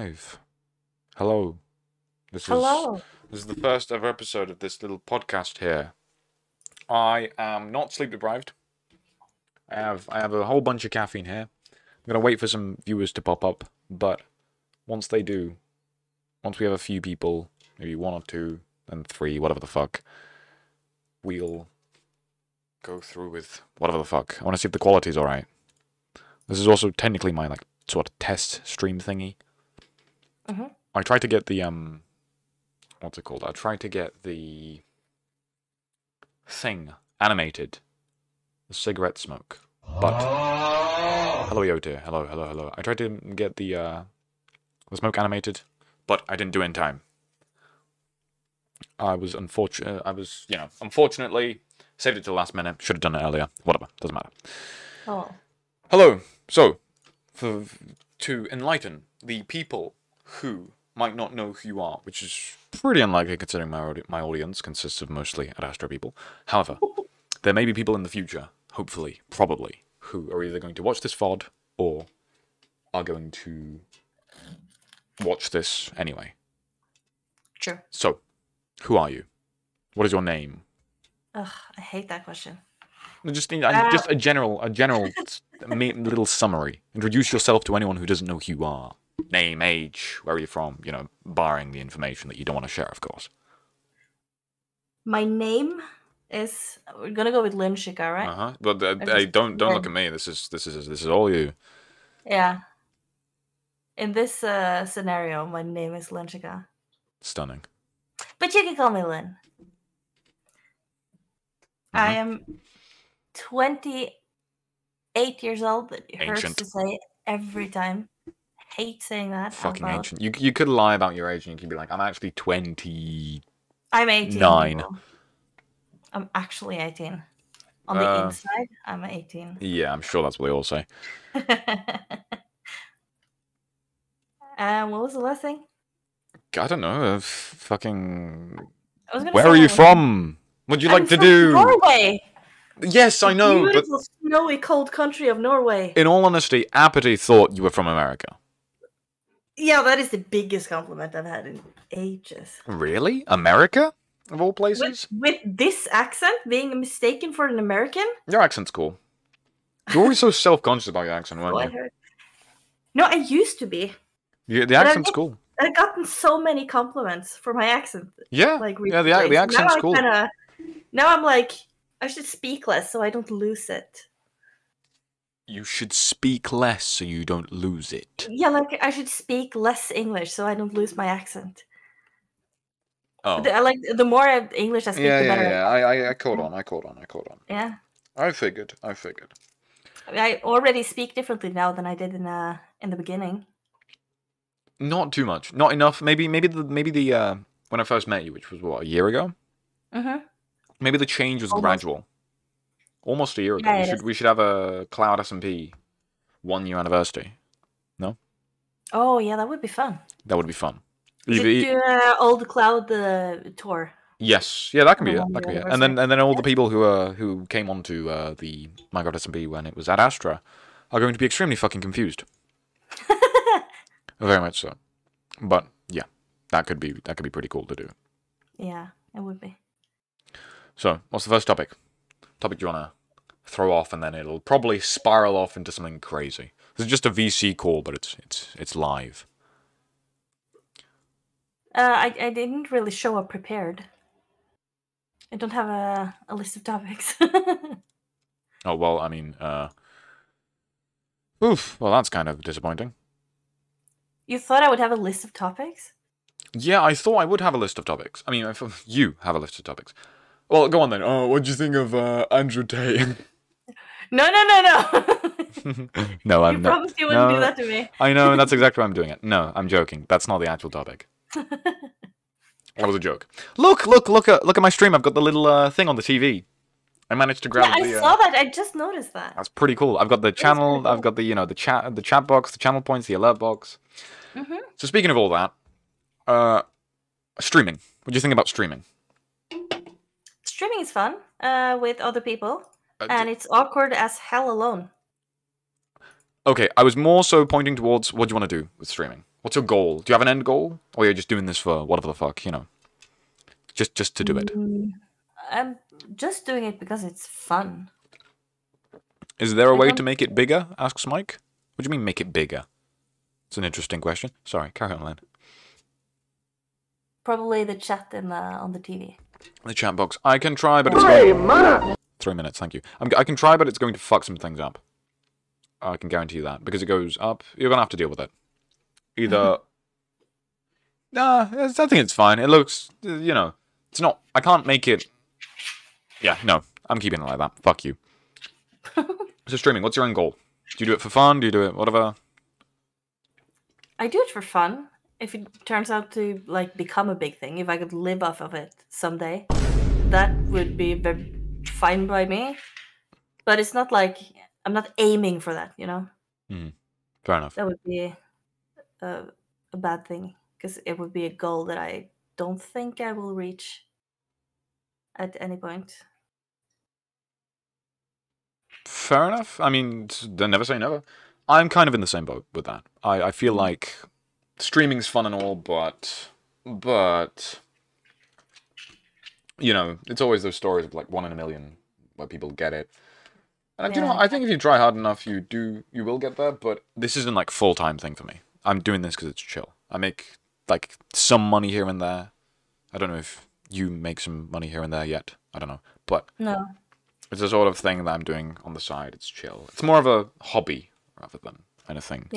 live. Hello. This is Hello. this is the first ever episode of this little podcast here. I am not sleep deprived. I have a whole bunch of caffeine here. I'm gonna wait for some viewers to pop up, but once they do, once we have a few people, maybe one or two, then three, whatever the fuck, we'll go through with whatever the fuck. I want to see if the quality's alright. This is also technically my sort of test stream thingy. I tried to get the what's it called? I tried to get the thing animated, the cigarette smoke. But hello, Yote. Hello. I tried to get the smoke animated, but I didn't do it in time. I was unfortunate. Unfortunately, saved it to the last minute. Should have done it earlier. Whatever, doesn't matter. Oh. Hello. So, to enlighten the people who might not know who you are, which is pretty unlikely considering my audience consists of mostly Ad Astra people. However, there may be people in the future, hopefully, probably, who are either going to watch this VOD or are going to watch this anyway. Sure. So, who are you? What is your name? Ugh, I hate that question. Just a general little summary. Introduce yourself to anyone who doesn't know who you are. Name, age, where are you from? Barring the information that you don't want to share, of course. My name is. We're gonna go with Lynchika, right? But hey, don't look at me. This is all you. Yeah. In this scenario, my name is Lynchika. Stunning. But you can call me Lynn. I am 28 years old. It hurts Ancient. to say every time. Hate saying that. Fucking ancient. You could lie about your age and you could be like, I'm actually 20. I'm 18. 9. People. I'm actually 18. On the inside, I'm 18. Yeah, I'm sure that's what they all say. What was the last thing? I don't know. Fucking. Where are you from? What'd you like to do? Norway. Yes, I know, but snowy, cold country of Norway. In all honesty, Apathy thought you were from America. Yeah, that is the biggest compliment I've had in ages. Really? America? Of all places? With this accent, being mistaken for an American? Your accent's cool. You're always so self-conscious about your accent, weren't you? No, I used to be. Yeah, the accent's cool. I've gotten so many compliments for my accent. Yeah, the accent's cool. Now I'm like, I should speak less so I don't lose it. You should speak less so you don't lose it. Yeah, like I should speak less English so I don't lose my accent. Oh. The more English I speak, the better. Yeah. I caught on. Yeah. I figured. I already speak differently now than I did in the beginning. Not too much. Not enough. Maybe the when I first met you, which was what, a year ago? Maybe the change was gradual. Almost a year ago. Yeah, we should have a Cloud SMP 1 year anniversary. No? Oh yeah, that would be fun. That would be fun. Do old Cloud tour. Yes, yeah, that can be it. And then all the people who came onto the Minecraft SMP when it was at Astra are going to be extremely fucking confused. Very much so. But yeah, that could be pretty cool to do. Yeah, it would be. So, what's the first topic? Topic you wanna throw off, and then it'll probably spiral off into something crazy. This is just a VC call, but it's live. I didn't really show up prepared. I don't have a list of topics. Oh well, I mean, oof. Well, that's kind of disappointing. You thought I would have a list of topics? Yeah, I thought I would have a list of topics. I mean, you have a list of topics. Well, go on then. Oh, what'd you think of Andrew Tate? No. No, I'm not. You promised you wouldn't do that to me. I know, and that's exactly why I'm doing it. No, I'm joking. That's not the actual topic. That was a joke. Look at my stream. I've got the little thing on the TV. I managed to grab. Yeah, I saw that. I just noticed that. That's pretty cool. I've got the channel. Cool. I've got the chat box, the channel points, the alert box. So speaking of all that, streaming. What do you think about streaming? Streaming is fun with other people, and it's awkward as hell alone. Okay, I was more so pointing towards what do you want to do with streaming? What's your goal? Do you have an end goal? Or you're just doing this for whatever the fuck, you know? Just to do it. I'm just doing it because it's fun. Is there a way to make it bigger? Asks Mike. What do you mean make it bigger? It's an interesting question. Sorry, carry on, Len. Probably the chat on the TV. The chat box. I can try, but it's going... 3 minutes, thank you. I can try, but it's going to fuck some things up. I can guarantee you that. Because it goes up, you're going to have to deal with it. Either... Nah, I think it's fine. It looks, you know... It's not... I can't make it... Yeah, no. I'm keeping it like that. Fuck you. So streaming, what's your end goal? Do you do it for fun? Do you do it whatever? I do it for fun. If it turns out to like become a big thing, if I could live off of it someday, that would be fine by me. But it's not like I'm not aiming for that, you know. Fair enough. That would be a bad thing because it would be a goal that I don't think I will reach at any point. Fair enough. I mean, never say never. I'm kind of in the same boat with that. I feel like streaming's fun and all, but you know, it's always those stories of like 1 in a million where people get it. And you know, I think if you try hard enough, you will get there. But this isn't like full-time thing for me. I'm doing this because it's chill. I make like some money here and there. I don't know if you make some money here and there yet. I don't know, but no. It's the sort of thing that I'm doing on the side. It's chill. It's more of a hobby rather than anything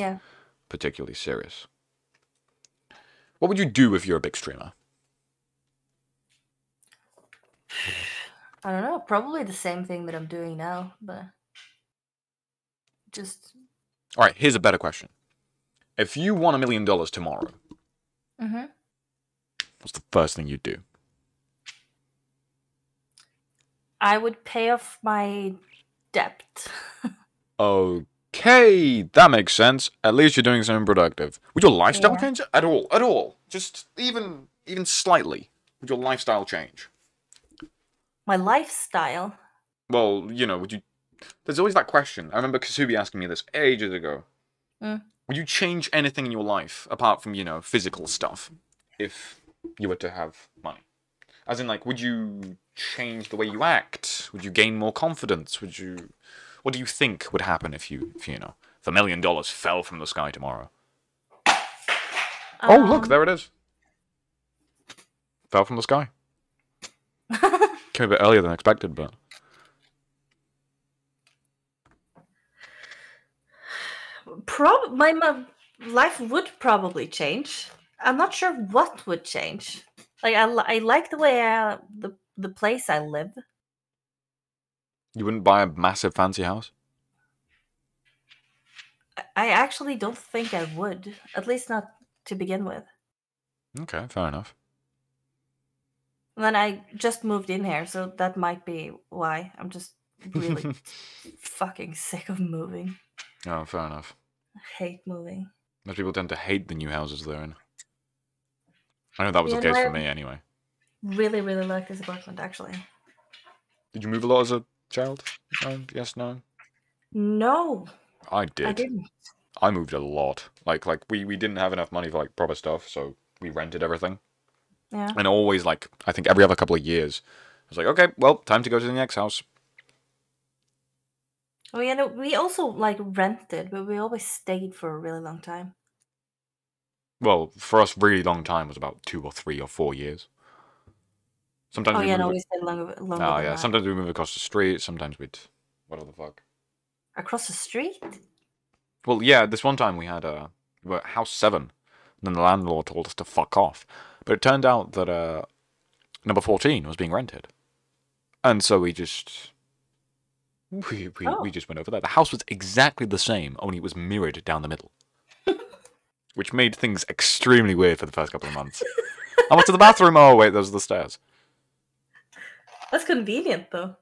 particularly serious. What would you do if you're a big streamer? I don't know. Probably the same thing that I'm doing now, but just... All right, here's a better question. If you won $1 million tomorrow, what's the first thing you'd do? I would pay off my debt. Okay, that makes sense. At least you're doing something productive. Would your lifestyle change at all? At all? Just even slightly. Would your lifestyle change? My lifestyle? Well, you know, would you... There's always that question. I remember Kasubi asking me this ages ago. Would you change anything in your life apart from, you know, physical stuff if you were to have money? As in, like, would you change the way you act? Would you gain more confidence? Would you... What do you think would happen if you know, if $1 million fell from the sky tomorrow? Oh, look, there it is. Fell from the sky. Came a bit earlier than expected, but... My life would probably change. I'm not sure what would change. Like I like the way the place I live. You wouldn't buy a massive fancy house? I actually don't think I would. At least not to begin with. Okay, fair enough. And then I just moved in here, so that might be why. I'm just really fucking sick of moving. Oh, fair enough. I hate moving. Most people tend to hate the new houses they're in. I know that was the case for me anyway. Really, really like this apartment, actually. Did you move a lot as a child? No? Yes, no? No. I did. I didn't. I moved a lot. Like we didn't have enough money for like proper stuff, so we rented everything. Yeah. And always like, I think every other couple of years, I was like, okay, well, time to go to the next house. Oh yeah, no, we also like rented, but we always stayed for a really long time. Well, for us, really long time was about 2 or 3 or 4 years. Sometimes we stayed longer than that. Sometimes we move across the street. Sometimes we'd... What the fuck? Across the street? Well, yeah, this one time we were at house 7. And then the landlord told us to fuck off. But it turned out that number 14 was being rented. And so we just... We just went over there. The house was exactly the same, only it was mirrored down the middle. Which made things extremely weird for the first couple of months. I went to the bathroom. Oh, wait, those are the stairs. That's convenient, though.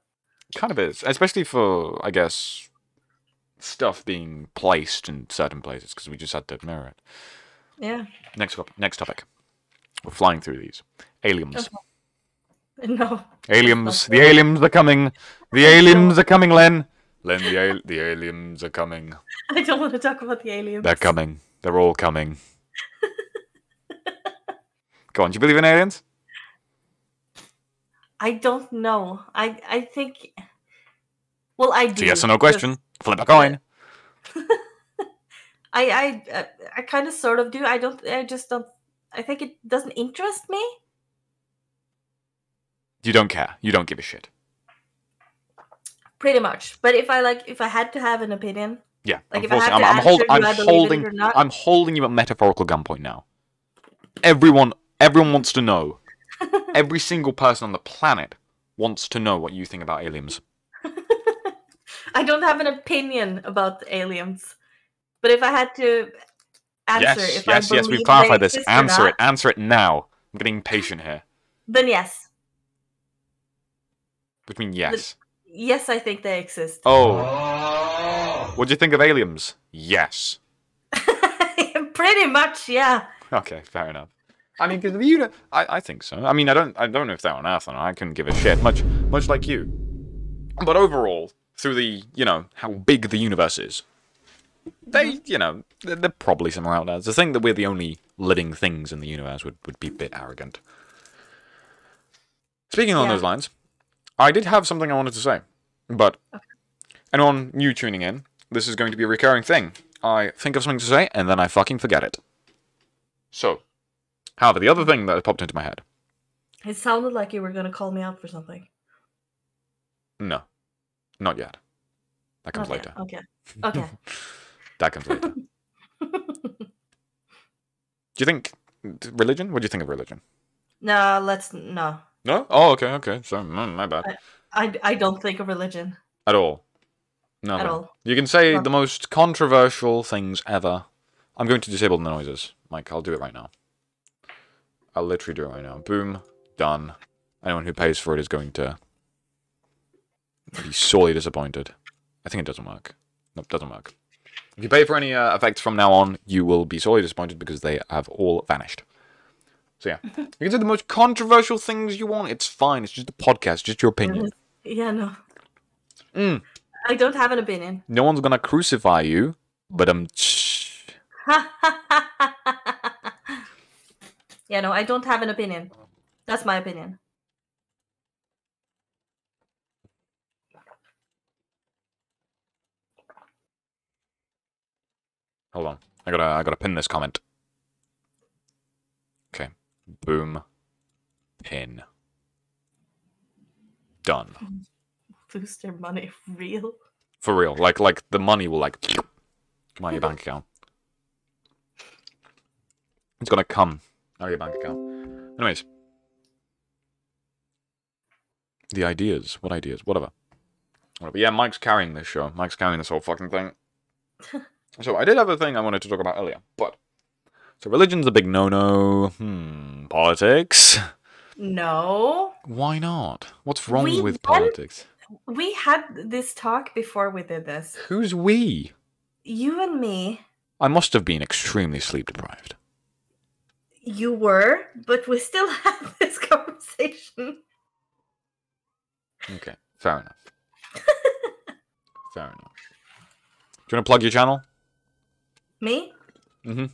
Kind of is. Especially for, I guess, stuff being placed in certain places, because we just had to mirror it. Yeah. Next topic. We're flying through these. Aliens. No. Aliens. The aliens are coming. The aliens are coming, Len. Len, the aliens are coming. I don't want to talk about the aliens. They're coming. They're all coming. Go on, do you believe in aliens? I don't know. I think. Well, I It's a do. yes or no question. Flip a coin. I kind of sort of do. I don't. I just don't. I think it doesn't interest me. You don't care. You don't give a shit. Pretty much. But if I had to have an opinion, Yeah. like if I had to answer, do I believe it or not? I'm holding you at metaphorical gunpoint now. Everyone wants to know. Every single person on the planet wants to know what you think about aliens. I don't have an opinion about aliens. But if I had to answer, Yes, we've clarified this. Answer it now. I'm getting impatient here. Then yes. Which means yes. Yes, I think they exist. Oh. What do you think of aliens? Yes. Pretty much, yeah. Okay, fair enough. I mean, because I think so. I mean, I don't know if they're on Earth or not. I couldn't give a shit. Much like you. But overall, through the, how big the universe is, they're probably somewhere out there. To think that we're the only living things in the universe would be a bit arrogant. Speaking along those lines, I did have something I wanted to say. But anyone new tuning in, this is going to be a recurring thing. I think of something to say, and then I fucking forget it. So, however, the other thing that popped into my head. It sounded like you were going to call me out for something. No. Not yet. That comes later. Okay. That comes later. Do you think religion? What do you think of religion? No. No? Oh, okay. So, my bad. I don't think of religion. At all? No. At all. You can say the most controversial things ever. I'm going to disable the noises. Mike, I'll do it right now. I'll literally do it right now. Boom. Done. Anyone who pays for it is going to be sorely disappointed. I think it doesn't work. Nope, it doesn't work. If you pay for any effects from now on, you will be sorely disappointed because they have all vanished. So yeah. You can say the most controversial things you want. It's fine. It's just a podcast. Just your opinion. Yeah, no. I don't have an opinion. No one's gonna crucify you, but Yeah, no, I don't have an opinion. That's my opinion. Hold on. I gotta pin this comment. Okay. Boom. Pin. Done. Lose their money real? For real. Like the money will come out of your bank account. It's gonna come out of your bank account. Anyways. The ideas. What ideas? Whatever. Yeah, Mike's carrying this show. Mike's carrying this whole fucking thing. So I did have a thing I wanted to talk about earlier, but so religion's a big no-no. Politics? No. Why not? What's wrong with politics? We had this talk before we did this. Who's we? You and me. I must have been extremely sleep deprived. You were, but we still had this conversation. Okay, fair enough. Fair enough. Do you want to plug your channel? Me? Mm-hmm.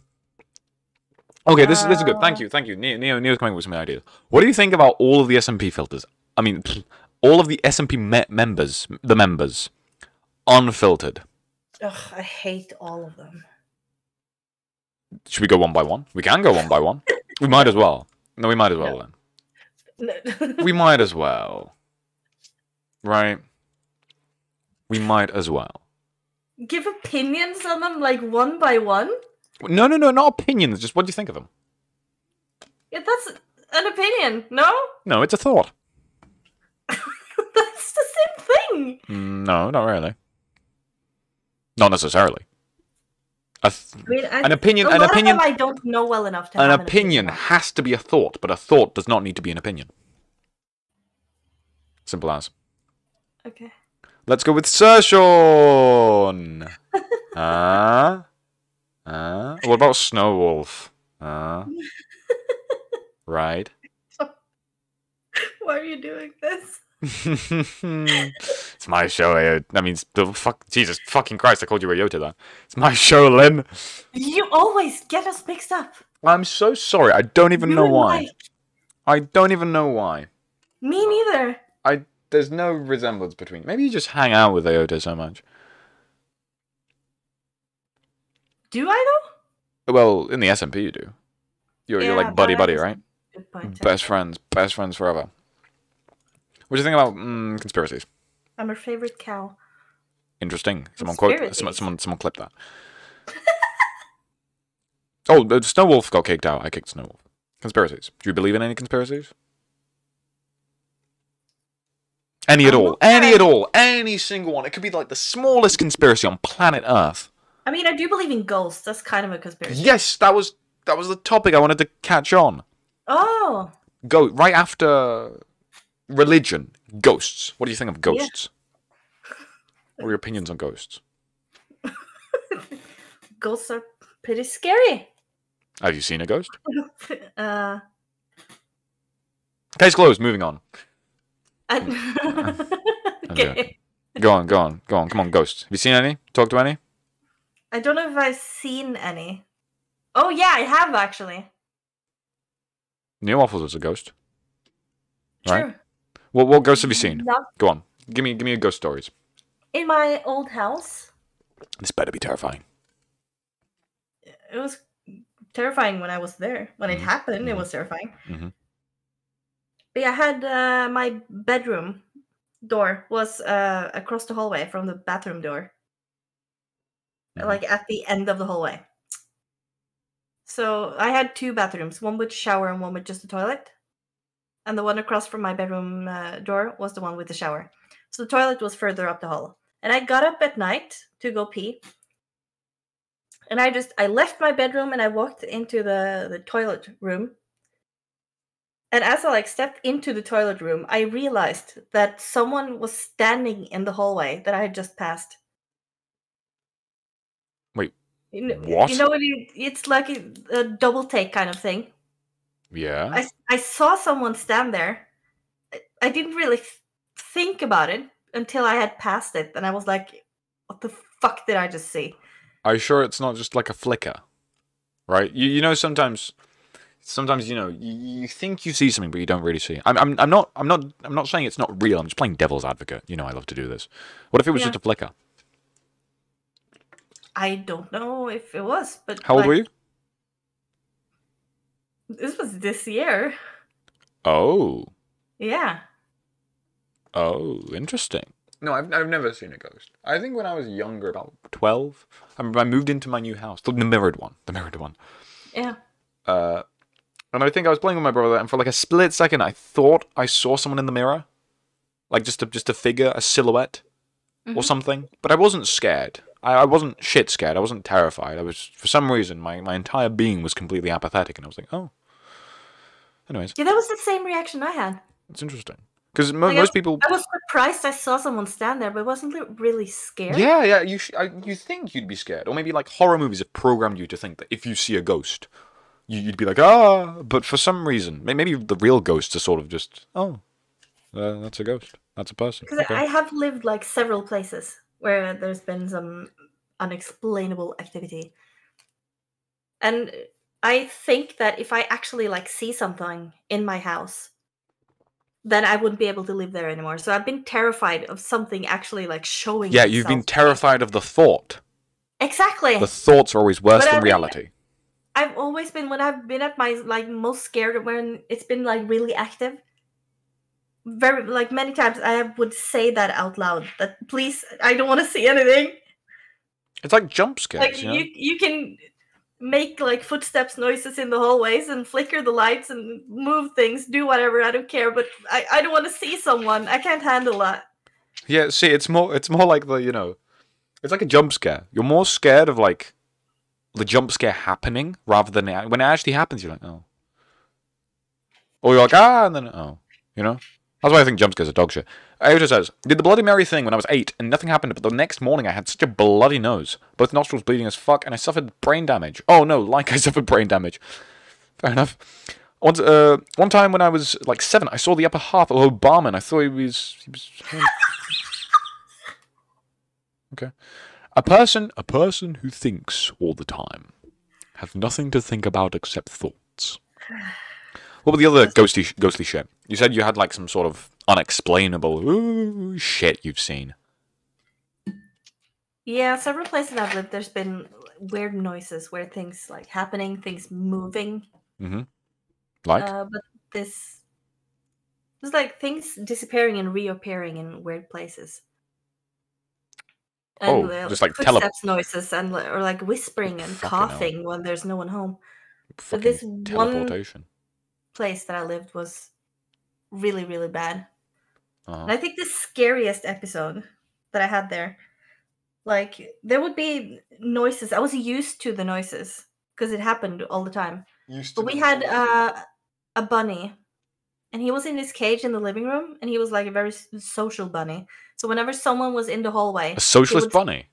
Okay, this is good. Thank you. Neo's coming with some ideas. What do you think about all of the SMP filters? I mean, all of the SMP members, unfiltered. Ugh, I hate all of them. Should we go one by one? We can go one by one. We might as well. No, we might as well then. No. We might as well. Right? We might as well. Give opinions on them, like, one by one? No, not opinions. Just what do you think of them? Yeah, that's an opinion, no? No, it's a thought. That's the same thing. No, not really. Not necessarily. An opinion. Of them I don't know well enough to have an opinion has to be a thought, but a thought does not need to be an opinion. Simple as. Okay. Let's go with Sir Sean. What about Snow Wolf? Right. Why are you doing this? It's my show. I mean, Jesus fucking Christ! I called you a Yota. That it's my show, Lynn. You always get us mixed up. I'm so sorry. I don't even You know and why. Mike. I don't even know why. Me neither. There's no resemblance between. Maybe you just hang out with Aota so much. Do I though? Well, in the SMP you do. You're like buddy, that is right? a good point. Best friends forever. What do you think about conspiracies? I'm her favorite cow. Interesting. Someone Conspiracies? someone clip that. Oh, Snowwolf got kicked out. I kicked Snowwolf. Conspiracies. Do you believe in any conspiracies? Any at all. Any at all. Any single one. It could be like the smallest conspiracy on planet Earth. I mean, I do believe in ghosts. That's kind of a conspiracy. Yes, that was the topic I wanted to catch on. Oh. Go right after religion. Ghosts. What do you think of ghosts? Yeah. What are your opinions on ghosts? Ghosts are pretty scary. Have you seen a ghost? Case closed. Moving on. Okay. Go on. Come on, ghosts. Have you seen any? Talked to any? I don't know if I've seen any. Oh yeah, I have actually. Neil Waffles was a ghost. Right? True. What ghosts have you seen? No. Go on. Give me your ghost stories. In my old house. This better be terrifying. It was terrifying when I was there. When it happened, it was terrifying. Mm-hmm. But yeah, I had my bedroom door was across the hallway from the bathroom door. Mm-hmm. Like at the end of the hallway. So I had two bathrooms, one with shower and one with just a toilet. And the one across from my bedroom door was the one with the shower. So the toilet was further up the hall. And I got up at night to go pee. And I left my bedroom and I walked into the toilet room. And as I stepped into the toilet room, I realized that someone was standing in the hallway that I had just passed. Wait, what? You know, it's like a double take kind of thing. Yeah. I saw someone stand there. I didn't really think about it until I had passed it. And I was like, what the fuck did I just see? Are you sure it's not just like a flicker? Right? You know, sometimes you know you think you see something but you don't really see. I'm not saying it's not real. I'm just playing devil's advocate. You know I love to do this. What if it was just a flicker? I don't know if it was, but how old were you? This was this year. Oh. Yeah. Oh, interesting. No, I've never seen a ghost. I think when I was younger, about 12, I moved into my new house, the mirrored one. Yeah. And I think I was playing with my brother, and for like a split second, I thought I saw someone in the mirror, like just a figure, a silhouette, or something. But I wasn't scared. I wasn't shit scared. I wasn't terrified. I was, for some reason, my entire being was completely apathetic, and I was like, oh. Anyways. Yeah, that was the same reaction I had. It's interesting. Because most people... I was surprised I saw someone stand there, but I wasn't really scared. Yeah, you think you'd be scared. Or maybe like horror movies have programmed you to think that if you see a ghost, you'd be like, ah. But for some reason, maybe the real ghosts are sort of just, oh, that's a ghost. That's a person. Because I have lived like several places where there's been some unexplainable activity. And I think that if I actually see something in my house, then I wouldn't be able to live there anymore. So I've been terrified of something actually showing. Yeah, you've been terrified of the thought. Exactly. The thoughts are always worse than reality. I've always been, when I've been at my most scared, when it's been really active, very many times I would say that out loud. That please, I don't want to see anything. It's like jump scares. You can make footsteps noises in the hallways and flicker the lights and move things, do whatever, I don't care, but I don't want to see someone. I can't handle that. Yeah, see, it's more like the, it's like a jump scare. You're more scared of the jump scare happening rather than when it actually happens, you're like, oh. Or you're like, ah, and then, oh. That's why I think jump scares are dog shit. Aota says, did the Bloody Mary thing when I was 8 and nothing happened, but the next morning I had such a bloody nose. Both nostrils bleeding as fuck, and I suffered brain damage. Oh no, I suffered brain damage. Fair enough. One time when I was 7, I saw the upper half of Obama and I thought he was Okay. A person who thinks all the time have nothing to think about except thoughts. What were the other ghostly shit? You said you had like some sort of unexplainable shit you've seen. Yeah, several places I've lived, there's been weird noises, weird things like happening, things moving. Mm-hmm. Like? But this was like things disappearing and reappearing in weird places. And Just like footsteps noises and or like whispering and Fucking coughing hell. when there's no one home. But Fucking this one teleportation. place that I lived was really, really bad. Uh-huh. And I think the scariest episode that I had there, like there would be noises. I was used to the noises because it happened all the time. But we had a bunny, and he was in his cage in the living room, and he was like a very social bunny. So whenever someone was in the hallway, A socialist bunny?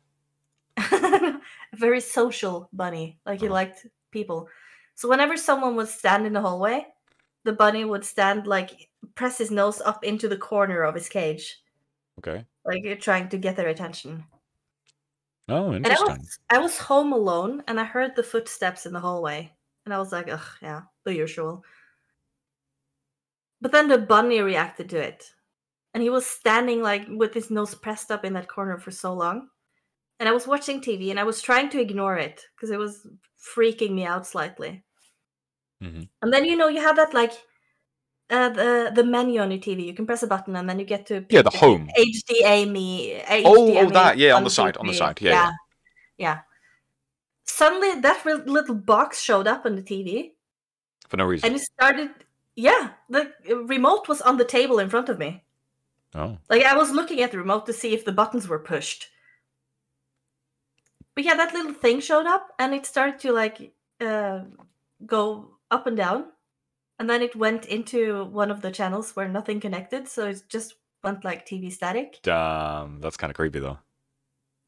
a very social bunny, like he liked people. So whenever someone would stand in the hallway, the bunny would stand like press his nose up into the corner of his cage. Okay. Like you're trying to get their attention. Oh, And interesting. I was home alone, and I heard the footsteps in the hallway, and I was like, ugh, yeah, the usual. But then the bunny reacted to it, and he was standing like with his nose pressed up in that corner for so long. And I was watching TV, and I was trying to ignore it because it was freaking me out slightly. Mm-hmm. And then you have that like the menu on your TV. You can press a button, and then you get to Yeah, the home. HDMI. Oh, that, yeah, on the side, yeah. Suddenly, that little box showed up on the TV. For no reason. And it started, yeah, the remote was on the table in front of me. Oh. Like, I was looking at the remote to see if the buttons were pushed. But yeah, that little thing showed up, and it started to, like, go up and down. And then it went into one of the channels where nothing connected, so it just went, like, TV static. Damn, that's kind of creepy, though.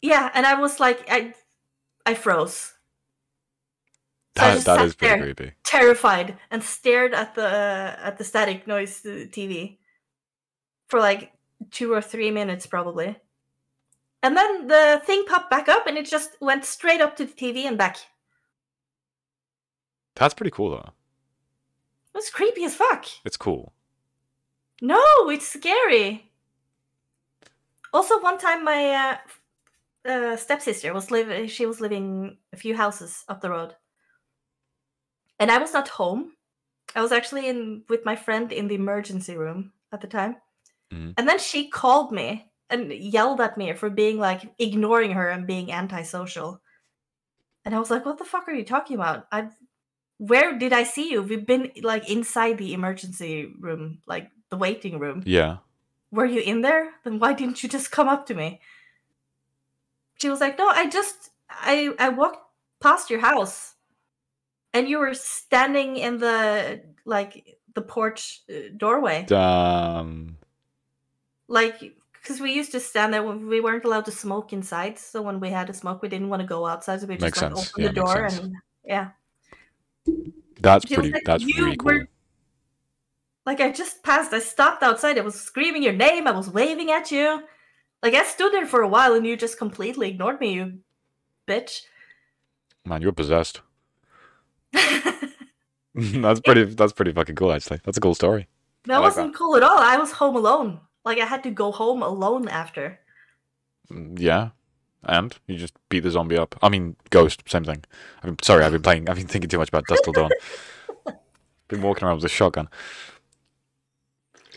Yeah, and I was like, I froze. So I just that sat is pretty there, creepy. terrified, and stared at the static noise TV for like 2 or 3 minutes probably. And then the thing popped back up, and it just went straight up to the TV and back. That's pretty cool, though. It was creepy as fuck. It's cool. No, it's scary. Also, one time my stepsister was living a few houses up the road. And I was not home. I was actually with my friend in the emergency room at the time. Mm-hmm. And then she called me and yelled at me for being like ignoring her and being antisocial. And I was like, what the fuck are you talking about? Where did I see you? We've been like inside the emergency room, like the waiting room. Yeah. Were you in there? Then why didn't you just come up to me? She was like, no, I walked past your house. And you were standing in the porch doorway. Like, because we used to stand there when we weren't allowed to smoke inside. So when we had to smoke, we didn't want to go outside. So we just opened the door and yeah. That's really cool. Like, I just passed. I stopped outside. I was screaming your name. I was waving at you. Like, I stood there for a while, and you just completely ignored me, you bitch. Man, you're possessed. That's pretty fucking cool, actually. That's a cool story. That wasn't cool at all. I was home alone. Like, I had to go home alone after. Yeah. And you just beat the zombie up. I mean, Ghost, same thing. I've been thinking too much about Dusk Till Dawn. Been walking around with a shotgun.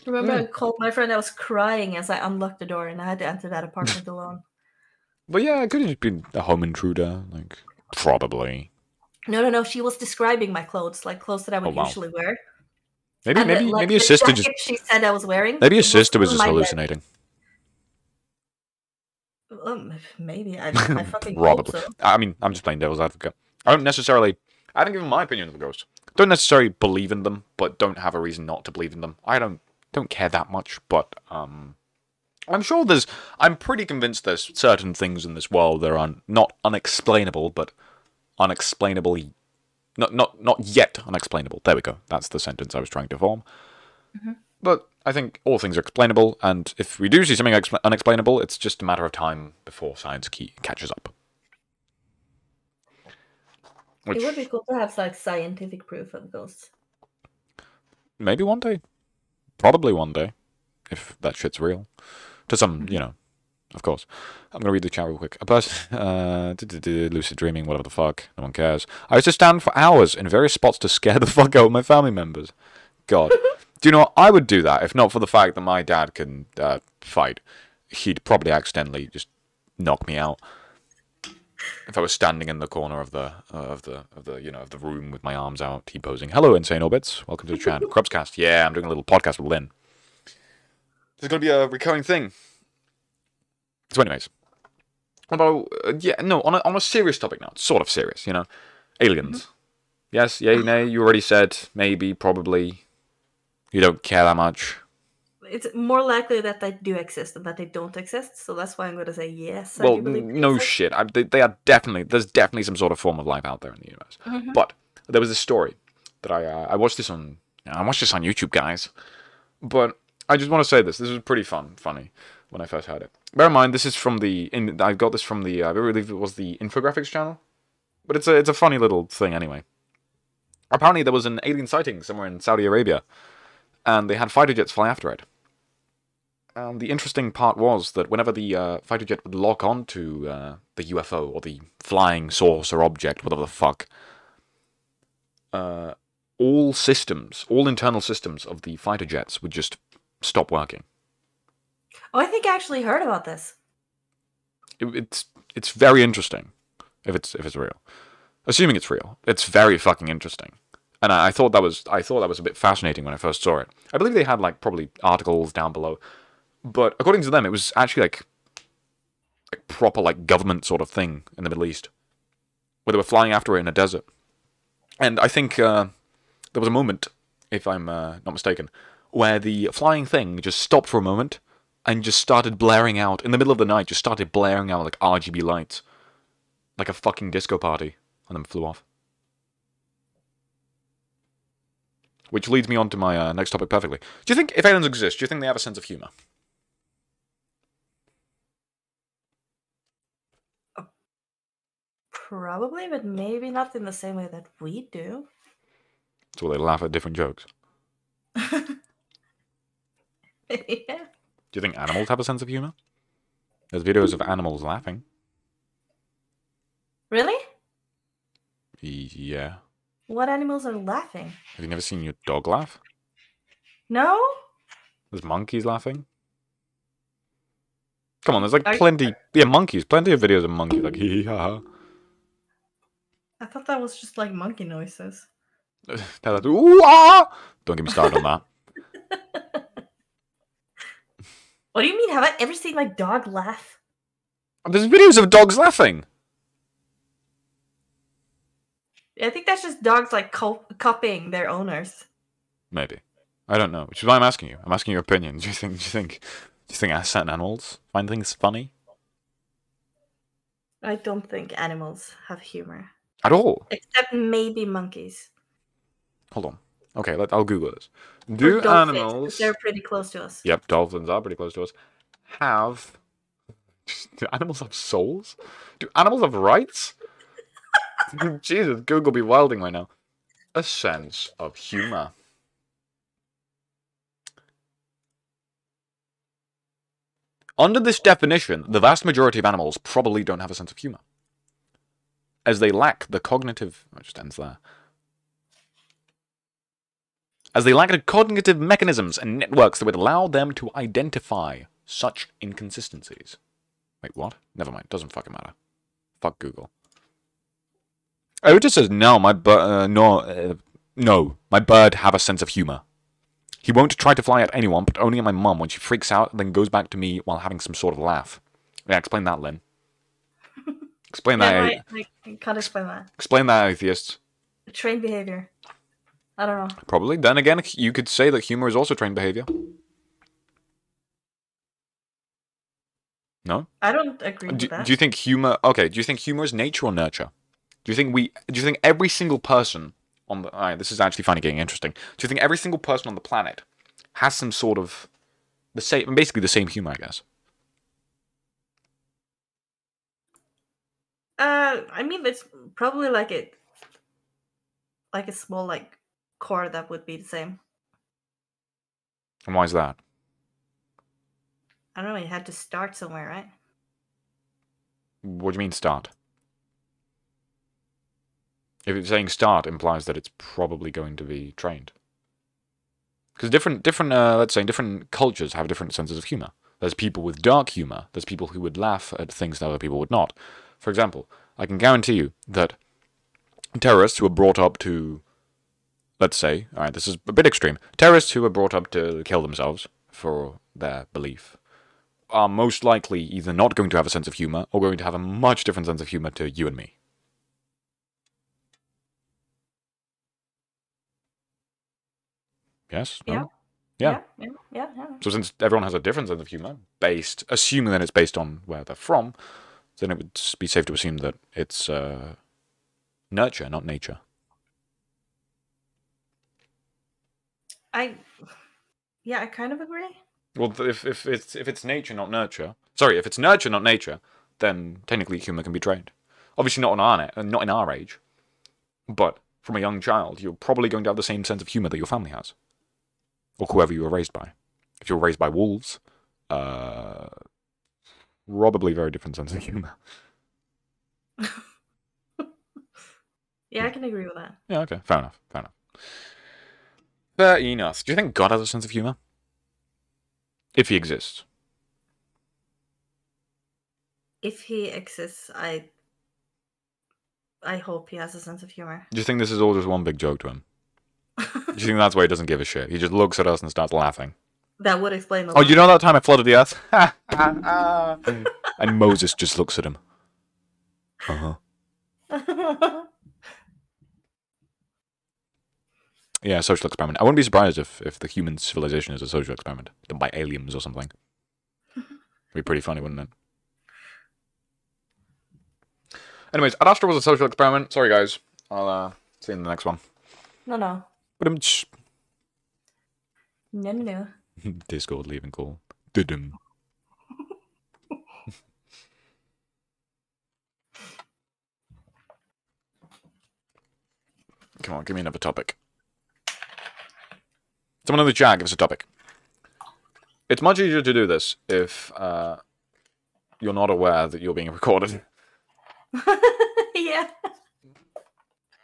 Remember, I called my friend. I was crying as I unlocked the door, and I had to enter that apartment alone. But yeah, it could have just been a home intruder, like, probably. No. She was describing my clothes, like clothes that I would usually wear. Maybe your sister just. She said I was wearing. Maybe your sister was just hallucinating. Maybe I fucking probably. Hope so. I mean, I'm just playing devil's advocate. I haven't given my opinion of the ghost. Don't necessarily believe in them, but don't have a reason not to believe in them. I don't care that much, but I'm pretty convinced there's certain things in this world that are not unexplainable, but unexplainably, not yet unexplainable. There we go. That's the sentence I was trying to form. Mm-hmm. But I think all things are explainable, and if we do see something unexplainable, it's just a matter of time before science catches up. It Which, would be cool to have like scientific proof of ghosts. maybe one day. Probably one day. If that shit's real. To some, you know, of course. I'm gonna read the chat real quick. A person, lucid dreaming, whatever the fuck. No one cares. I used to stand for hours in various spots to scare the fuck out of my family members. God. Do you know what? I would do that if not for the fact that my dad can fight. He'd probably accidentally just knock me out if I was standing in the corner of the room with my arms out, T-posing. Hello, Insane Orbits. Welcome to the chat. cruubsCast. Yeah, I'm doing a little podcast with Lynn. This is going to be a recurring thing. So, anyways, about on a serious topic now. It's sort of serious, you know. Aliens. Mm-hmm. Yes, yay, nay. You already said maybe, probably. You don't care that much. It's more likely that they do exist than that they don't exist, so that's why I'm going to say yes. Well, no shit. They are definitely. There's definitely some sort of form of life out there in the universe. Mm-hmm. But there was this story that I watched this on. I watched this on YouTube, guys. But I just want to say this. This was pretty funny when I first heard it. Bear in mind, this is from I got this from I believe it was the Infographics channel. But it's a funny little thing anyway. Apparently, there was an alien sighting somewhere in Saudi Arabia, and they had fighter jets fly after it. The interesting part was that whenever the fighter jet would lock onto the UFO, or the flying saucer object, whatever the fuck, all internal systems of the fighter jets would just stop working. Oh, I think I actually heard about this. It's very interesting, if it's real. Assuming it's real, it's very fucking interesting. And I thought that was a bit fascinating when I first saw it. I believe they had like probably articles down below. But according to them, it was actually like proper like government sort of thing in the Middle East, where they were flying after it in a desert. And I think there was a moment, if I'm not mistaken, where the flying thing just stopped for a moment and just started blaring out in the middle of the night. Just started blaring out like RGB lights, like a fucking disco party, and then flew off. Which leads me on to my next topic perfectly. Do you think if aliens exist, do you think they have a sense of humor? Probably, but maybe not in the same way that we do. So they laugh at different jokes. Yeah. Do you think animals have a sense of humor? There's videos of animals laughing. Really? Yeah. What animals are laughing? Have you never seen your dog laugh? No? There's monkeys laughing. Come on, there's like plenty. Yeah, monkeys. Plenty of videos of monkeys like hee hee ha ha. I thought that was just like monkey noises. Ooh, ah! Don't get me started on that. What do you mean? Have I ever seen my dog laugh? There's videos of dogs laughing. I think that's just dogs like copying their owners. Maybe. I don't know. Which is why I'm asking you. I'm asking your opinion. Do you think certain animals find things funny? I don't think animals have humor. At all? Except maybe monkeys. Hold on. Okay, I'll Google this. Do animals... They're pretty close to us. Yep, dolphins are pretty close to us. Do animals have souls? Do animals have rights? Jesus, Google be wilding right now. A sense of humor. Under this definition, the vast majority of animals probably don't have a sense of humor, as they lack the cognitive... It just ends there. As they lack the cognitive mechanisms and networks that would allow them to identify such inconsistencies. Wait, what? Never mind. Doesn't fucking matter. Fuck Google. Oh, it just says, no, my bird have a sense of humor. He won't try to fly at anyone, but only at my mum when she freaks out and then goes back to me while having some sort of laugh. Yeah, explain that, Lynn. Explain that. I can't explain that. Explain that, atheists. Trained behavior. I don't know. Probably. Then again, you could say that humor is also trained behavior. No? I don't agree with that. Do you think humor... Okay, do you think humor is nature or nurture? Do you think every single person on the... Alright, this is actually finally getting interesting. Do you think every single person on the planet has some sort of... basically the same humor, I guess? I mean, it's probably like like a small like core that would be the same. And why is that? I don't know. You had to start somewhere, right? What do you mean start? If it's saying start, implies that it's probably going to be trained. Because let's say, different cultures have different senses of humor. There's people with dark humor. There's people who would laugh at things that other people would not. For example, I can guarantee you that terrorists who are brought up to, let's say, alright, this is a bit extreme, terrorists who are brought up to kill themselves for their belief are most likely either not going to have a sense of humor or going to have a much different sense of humor to you and me. Yes? No? Yeah. Yeah. So since everyone has a different sense of humor, assuming that it's based on where they're from, then it would be safe to assume that it's nurture, not nature. I kind of agree. Well, if it's nature, not nurture. Sorry, if it's nurture, not nature, then technically humor can be trained. Obviously not not in our age, but from a young child, you're probably going to have the same sense of humor that your family has, or whoever you were raised by. If you were raised by wolves, probably very different sense of humor. Yeah, I can agree with that. Yeah, okay, fair enough. Fair enough. Do you think God has a sense of humor? If he exists. If he exists, I hope he has a sense of humor. Do you think this is all just one big joke to him? Do you think that's why he doesn't give a shit? He just looks at us and starts laughing. That would explain a lot. Oh, you know that time I flooded the earth? And Moses just looks at him. Yeah, social experiment. I wouldn't be surprised if the human civilization is a social experiment done by aliens or something. It'd be pretty funny, wouldn't it? Anyways, Ad Astra was a social experiment. Sorry, guys. I'll see you in the next one. No. No. Discord leaving call. Dudum. Come on, give me another topic. Someone in the chat, give us a topic. It's much easier to do this if you're not aware that you're being recorded. Yeah.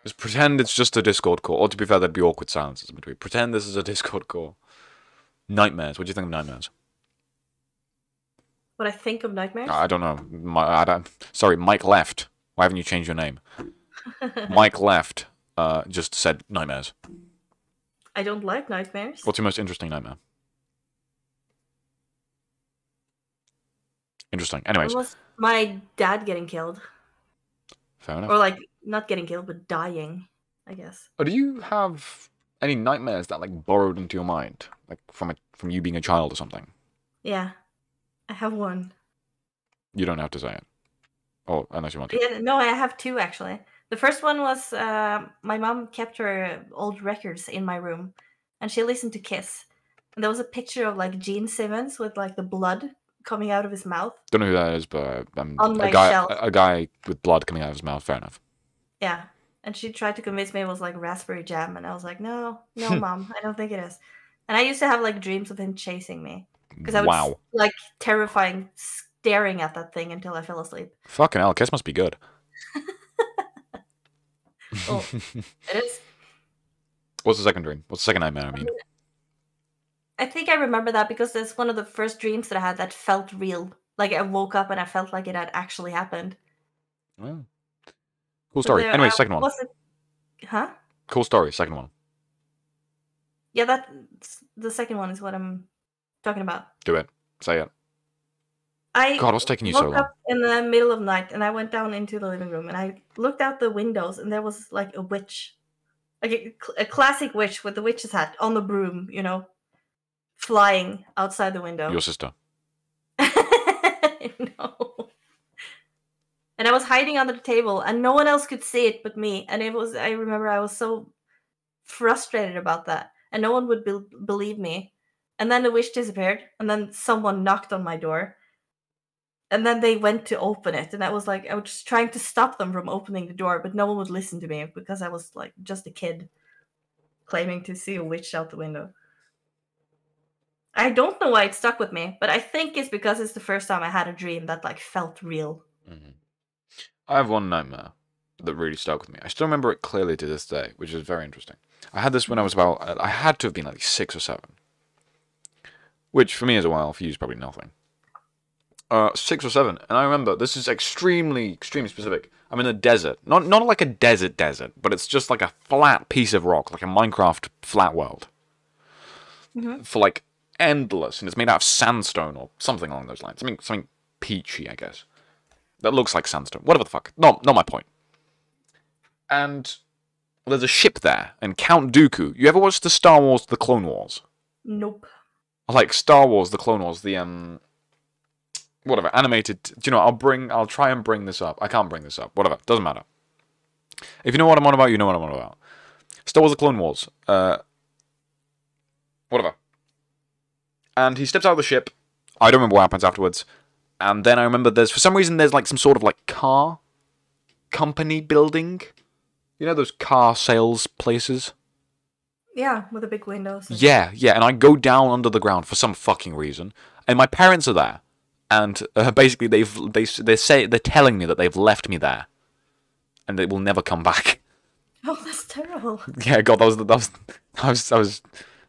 Just pretend it's just a Discord call. Or to be fair, there'd be awkward silences in between. Pretend this is a Discord call. Nightmares. What do you think of nightmares? What I think of nightmares? I don't know. Sorry, Mike left. Why haven't you changed your name? Mike left. Just said nightmares. I don't like nightmares. What's your most interesting nightmare? Interesting. Anyways. It was my dad getting killed. Fair enough. Or like, not getting killed, but dying, I guess. Do you have any nightmares that like borrowed into your mind? Like from you being a child or something? Yeah. I have one. You don't have to say it. Oh, unless you want to. Yeah, no, I have two actually. The first one was my mom kept her old records in my room, and she listened to Kiss. And there was a picture of like Gene Simmons with like the blood coming out of his mouth. Don't know who that is, but On my shelf. a guy with blood coming out of his mouth. Fair enough. Yeah, and she tried to convince me it was like raspberry jam, and I was like, no, mom, I don't think it is. And I used to have like dreams of him chasing me because I was like terrifying, staring at that thing until I fell asleep. Fucking hell, Kiss must be good. Oh, it is. What's the second dream? What's the second nightmare? I mean, I think I remember that because that's one of the first dreams that I had that felt real. Like I woke up and I felt like it had actually happened. Well, cool story. Anyway, second one. Huh? Cool story. Second one. Yeah, the second one is what I'm talking about. Do it. Say it. God, what's taking you so long? I woke up in the middle of the night and I went down into the living room and I looked out the windows and there was like a witch. Like a classic witch with the witch's hat on the broom, you know, flying outside the window. Your sister. No. And I was hiding under the table and no one else could see it but me. And I remember I was so frustrated about that. And no one would believe me. And then the witch disappeared and then someone knocked on my door. And then they went to open it, and I was just trying to stop them from opening the door, but no one would listen to me because I was like just a kid claiming to see a witch out the window. I don't know why it stuck with me, but I think it's because it's the first time I had a dream that like felt real. Mm-hmm. I have one nightmare that really stuck with me. I still remember it clearly to this day, which is very interesting. I had this when I was I had to have been like 6 or 7. Which, for me as a while, for you is probably nothing. 6 or 7, and I remember, this is extremely specific. I'm in a desert. Not like a desert, but it's just like a flat piece of rock, like a Minecraft flat world. Mm-hmm. For like endless, and it's made out of sandstone or something along those lines. Something peachy, I guess. That looks like sandstone. Whatever the fuck. Not my point. And there's a ship there, and Count Dooku. You ever watched the Star Wars The Clone Wars? Nope. Like Star Wars The Clone Wars, the whatever, animated. Do you know, I'll try and bring this up. I can't bring this up. Whatever, doesn't matter. If you know what I'm on about, you know what I'm on about. Star Wars The Clone Wars. Whatever. And he steps out of the ship. I don't remember what happens afterwards. And then I remember for some reason there's like some sort of like car company building. You know those car sales places? Yeah, with the big windows. Yeah, and I go down under the ground for some fucking reason. And my parents are there. And basically they're telling me that they've left me there. And they will never come back. Oh, that's terrible. Yeah, God, I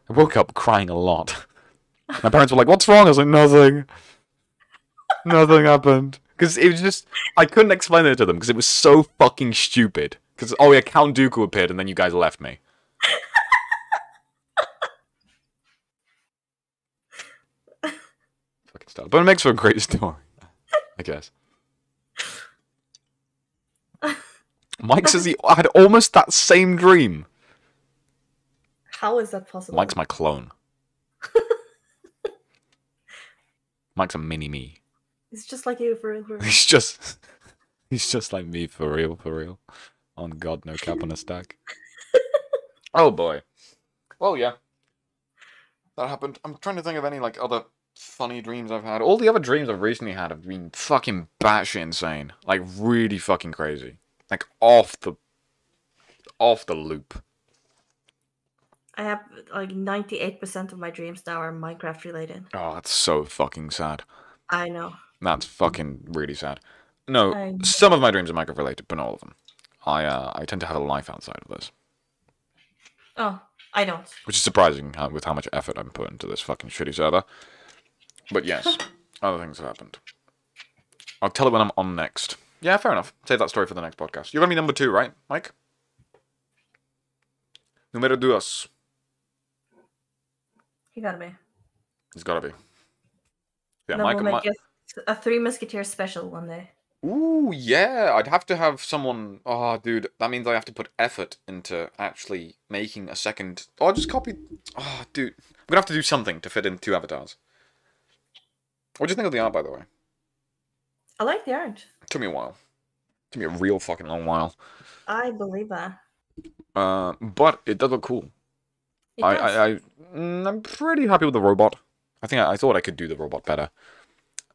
woke up crying a lot. My parents were like, "What's wrong?" I was like, "Nothing. Nothing happened." Because it was just, I couldn't explain it to them because it was so fucking stupid. Because, oh yeah, Count Dooku appeared and then you guys left me. Fucking stuff. But it makes for a great story, I guess. Mike says he had almost that same dream. How is that possible? Mike's my clone. Mike's a mini-me. It's just like you, for real. He's just like me, for real. On God, no cap on a stack. Oh boy. Well, yeah. That happened. I'm trying to think of any, like, other funny dreams I've had. All the other dreams I've recently had have been fucking batshit insane. Like, really fucking crazy. Like, off the loop. I have, like, 98% of my dreams now are Minecraft related. Oh, that's so fucking sad. I know. That's fucking really sad. No, some of my dreams are Minecraft related, but not all of them. I tend to have a life outside of this. Oh, I don't. Which is surprising with how much effort I'm putting into this fucking shitty server. But yes, other things have happened. I'll tell it when I'm on next. Yeah, fair enough. Save that story for the next podcast. You're gonna be number 2, right, Mike? Numero 2. You gotta be. He's gotta be. Yeah, No, Mike. we'll make a Three Musketeers special one day. Ooh, yeah. I'd have to have someone. Oh, dude, that means I have to put effort into actually making a second. Oh, I'll just copy. Oh, dude, I'm gonna have to do something to fit in 2 avatars. What do you think of the art, by the way? I like the art. It took me a while. It took me a real fucking long while. I believe that. But it does look cool. I'm pretty happy with the robot. I thought I could do the robot better.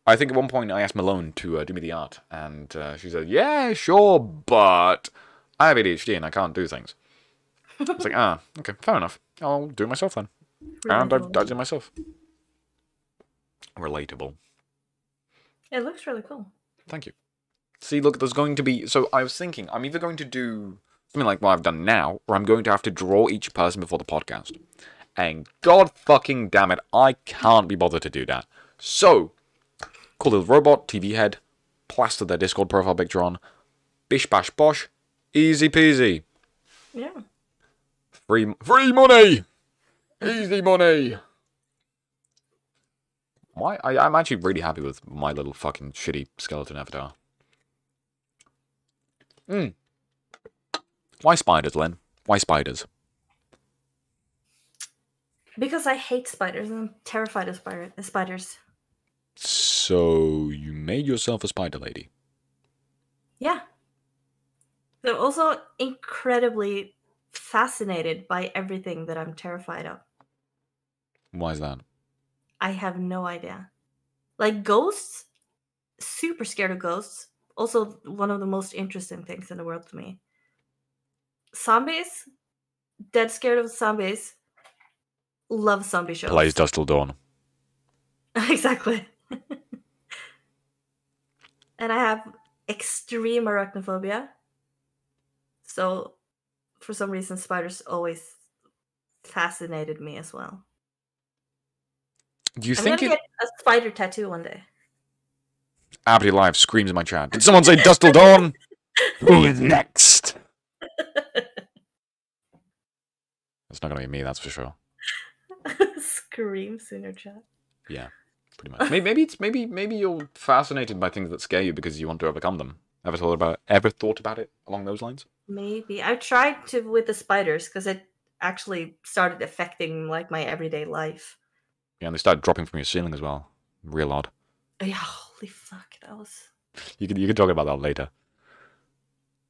I think at one point I asked Malone to do me the art, and she said, "Yeah, sure, but I have ADHD and I can't do things." It's like, okay, fair enough. I'll do it myself then. And I've done it myself. Relatable. It looks really cool. Thank you. See, look, there's going to be... So I was thinking, I'm either going to do something like what I've done now, or I'm going to have to draw each person before the podcast. And God fucking damn it, I can't be bothered to do that. So, call the robot, TV head, plaster their Discord profile picture on, bish bash bosh, easy peasy. Yeah. Free money! Easy money! I'm actually really happy with my little fucking shitty skeleton avatar. Why spiders, Len? Why spiders? Because I hate spiders and I'm terrified of spiders. So, you made yourself a spider lady? Yeah. I'm also incredibly fascinated by everything that I'm terrified of. Why is that? I have no idea. Like ghosts, super scared of ghosts. Also, one of the most interesting things in the world to me. Zombies, dead scared of zombies. Love zombie shows. Plays Dust Till Dawn. Exactly. And I have extreme arachnophobia. So, for some reason, spiders always fascinated me as well. Do you I'm think gonna get a spider tattoo one day. Abby Live screams in my chat. Did someone say Dust Till Dawn? Who is next? It's not gonna be me, that's for sure. Screams in your chat. Yeah, pretty much. Maybe you're fascinated by things that scare you because you want to overcome them. Ever thought about it along those lines? Maybe I tried to with the spiders because it actually started affecting like my everyday life. Yeah, and they started dropping from your ceiling as well. Real odd. Yeah, holy fuck, that was. You could talk about that later.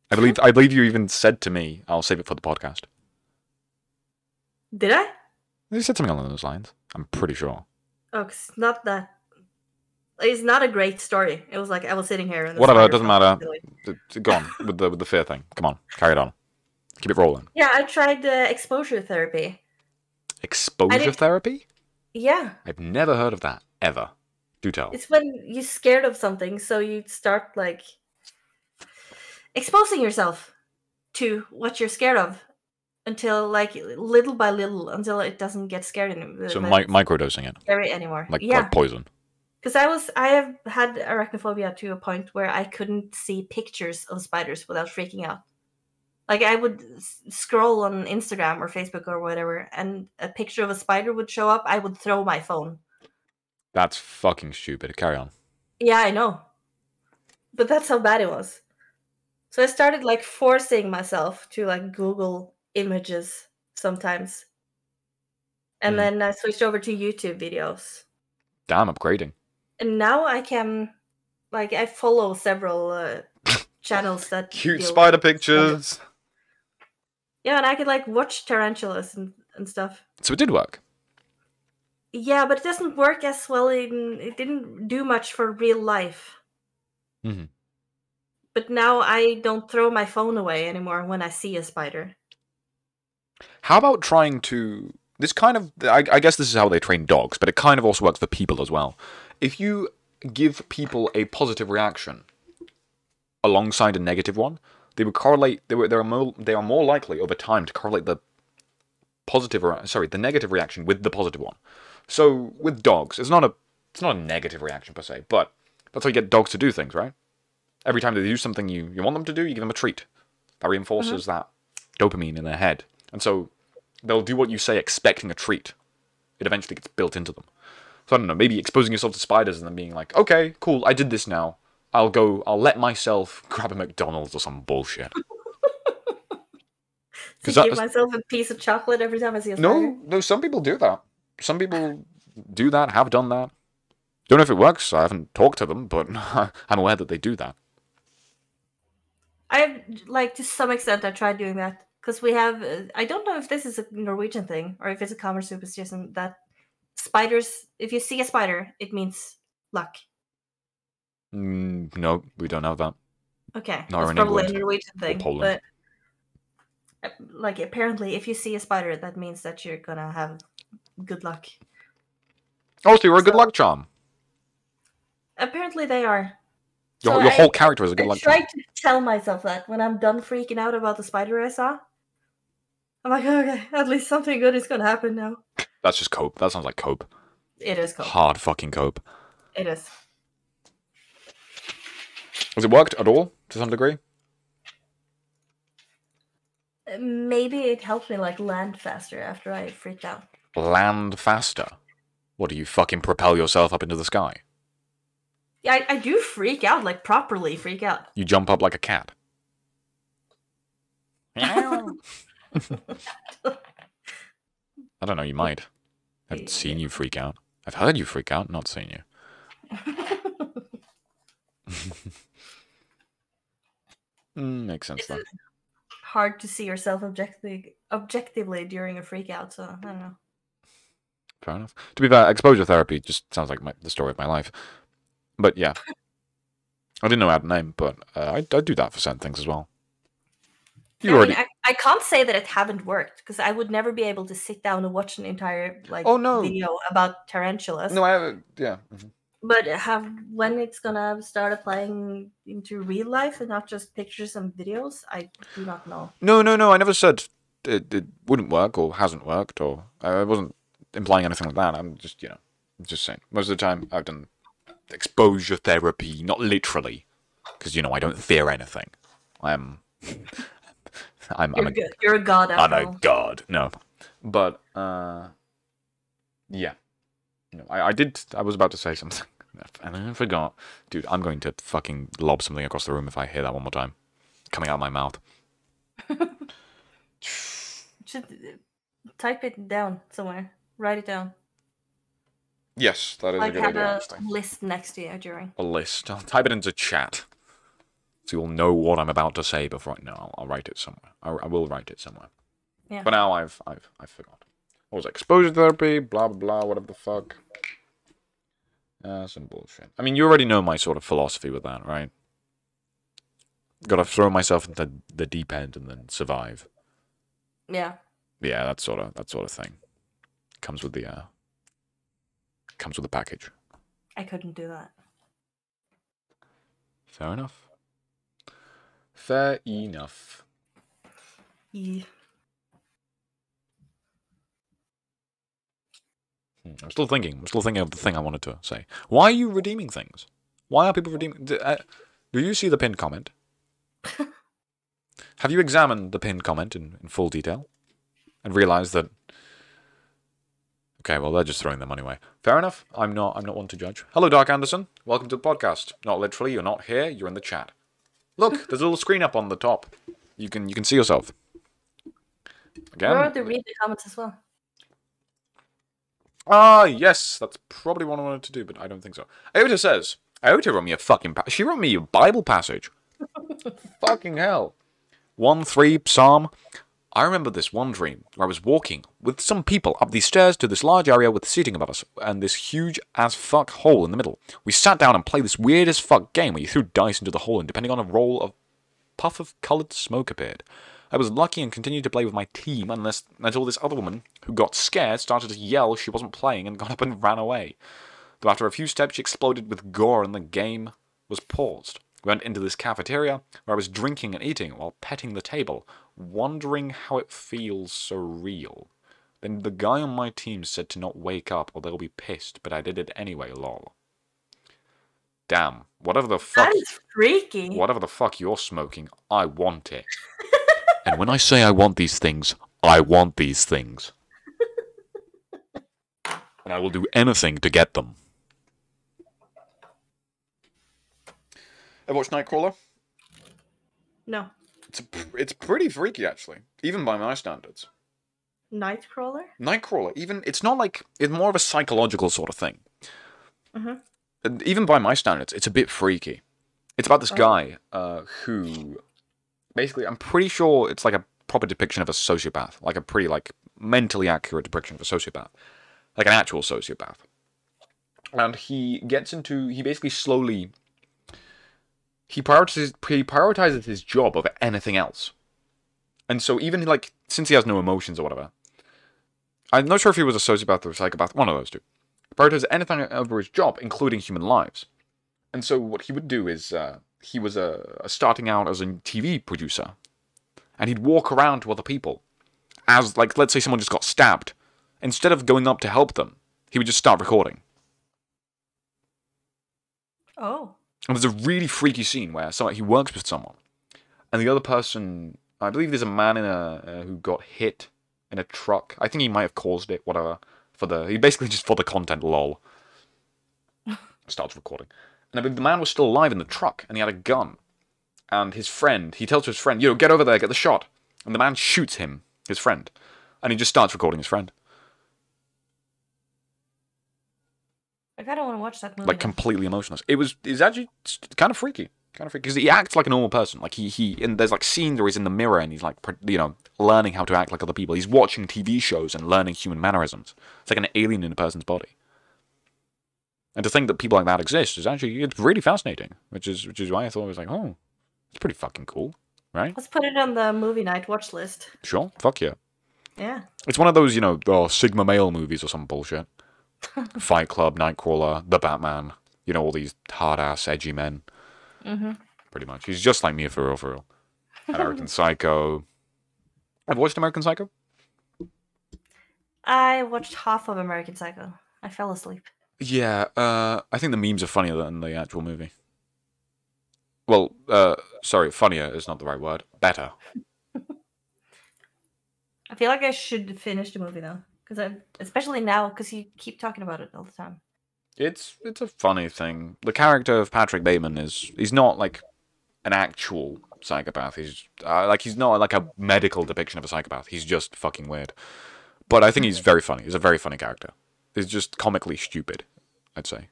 I believe you even said to me, "I'll save it for the podcast." Did I? You said something along those lines. I'm pretty sure. Oh, 'cause not that. It's not a great story. It was like I was sitting here and Whatever, it doesn't matter. Go on with the fear thing. Come on, carry it on. Keep it rolling. Yeah, I tried exposure therapy. Exposure therapy? Yeah. I've never heard of that ever. Do tell. It's when you're scared of something, so you start like exposing yourself to what you're scared of until like little by little until it doesn't get scared anymore. So microdosing it. Scary anymore. Like poison. Because I have had arachnophobia to a point where I couldn't see pictures of spiders without freaking out. Like I would scroll on Instagram or Facebook or whatever, and a picture of a spider would show up. I would throw my phone. That's fucking stupid. Carry on. Yeah, I know. But that's how bad it was. So I started like forcing myself to like Google images sometimes. And then I switched over to YouTube videos. Damn, upgrading. And now I can, like, I follow several channels that cute spider pictures. Yeah, and I could like watch tarantulas and stuff. So it did work. Yeah, but it doesn't work as well. It didn't do much for real life. Mm-hmm. But now I don't throw my phone away anymore when I see a spider. How about trying to... This kind of... I guess this is how they train dogs, but it kind of also works for people as well. If you give people a positive reaction alongside a negative one, they would correlate... They are more likely over time to correlate the negative reaction with the positive one. So with dogs, it's not a negative reaction per se, but that's how you get dogs to do things, right? Every time they do something you want them to do, you give them a treat. That reinforces that dopamine in their head. And so they'll do what you say expecting a treat. It eventually gets built into them. So I don't know, maybe exposing yourself to spiders and then being like, okay, cool, I did this now. I'll let myself grab a McDonald's or some bullshit. To give myself a piece of chocolate every time I see a spider? No, some people do that. Some people do that, have done that. Don't know if it works. I haven't talked to them, but I'm aware that they do that. I've, like, to some extent, I tried doing that. Because we have, I don't know if this is a Norwegian thing, or if it's a common superstition, that spiders, if you see a spider, it means luck. No, we don't have that. Okay, it's probably a Norwegian thing. Poland. But, like, apparently, if you see a spider, that means that you're gonna have good luck. Oh, so you're a good luck charm. Apparently they are. Your whole character is a good luck charm. I try to tell myself that when I'm done freaking out about the spider I saw. I'm like, okay, at least something good is gonna happen now. That's just cope. That sounds like cope. It is cope. Hard fucking cope. It is. Has it worked at all, to some degree? Maybe it helped me, like, land faster after I freaked out. Land faster? What, do you fucking propel yourself up into the sky? Yeah, I do freak out, like, properly freak out. You jump up like a cat. I don't know, you might. I've seen you freak out. I've heard you freak out, not seen you. Makes sense, though. Hard to see yourself objectively during a freak out, so I don't know. Fair enough. To be fair, exposure therapy just sounds like the story of my life. But yeah. I didn't know how to name, but I do that for certain things as well. You I already. mean, I can't say that it haven't worked because I would never be able to sit down and watch an entire Oh no, video about tarantulas. no, I haven't. Yeah. But when it's gonna start applying into real life and not just pictures and videos, I do not know. No. I never said it wouldn't work or hasn't worked, or I wasn't implying anything like that. I'm just just saying. Most of the time, I've done exposure therapy, not literally, because I don't fear anything. I'm You're a god. I'm a god. No, but yeah. I did. I was about to say something, and I forgot. Dude, I'm going to fucking lob something across the room if I hear that one more time, coming out of my mouth. Should type it down somewhere. Write it down. Yes, that is a good idea. Have a list next to you during. A list. I'll type it into chat, so you'll know what I'm about to say before. No, I'll write it somewhere. I will write it somewhere. Yeah. For now, I've forgot. What was it? Exposure therapy? Blah blah blah. Whatever the fuck. Some bullshit. I mean, you already know my sort of philosophy with that, right? Gotta throw myself into the deep end and then survive. Yeah. Yeah, that sort of thing. Comes with the package. I couldn't do that. Fair enough. Fair enough. Yeah. I'm still thinking of the thing I wanted to say. Why are you redeeming things? Why are people redeeming? Do you see the pinned comment? Have you examined the pinned comment in full detail and realized that? Okay, well they're just throwing their money away. Fair enough. I'm not one to judge. Hello, Dark Anderson. Welcome to the podcast. Not literally, you're not here. You're in the chat. Look, there's a little screen up on the top. You can see yourself. Again. Remember to read the comments as well. Ah, yes, that's probably what I wanted to do, but I don't think so. Iota says, Iota wrote me a fucking she wrote me a Bible passage. Fucking hell. 1:3 Psalm. I remember this one dream where I was walking with some people up these stairs to this large area with seating above us and this huge as fuck hole in the middle. We sat down and played this weird as fuck game where you threw dice into the hole and depending on a roll, a puff of coloured smoke appeared. I was lucky and continued to play with my team until this other woman, who got scared, started to yell she wasn't playing and got up and ran away. Though after a few steps she exploded with gore and the game was paused. We went into this cafeteria where I was drinking and eating while petting the table, wondering how it feels so real. Then the guy on my team said to not wake up or they'll be pissed, but I did it anyway, lol. Damn, whatever the fuck. That is freaky. Whatever the fuck you're smoking, I want it. And when I say I want these things, I want these things. And I will do anything to get them. Ever watched Nightcrawler? No. It's pretty freaky, actually. Even by my standards. Nightcrawler? Nightcrawler, it's not like, it's more of a psychological sort of thing. Mm-hmm. And even by my standards, it's a bit freaky. It's about this guy who... Basically, I'm pretty sure it's like a proper depiction of a sociopath. Like a pretty, mentally accurate depiction of a sociopath. Like an actual sociopath. And he basically slowly... He prioritizes his job over anything else. And so even, since he has no emotions or whatever... I'm not sure if he was a sociopath or a psychopath, one of those two. He prioritizes anything over his job, including human lives. And so what he would do is... he was starting out as a TV producer. And he'd walk around to other people. As, let's say someone just got stabbed. Instead of going up to help them, he would just start recording. Oh. And there's a really freaky scene where he works with someone. And the other person... I believe there's a man who got hit in a truck. I think he might have caused it, whatever. He basically just for the content, lol. Starts recording. And I believe the man was still alive in the truck, and he had a gun. And he tells his friend, get over there, get the shot. And the man shoots him, his friend. And he just starts recording his friend. I kind of want to watch that movie. Completely emotionless. It's actually kind of freaky. Because he acts like a normal person. And there's scenes where he's in the mirror and he's learning how to act like other people. He's watching TV shows and learning human mannerisms. It's like an alien in a person's body. And to think that people like that exist is actually, it's really fascinating, which is why I thought it was like, oh, it's pretty fucking cool, right? Let's put it on the movie night watch list. Sure, fuck yeah. Yeah. It's one of those, Sigma male movies or some bullshit. Fight Club, Nightcrawler, The Batman, all these hard-ass, edgy men. Mm-hmm. Pretty much. He's just like me for real. American Psycho. Have you watched American Psycho? I watched half of American Psycho. I fell asleep. Yeah, I think the memes are funnier than the actual movie. Well, sorry, funnier is not the right word. Better. I feel like I should finish the movie though, especially now, because you keep talking about it all the time. It's a funny thing. The character of Patrick Bateman he's not like an actual psychopath. He's not like a medical depiction of a psychopath. He's just fucking weird. But I think he's very funny. He's a very funny character. He's just comically stupid, I'd say.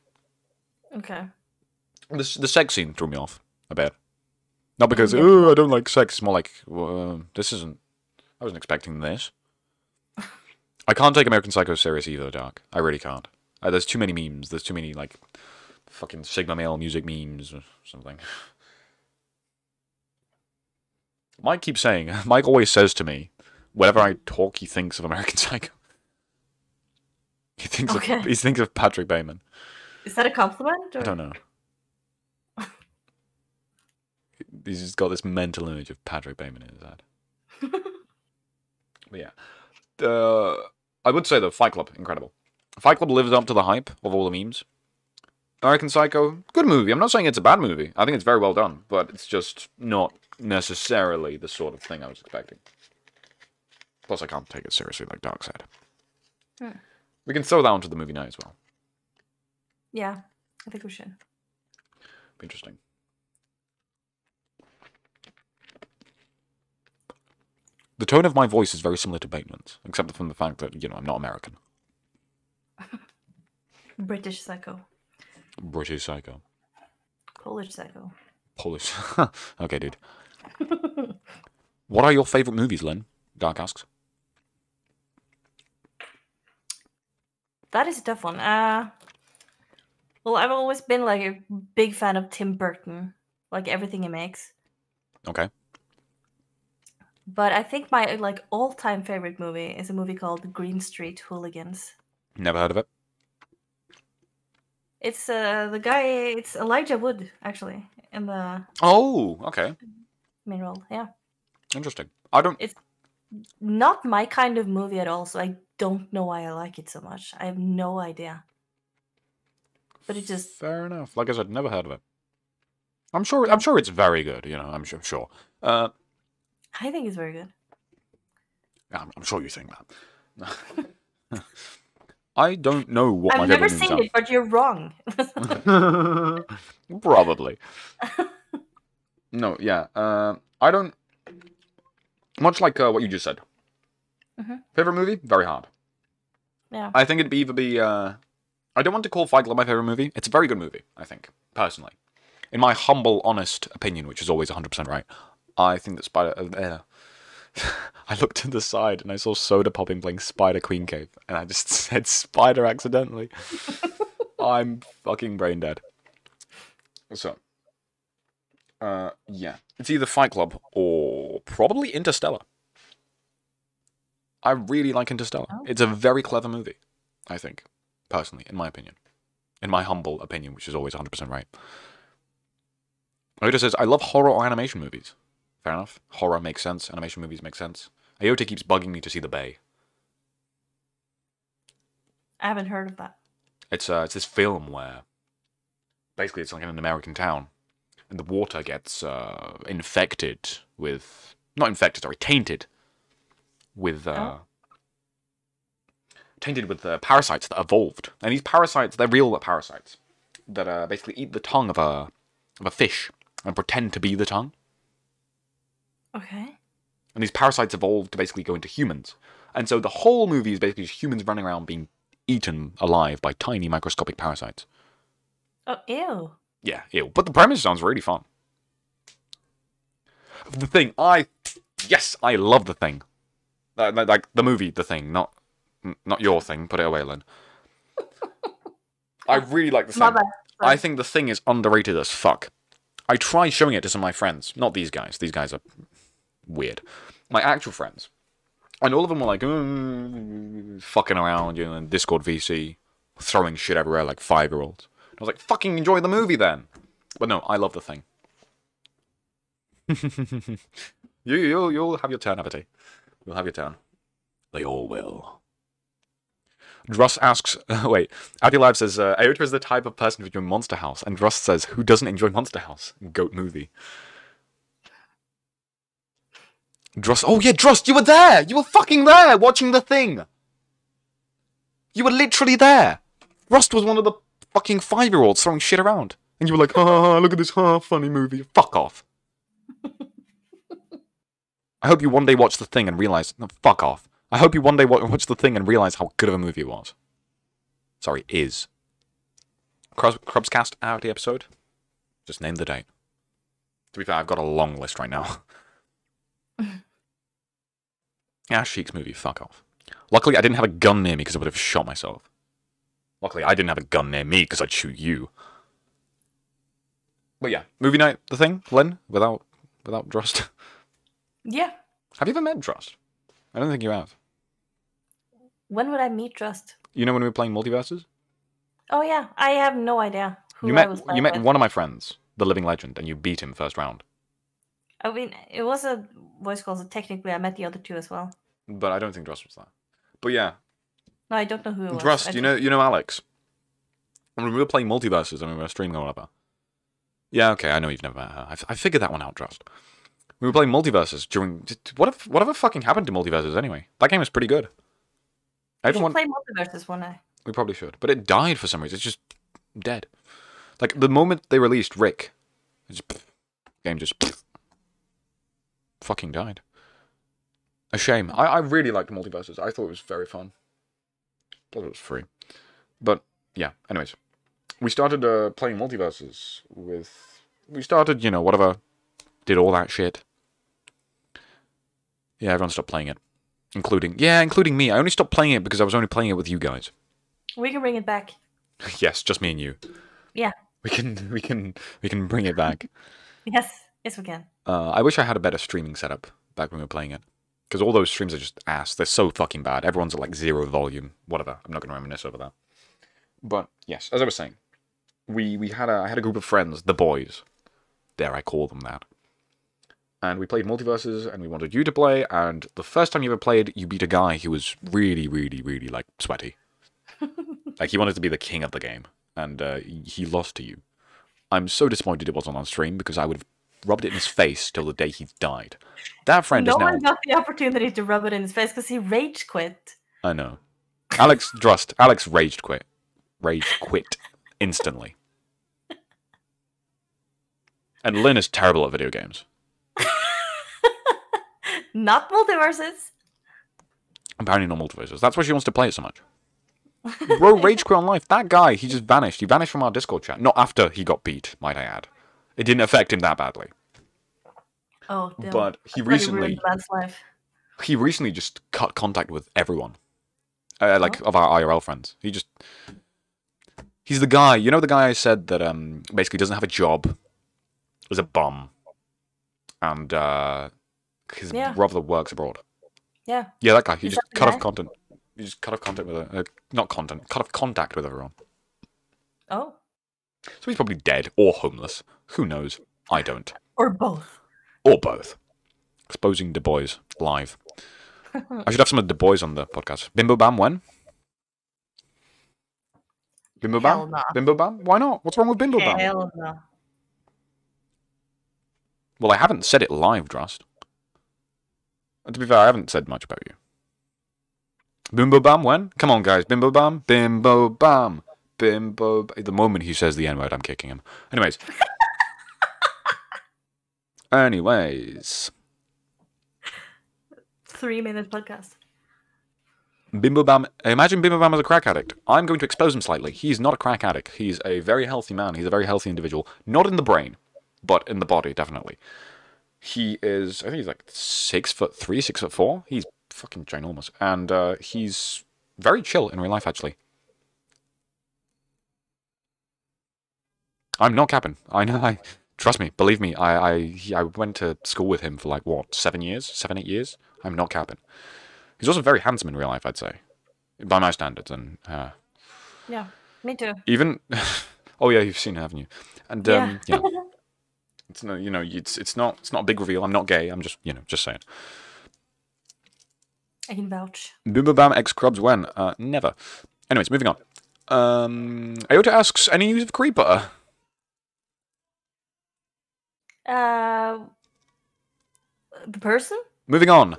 Okay. The sex scene threw me off a bit. Not because, I don't like sex. It's more like, I wasn't expecting this. I can't take American Psycho serious either, Dark. I really can't. There's too many memes. There's too many, fucking Sigma male music memes or something. Mike always says to me, whenever I talk, he thinks of American Psycho. He thinks of Patrick Bateman. Is that a compliment? Or? I don't know. He's just got this mental image of Patrick Bateman in his head. But yeah. I would say, though, Fight Club, incredible. Fight Club lives up to the hype of all the memes. American Psycho, good movie. I'm not saying it's a bad movie. I think it's very well done, but it's just not necessarily the sort of thing I was expecting. Plus, I can't take it seriously like Dark said. We can throw that onto the movie night as well. Yeah, I think we should. Be interesting. The tone of my voice is very similar to Bateman's, except from the fact that, I'm not American. British Psycho. British Psycho. Polish Psycho. Polish. Okay, dude. What are your favourite movies, Lynn? Dark asks. That is a tough one. Well, I've always been a big fan of Tim Burton, everything he makes. Okay. But I think my all-time favorite movie is a movie called Green Street Hooligans. Never heard of it. It's the guy. It's Elijah Wood actually in the. Oh, okay. Main role, yeah. Interesting. It's not my kind of movie at all, so I don't know why I like it so much. I have no idea. But it just. Fair enough. Like I said, never heard of it. I'm sure it's very good. I'm sure. I think it's very good. I'm sure you think that. I don't know what I've my never favorite movies seen it, but you're wrong. Probably. No, yeah. I don't. Much like what you just said. Favorite movie? Very hard. Yeah. I think it'd either be. I don't want to call Fight Club my favorite movie. It's a very good movie, I think, personally. In my humble, honest opinion, which is always 100% right, I think that Spider. I looked to the side and I saw Soda Popping playing Spider Queen Cave, and I just said Spider accidentally. I'm fucking brain dead. So, yeah, it's either Fight Club or probably Interstellar. I really like Interstellar. Oh. It's a very clever movie, I think, personally, in my opinion. In my humble opinion, which is always 100% right. Ayota says, I love horror or animation movies. Fair enough. Horror makes sense. Animation movies make sense. Ayota keeps bugging me to see The Bay. I haven't heard of that. It's this film where basically it's like in an American town, and the water gets infected with tainted with parasites that evolved, and these parasites, they're real parasites that basically eat the tongue of a fish and pretend to be the tongue. Okay. And these parasites evolved to basically go into humans. And so the whole movie is basically just humans running around being eaten alive by tiny microscopic parasites. Oh, ew. Yeah, ew. But the premise sounds really fun. The Thing, I love The Thing. Like the movie The Thing, not your thing. Put it away, Lynn. I really like The My Thing. bad. I think The Thing is underrated as fuck. I tried showing it to some of my friends. Not these guys. These guys are weird. My actual friends. And all of them were like, fucking around, in Discord VC, throwing shit everywhere like 5-year-olds. I was like, fucking enjoy the movie then. But no, I love The Thing. You'll have your turn, Abity. You'll have your turn. They all will. Dross asks, wait, Abby Live says, Aotra is the type of person who enjoys Monster House. And Dross says, who doesn't enjoy Monster House? Goat movie. Dross, oh yeah, Dross, you were there! You were fucking there watching The Thing! You were literally there! Rust was one of the fucking 5-year-olds throwing shit around. And you were like, look at this funny movie. Fuck off. I hope you one day watch The Thing and realize... No, fuck off. I hope you one day watch The Thing and realize how good of a movie it was. Sorry, is. cruubsCast out of the episode? Just name the date. To be fair, I've got a long list right now. Ash Sheik's movie, fuck off. Luckily, I didn't have a gun near me because I would have shot myself. Luckily, I didn't have a gun near me because I'd shoot you. But yeah, movie night, The Thing, Lynn, without Drust. Yeah. Have you ever met Drust? I don't think you have. When would I meet Trust? You know when we were playing Multiverses? Oh yeah, I have no idea who You I was playing met with. one of my friends, the Living Legend, and you beat him first round. I mean, it was a voice call, so technically I met the other two as well. But I don't think Drust was there. But yeah, No, I don't know who it was. Drust, you know Alex. When we were playing Multiverses and we were streaming or whatever. Yeah, okay, I know you've never met her. I figured that one out, Drust. We were playing Multiverses during... Whatever fucking happened to Multiverses anyway? That game was pretty good. We should play Multiverses one night. We probably should. But it died for some reason. It's just dead. Like, the moment they released Rick, game just fucking died. A shame. I really liked Multiverses. I thought it was very fun. Plus it was free. But, yeah, anyways. We started playing Multiverses with... We started, whatever. Did all that shit. Yeah, everyone stopped playing it. Including me. I only stopped playing it because I was only playing it with you guys. We can bring it back. Yes, just me and you. Yeah. We can bring it back. Yes, we can. I wish I had a better streaming setup back when we were playing it. Because all those streams are just ass. They're so fucking bad. Everyone's at like 0 volume. Whatever. I'm not going to reminisce over that. But, yes, as I was saying. I had a group of friends, the boys. Dare I call them that. And we played Multiverses, and we wanted you to play, and the first time you ever played, you beat a guy who was really, really, really, like, sweaty. Like, he wanted to be the king of the game, and he lost to you. I'm so disappointed it wasn't on stream, because I would have rubbed it in his face till the day he died. That friend is now... No one got the opportunity to rub it in his face, because he rage quit. I know. Alex rage quit. Rage quit. Instantly. And Lynn is terrible at video games. Not Multiverses. Apparently not Multiverses. That's why she wants to play it so much. Bro, rage quit on life. That guy, he just vanished. He vanished from our Discord chat. Not after he got beat, might I add. It didn't affect him that badly. Oh, damn. But he recently just cut contact with everyone. Of our IRL friends. He's the guy, the guy I said that basically doesn't have a job, is a bum, and his brother works abroad. Yeah. Yeah, that guy. He just cut off content. He just cut off contact with cut off contact with everyone. Oh. So he's probably dead or homeless. Who knows? I don't. Or both. Or both. Exposing Du Bois live. I should have some of Du Bois on the podcast. Bimbo Bam when? Bimbo Bam? Nah. Bimbo Bam? Why not? What's wrong with Bimbo Bam? Hell no. Well, I haven't said it live, Drust. And to be fair, I haven't said much about you. Bimbo Bam when? Come on, guys. Bimbo Bam? Bimbo Bam. Bimbo... The moment he says the N-word, I'm kicking him. Anyways. Anyways. 3-minute podcast. Bimbo Bam... Imagine Bimbo Bam as a crack addict. I'm going to expose him slightly. He's not a crack addict. He's a very healthy man. He's a very healthy individual. Not in the brain, but in the body, definitely. He is... I think he's like 6'3", 6'4". He's fucking ginormous. And he's very chill in real life, actually. I'm not capping. I know. Trust me. Believe me. I went to school with him for like what 7 years, 7, 8 years. I'm not capping. He's also very handsome in real life, I'd say, by my standards. And Yeah, me too. even, oh yeah, you've seen it, haven't you? And Yeah. yeah, it's no, it's not a big reveal. I'm not gay. I'm just just saying. I can vouch. Boobabam X Crubs when? Never. Anyways, moving on. Iota asks, any news of Creeper? The person? Moving on.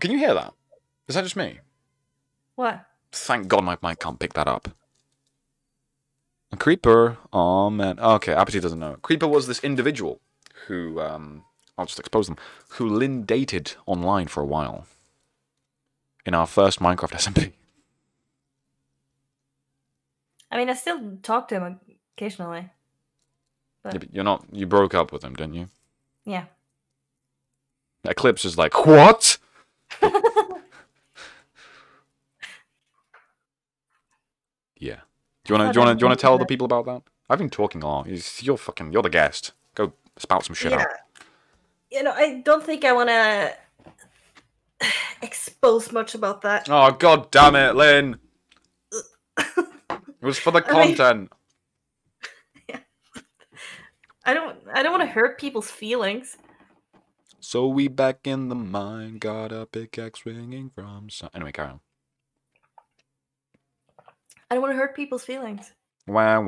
Can you hear that? Is that just me? What? Thank God my mic can't pick that up. A Creeper? Oh man. Okay, Appetite doesn't know. Creeper was this individual who, I'll just expose them, who Lynn dated online for a while. In our first Minecraft SMP. I mean, I still talk to him occasionally. Yeah, but you broke up with him, didn't you? Yeah. Eclipse is like, what? Yeah. Do you want to tell the people about that? I've been talking a lot. You're the guest. Go spout some shit out. I don't think I want to expose much about that. Oh God damn it, Lynn! It was for the content. Yeah. I don't want to hurt people's feelings. So we back in the mine, got a pickaxe ringing from. Anyway, carry on. I don't want to hurt people's feelings. Wow.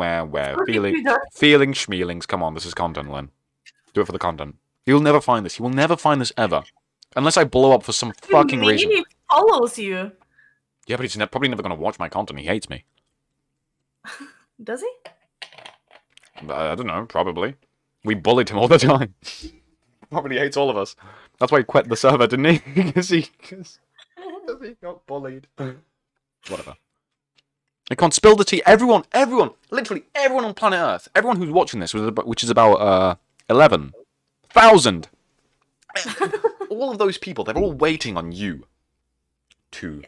Feeling schmeelings. Come on, this is content, Lynn. Do it for the content. You'll never find this. You will never find this ever. Unless I blow up for some fucking reason. He follows you. Yeah, but he's probably never going to watch my content. He hates me. Does he? I don't know, probably. We bullied him all the time. Probably hates all of us. That's why he quit the server, didn't he? Because he got bullied. Whatever. I can't spill the tea. Everyone, literally everyone on planet Earth, everyone who's watching this, which is about 11,000. All of those people, they're all waiting on you to...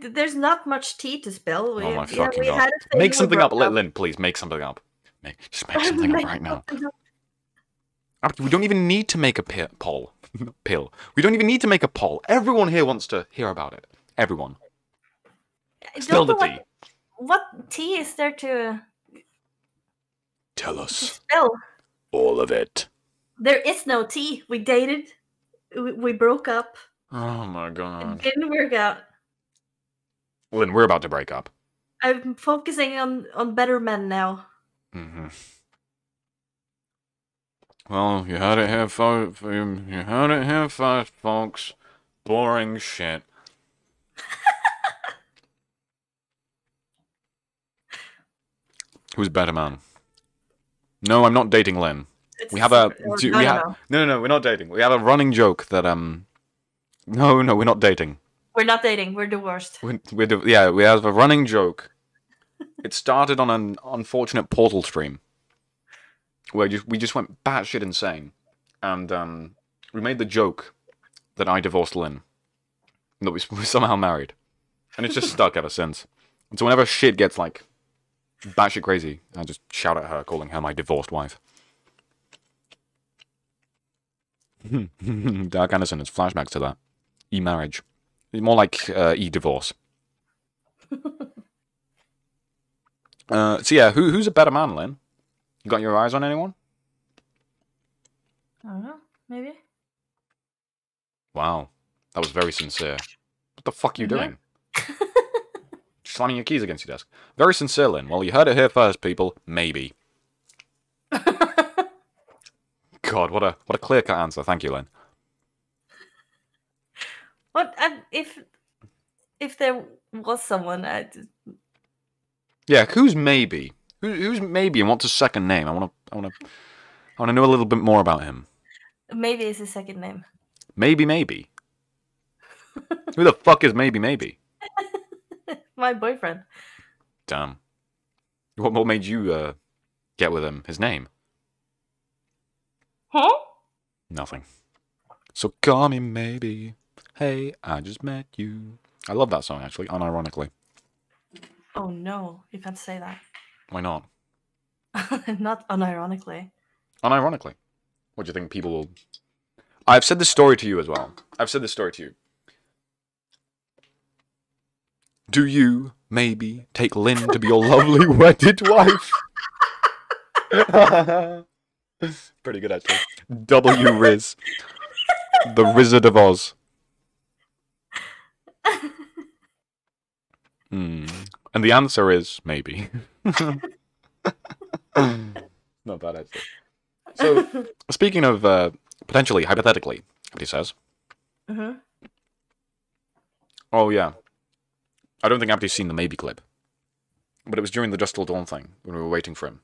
There's not much tea to spill. Oh my fucking God. Make something up, Lynn, please, make something up. Just make something up right now. We don't even need to make a poll. We don't even need to make a poll. Everyone here wants to hear about it. Everyone. Spill the tea. What tea is there to... Tell us. To spill? All of it. There is no tea. We dated. We broke up. Oh my God. It didn't work out. Lynn, we're about to break up. I'm focusing on better men now. Mm-hmm. Well, you heard it here, folks. You heard it here first, folks. Boring shit. Who's better, man? No, I'm not dating Lynn. We have a... No, we're not dating. We have a running joke that, No, we're not dating. We're not dating. We're divorced. We have a running joke. It started on an unfortunate Portal stream. Where we just went batshit insane. And, we made the joke that I divorced Lynn. And that we somehow married. And it's just stuck ever since. And so whenever shit gets, like... batshit crazy, I just shout at her, calling her my divorced wife. Dark Anderson has flashbacks to that. E-marriage. More like e-divorce. So yeah, who's a better man, Lynn? You got your eyes on anyone? I don't know. Maybe. Wow. That was very sincere. What the fuck are you doing? Slamming your keys against your desk. Very sincere, Lynn. Well, you heard it here first, people. Maybe. God, what a clear-cut answer. Thank you, Lynn. What if there was someone? Yeah, who's maybe? Who's maybe, and what's his second name? I want to know a little bit more about him. Maybe is his second name. Maybe. Who the fuck is maybe? My boyfriend. Damn. What made you get with him? His name? Huh? Nothing. So call me maybe. Hey, I just met you. I love that song, actually, unironically. Oh no, you can't say that. Why not? Not unironically. Unironically. What do you think people will... I've said this story to you as well. I've said this story to you. Do you, maybe, take Lynn to be your lovely wedded wife? Pretty good, actually. W. Riz. The Wizard of Oz. And the answer is, maybe. Not bad, actually. So, speaking of, potentially, hypothetically, what he says. Oh, yeah. I don't think Abdi's seen the maybe clip. But it was during the Just Till Dawn thing, when we were waiting for him.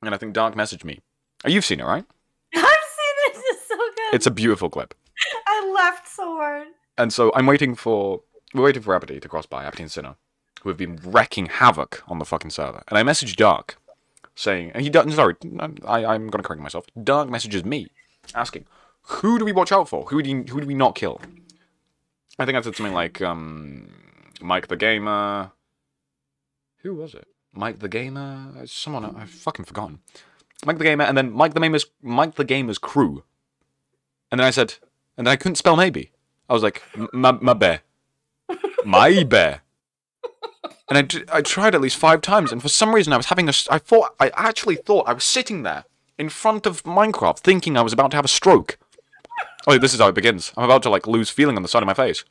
And I think Dark messaged me. Oh, you've seen it, right? I've seen it! It's so good! It's a beautiful clip. I laughed so hard. And so, we're waiting for Abdi to cross by, Abdi and Sinner, who have been wrecking havoc on the fucking server. And I messaged Dark, saying... And he doesn't... Sorry, I'm going to correct myself. Dark messages me, asking, who do we watch out for? Who do we not kill? I think I said something like, Mike the Gamer... Who was it? Mike the Gamer? Someone... I've fucking forgotten. Mike the Gamer, and then Mike the Gamer's crew. And then I said... And then I couldn't spell maybe. I was like, my bear. My bear. And I tried at least 5 times, and for some reason I was having I actually thought I was sitting there in front of Minecraft thinking I was about to have a stroke. Oh, this is how it begins. I'm about to, like, lose feeling on the side of my face.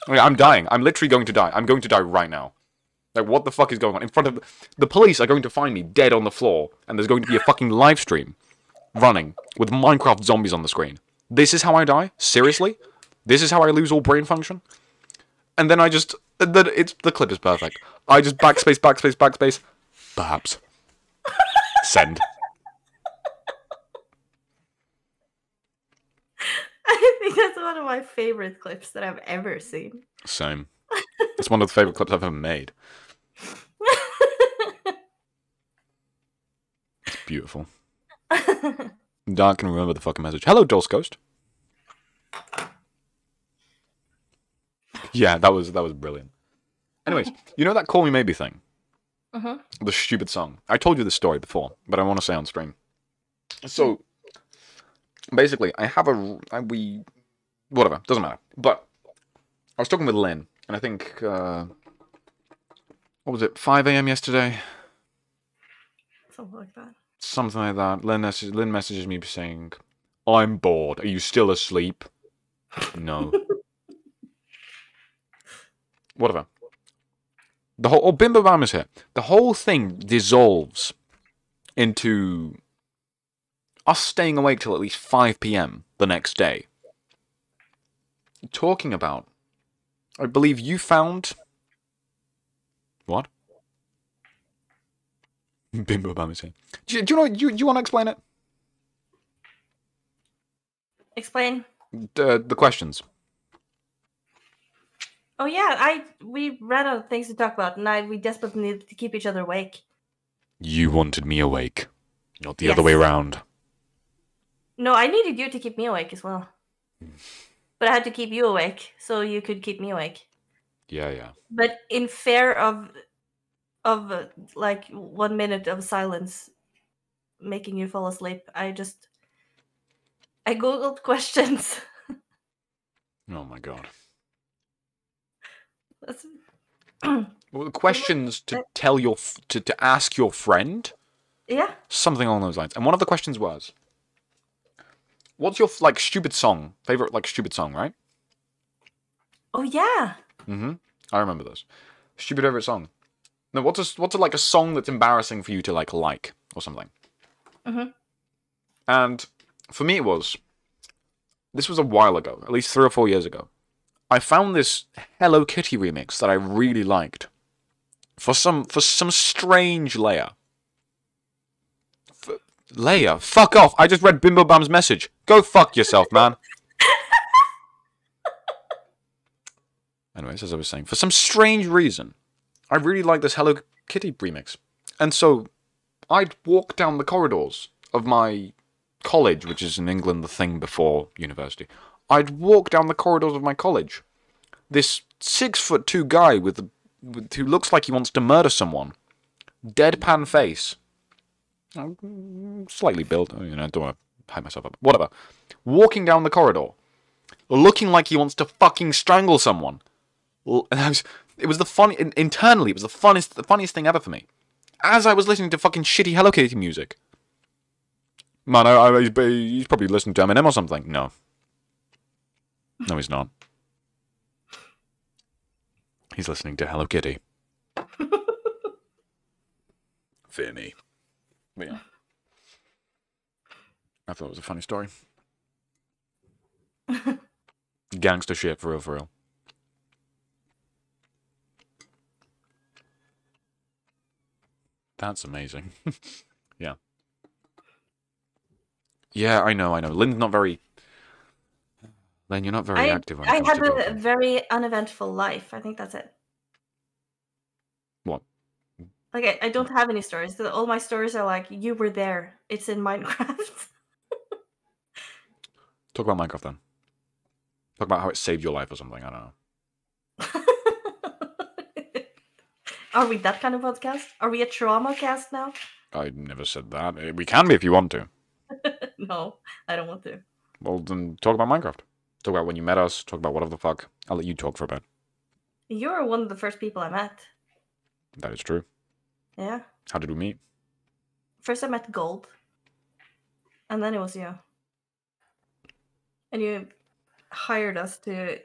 I'm dying. I'm literally going to die. I'm going to die right now. Like, what the fuck is going on? In front of... The police are going to find me dead on the floor, and there's going to be a fucking live stream running with Minecraft zombies on the screen. This is how I die? Seriously? This is how I lose all brain function? And then I just... The clip is perfect. I just backspace, backspace, backspace. Perhaps. Send. I think that's one of my favorite clips that I've ever seen. Same. It's one of the favorite clips I've ever made. It's beautiful. Dark can remember the fucking message. Hello, Dulce Ghost. Yeah, that was brilliant. Anyways, you know that Call Me Maybe thing? The stupid song. I told you this story before, but I want to say on stream. So, basically, I have whatever, doesn't matter. But, I was talking with Lynn, and I think, what was it, 5 AM yesterday? Something like that. Something like that. Lynn messages me saying, I'm bored. Are you still asleep? No. Whatever. The whole... Oh, Bimbo Bam is here. The whole thing dissolves into us staying awake till at least 5 PM the next day. Talking about... I believe you found... What? Bimbo Bam is here. Do you know... You want to explain it? Explain. The questions. Oh yeah, we ran out of things to talk about, and we desperately needed to keep each other awake. You wanted me awake, not the other way around. No, I needed you to keep me awake as well. But I had to keep you awake, so you could keep me awake. Yeah. But in fear of like 1 minute of silence making you fall asleep, I googled questions. Oh my god. Well, questions to tell your to ask your friend. Yeah. Something along those lines. And one of the questions was, what's your stupid song? Favorite stupid song, right? Oh yeah. I remember this. Stupid favorite song. No, what's a song that's embarrassing for you to like or something? And for me it was. This was a while ago, at least 3 or 4 years ago. I found this Hello Kitty remix that I really liked. For some strange Leia. Leia, fuck off! I just read Bimbo Bam's message. Go fuck yourself, man. Anyways, as I was saying, for some strange reason, I really like this Hello Kitty remix. And so, I'd walk down the corridors of my college, which is in England the thing before university. I'd walk down the corridors of my college. This 6'2" guy who looks like he wants to murder someone. Deadpan face. Slightly built. You know, don't want to hype myself up. Whatever. Walking down the corridor, looking like he wants to fucking strangle someone. And it was the fun. Internally, it was the funniest thing ever for me. As I was listening to fucking shitty Hello Kitty music. Man, he's probably listening to Eminem or something. No. No, he's not. He's listening to Hello Kitty. Fear me. But yeah. I thought it was a funny story. Gangster shit, for real, for real. That's amazing. Yeah. Yeah, I know. Lynn's not very... Lynn, you're not very active when it comes I to have a talking. very uneventful life. I think that's it. What? Like, I don't have any stories. All my stories are like, you were there. It's in Minecraft. Talk about Minecraft, then. Talk about how it saved your life or something. I don't know. Are we that kind of podcast? Are we a trauma cast now? I never said that. We can be if you want to. No, I don't want to. Well, then talk about Minecraft. Talk about when you met us. Talk about whatever the fuck. I'll let you talk for a bit. You were one of the first people I met. That is true. Yeah. How did we meet? First I met Gold. And then it was you. And you hired us to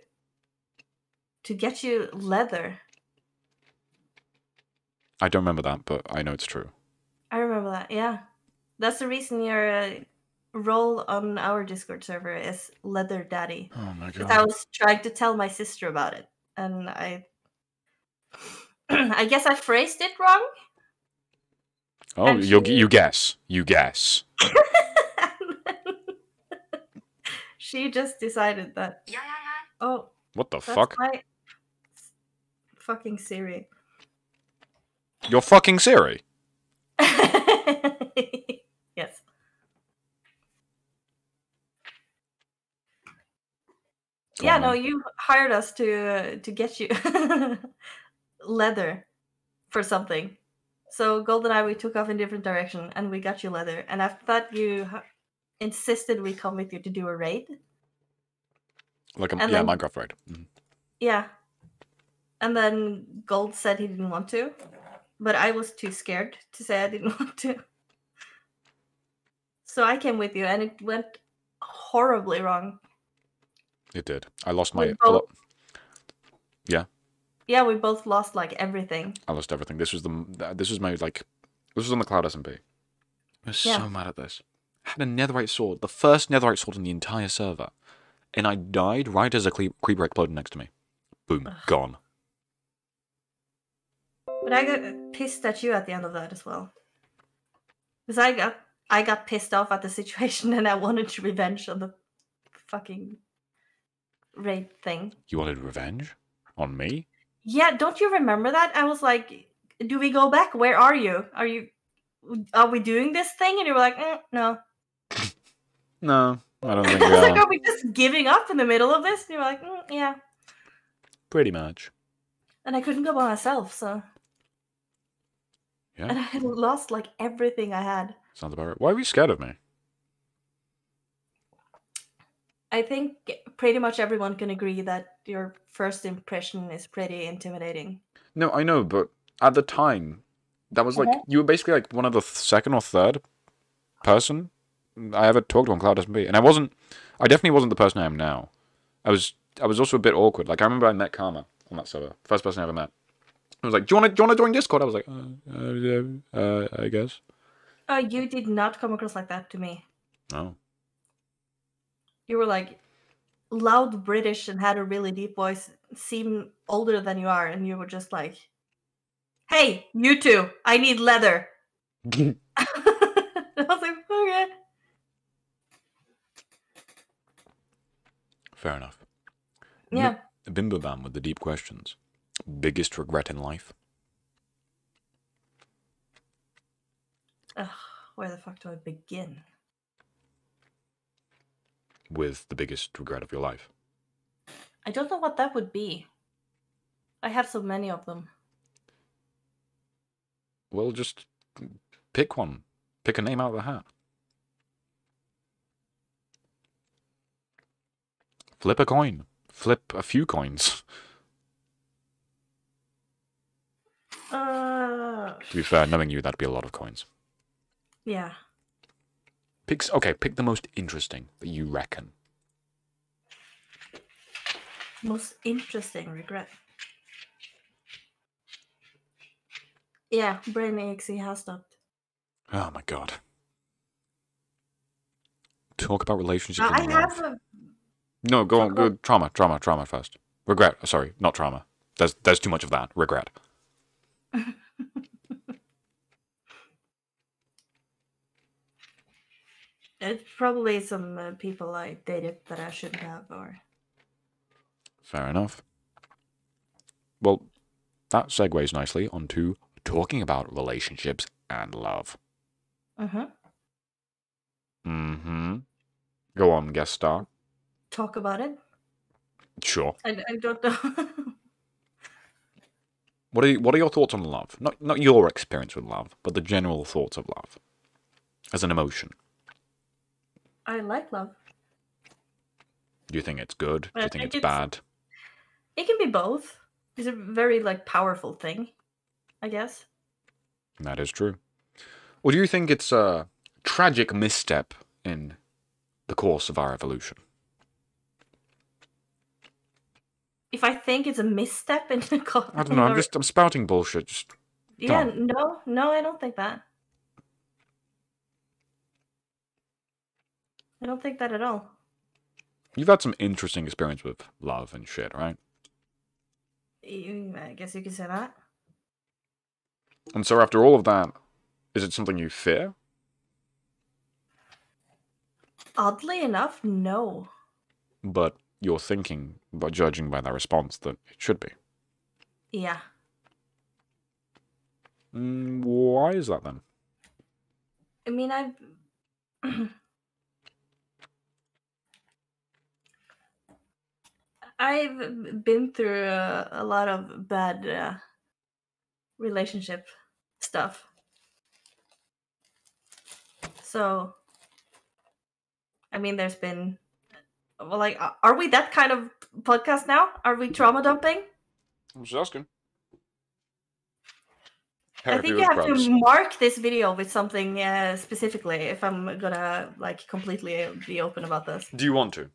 get you leather. I don't remember that, but I know it's true. I remember that, yeah. That's the reason your role on our Discord server is Leather Daddy. Oh my Because god. I was trying to tell my sister about it. And I guess I phrased it wrong. Oh, And you guess. You guess. She just decided that. Oh, What the that's fuck? my fucking Siri. You're fucking Siri. Yes. Go Yeah, on, no, then. you hired us to get you leather for something. So Gold and I, we took off in different direction, and we got you leather. And after that, you insisted we come with you to do a raid. Like And yeah, then- Minecraft raid. Mhm. Yeah. And then Gold said he didn't want to, but I was too scared to say I didn't want to. So I came with you, and it went horribly wrong. It did. I lost We my... both- Yeah. Yeah, we both lost like everything. I lost everything. This was my, like... This was on the Cloud SMP. I was Yeah. so mad at this. I had a netherite sword. The first netherite sword in the entire server. And I died right as a creeper exploded next to me. Boom. Ugh. Gone. But I got pissed at you at the end of that as well. Because I got pissed off at the situation and I wanted revenge on the fucking raid thing. You wanted revenge? On me? Yeah, don't you remember that? I was like, do we go back? Where are you? Are we doing this thing? And you were like, no. No, I don't think I we was like, are. are we just giving up in the middle of this? And you were like, yeah. Pretty much. And I couldn't go by myself, so. Yeah. And I had lost like everything I had. Sounds about right. Why are you scared of me? I think pretty much everyone can agree that your first impression is pretty intimidating. No, I know, but at the time, that was like... Uh-huh. You were basically like one of the second or third person I ever talked to on Cloud SMP. And I definitely wasn't the person I am now. I was also a bit awkward. Like, I remember I met Karma on that server. First person I ever met. I was like, do you want to join Discord? I was like, I guess. You did not come across like that to me. Oh. You were like loud British and had a really deep voice, seemed older than you are, and you were just like, hey, you two, I need leather. I was like, okay. Fair enough. Yeah. Bimbo Bam with the deep questions. Biggest regret in life? Ugh, where the fuck do I begin? With the biggest regret of your life? I don't know what that would be. I have so many of them. Well, just pick one. Pick a name out of the hat. Flip a coin. Flip a few coins. To be fair, knowing you, that'd be a lot of coins. Yeah. Pick the most interesting that you reckon. Most interesting regret. Yeah, brain AXE has stopped. Oh my god. Talk about relationships I and love. have No, go on. Go trauma first. Regret. Sorry, not trauma. There's too much of that. Regret. it's probably some people I dated that I shouldn't have, or Fair enough. Well, that segues nicely onto talking about relationships and love. Go on, guest star. talk about it. Sure. I don't know. What are your thoughts on love? Not your experience with love, but the general thoughts of love as an emotion. I like love. Do you think it's good? Do I you think think it's bad? It can be both. It's a very powerful thing, I guess. That is true. Or do you think it's a tragic misstep in the course of our evolution? If I think it's a misstep in the I don't know. I'm spouting bullshit. Just yeah, no, I don't think that. I don't think that at all. You've had some interesting experience with love and shit, right? I guess you could say that. And so after all of that, is it something you fear? Oddly enough, no. But you're thinking, but judging by that response, that it should be. Yeah. Why is that then? I mean, I've been through a lot of bad relationship stuff. So, I mean, there's been, well, are we that kind of podcast now? Are we trauma dumping? I'm just asking. I think you have to mark this video with something specifically if I'm gonna completely be open about this. Do you want to?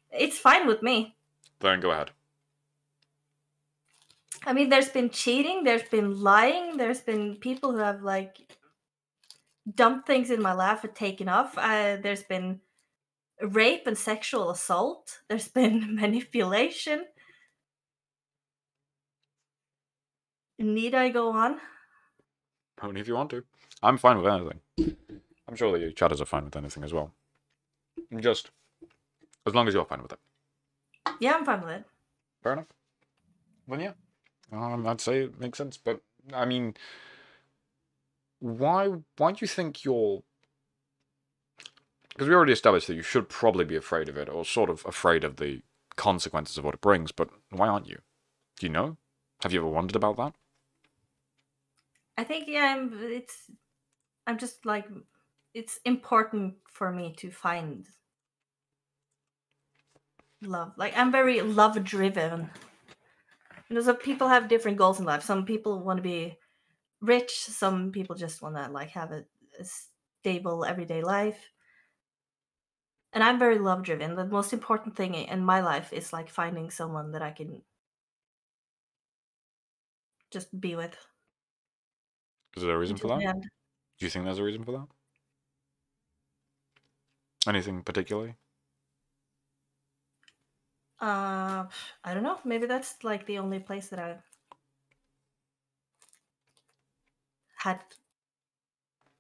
It's fine with me. Then go ahead. I mean, there's been cheating, there's been lying, there's been people who have dumped things in my life and taken off. There's been rape and sexual assault. There's been manipulation. Need I go on? Only if you want to. I'm fine with anything. I'm sure that you chatters are fine with anything as well. Just as long as you're fine with it. Yeah, I'm fine with it. Fair enough. Then yeah. I'd say it makes sense. But, I mean, why do you think you're... Because we already established that you should probably be afraid of it, or sort of afraid of the consequences of what it brings, but why aren't you? Do you know? Have you ever wondered about that? I think, yeah, I'm just it's important for me to find love. I'm very love driven. So people have different goals in life. Some people want to be rich. Some people just want to have a stable everyday life. And I'm very love driven. The most important thing in my life is finding someone that I can just be with. Is there a reason for that? Do you think there's a reason for that? Anything particularly? I don't know. Maybe that's the only place that I've had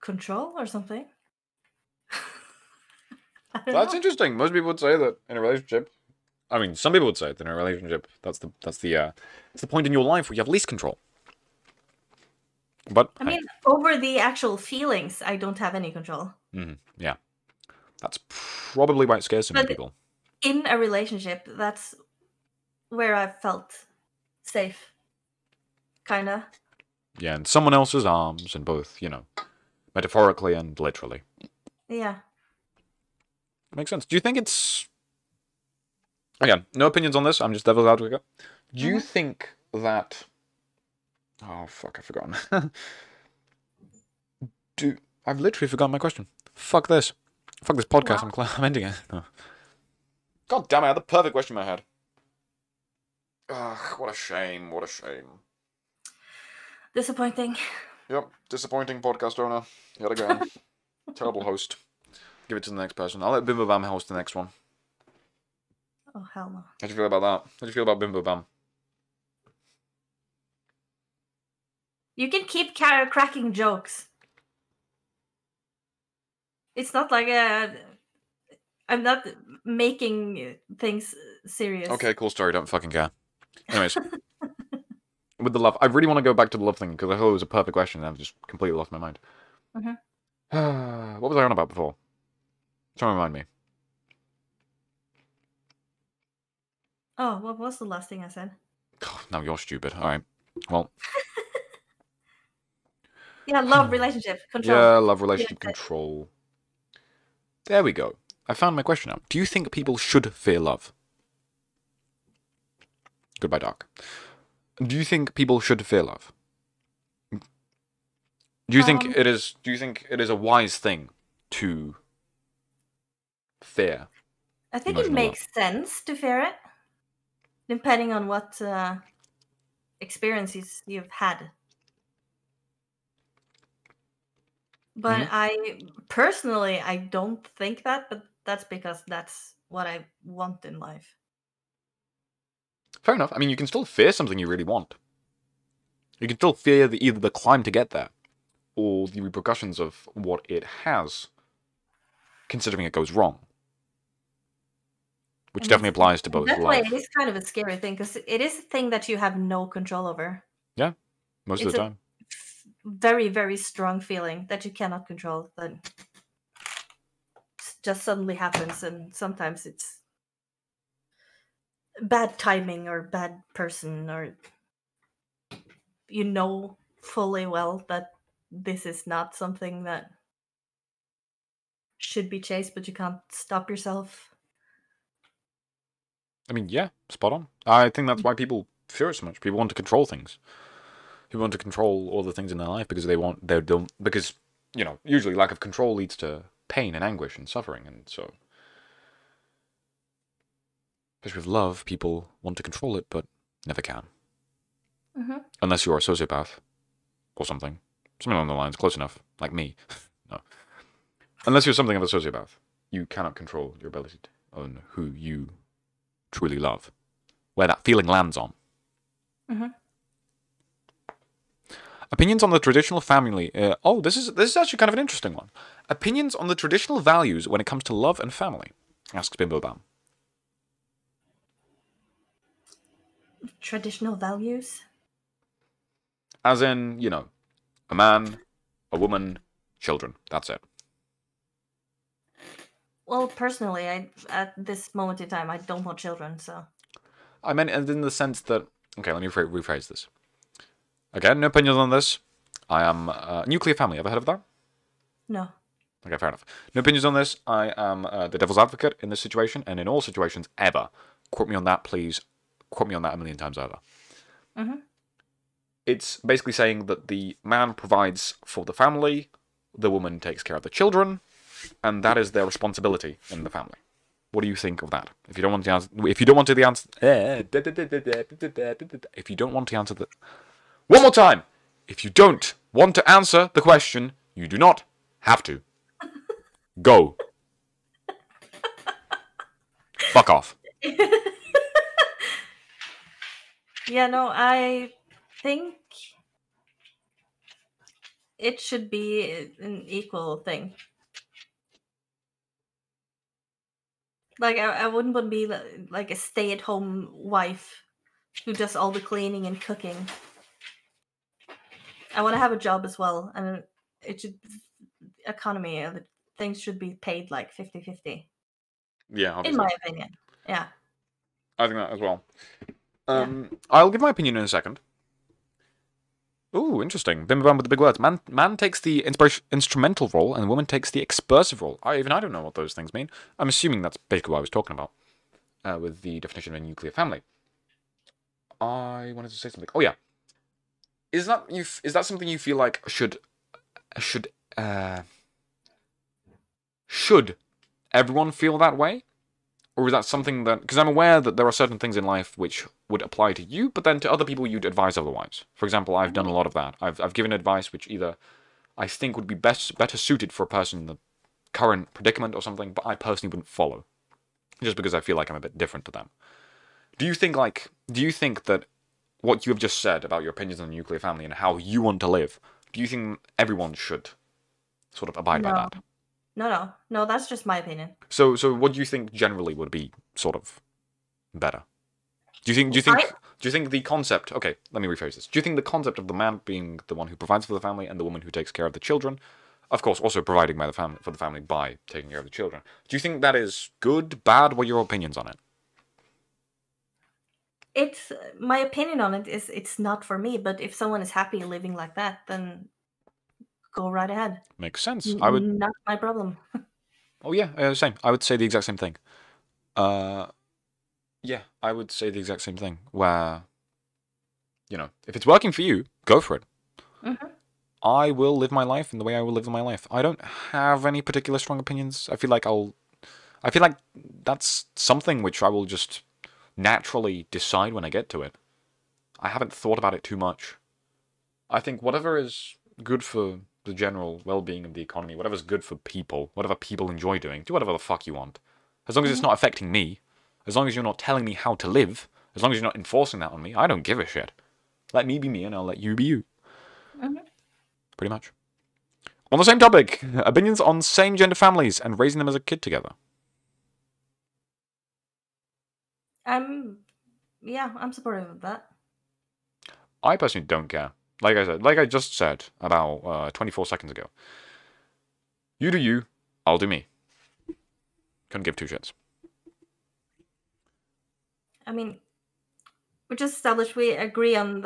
control or something. That's interesting. Most people would say that in a relationship. I mean, some people would say that in a relationship, that's the point in your life where you have least control. But I mean, over the actual feelings, I don't have any control. Yeah, that's probably why it scares so many people. In a relationship, that's where I felt safe, kinda. Yeah, in someone else's arms, and both, Metaphorically and literally. Yeah. Makes sense. Do you think it's... Again, no opinions on this. I'm just devil's advocate. Do you think that... Oh, fuck, I've forgotten. I've literally forgotten my question. Fuck this. Fuck this podcast. Wow. I'm ending it. Oh. God damn it, I had the perfect question in my head. Ugh, what a shame. What a shame. Disappointing. Yep, disappointing podcast owner. Yet again. Terrible host. Give it to the next person. I'll let Bimbo Bam host the next one. Oh, hell no. How do you feel about that? How do you feel about Bimbo Bam? You can keep cracking jokes. It's not like I'm not making things serious. Okay, cool story. Don't fucking care. Anyways. With the love. I really want to go back to the love thing because I thought it was a perfect question and I've just completely lost my mind. What was I on about before? Try to remind me. Oh, what was the last thing I said? Oh, now you're stupid. Alright. Well. Yeah, love, relationship, control. Yeah, love, relationship, control. There we go. I found my question now. Do you think people should fear love? Goodbye, Doc. Do you think people should fear love? Do you think it is? Do you think it is a wise thing to fear? I think it makes sense to fear it, depending on what experiences you've had. But I personally, I don't think that, but that's because that's what I want in life. Fair enough. I mean, you can still fear something you really want. You can still fear either the climb to get there, or the repercussions of what it has, considering it goes wrong. Which definitely applies to both. That way, it is kind of a scary thing, because it is a thing that you have no control over. Yeah, most of the time. Very, very strong feeling that you cannot control, that just suddenly happens, and sometimes it's bad timing or bad person, or you know fully well that this is not something that should be chased, but you can't stop yourself. I mean, yeah, spot on. I think that's why people fear it so much. People want to control things. People want to control all the things in their life because because, you know, usually lack of control leads to pain and anguish and suffering, and so, especially with love, people want to control it but never can. Unless you're a sociopath or something along the lines, close enough, like me. No, unless you're something of a sociopath, you cannot control your ability on who you truly love, where that feeling lands on. Opinions on the traditional family. This is actually kind of an interesting one. Opinions on the traditional values when it comes to love and family, asks Bimbo Bam. Traditional values? As in, you know, a man, a woman, children. That's it. Well, personally, at this moment in time, I don't want children, so... I meant in the sense that... Okay, let me rephrase this. Again, no opinions on this. I am a nuclear family. Ever heard of that? No. Okay, fair enough. No opinions on this. I am the devil's advocate in this situation, and in all situations ever. Quote me on that, please. Quote me on that a million times over. It's basically saying that the man provides for the family, the woman takes care of the children, and that is their responsibility in the family. What do you think of that? If you don't want to answer, one more time. If you don't want to answer the question, you do not have to. Go. Fuck off. Yeah, no, I think it should be an equal thing. Like, I wouldn't want to be like a stay-at-home wife who does all the cleaning and cooking. I want to have a job as well, and it should... economy, things should be paid like 50-50. Yeah, obviously. In my opinion. Yeah. I think that as well. I'll give my opinion in a second. Ooh, Ooh, interesting. Bim bam with the big words. Man takes the instrumental role, and woman takes the expressive role. I don't know what those things mean. I'm assuming that's basically what I was talking about with the definition of a nuclear family. I wanted to say something. Oh yeah, is that something you feel like should everyone feel that way? Or is that something that... Because I'm aware that there are certain things in life which would apply to you, but then to other people you'd advise otherwise. For example, I've done a lot of that. I've given advice which either I think would be better suited for a person in the current predicament or something, but I personally wouldn't follow. Just because I feel like I'm a bit different to them. Do you think that what you have just said about your opinions on the nuclear family and how you want to live, do you think everyone should sort of abide by that? No, that's just my opinion. So what do you think generally would be sort of better? Do you think the concept... Okay, let me rephrase this. Do you think the concept of the man being the one who provides for the family and the woman who takes care of the children, of course, also providing for the family by taking care of the children, do you think that is good, bad? What are your opinions on it? It's my opinion on it is it's not for me, but if someone is happy living like that, then go right ahead. Makes sense. Not my problem. Oh yeah, same. I would say the exact same thing. Yeah, I would say the exact same thing. Where, if it's working for you, go for it. Mm-hmm. I will live my life in the way I will live my life. I don't have any particular strong opinions. I feel like that's something which I will just naturally decide when I get to it. I haven't thought about it too much. I think whatever is good for the general well-being of the economy, whatever's good for people, whatever people enjoy doing, do whatever the fuck you want. As long as it's not affecting me, as long as you're not telling me how to live, as long as you're not enforcing that on me, I don't give a shit. Let me be me and I'll let you be you. Mm-hmm. Pretty much. On the same topic, opinions on same-gender families and raising them as a kid together. I'm supportive of that. I personally don't care. Like I just said about 24 seconds ago. You do you, I'll do me. Couldn't give two shits. I mean, we just established we agree on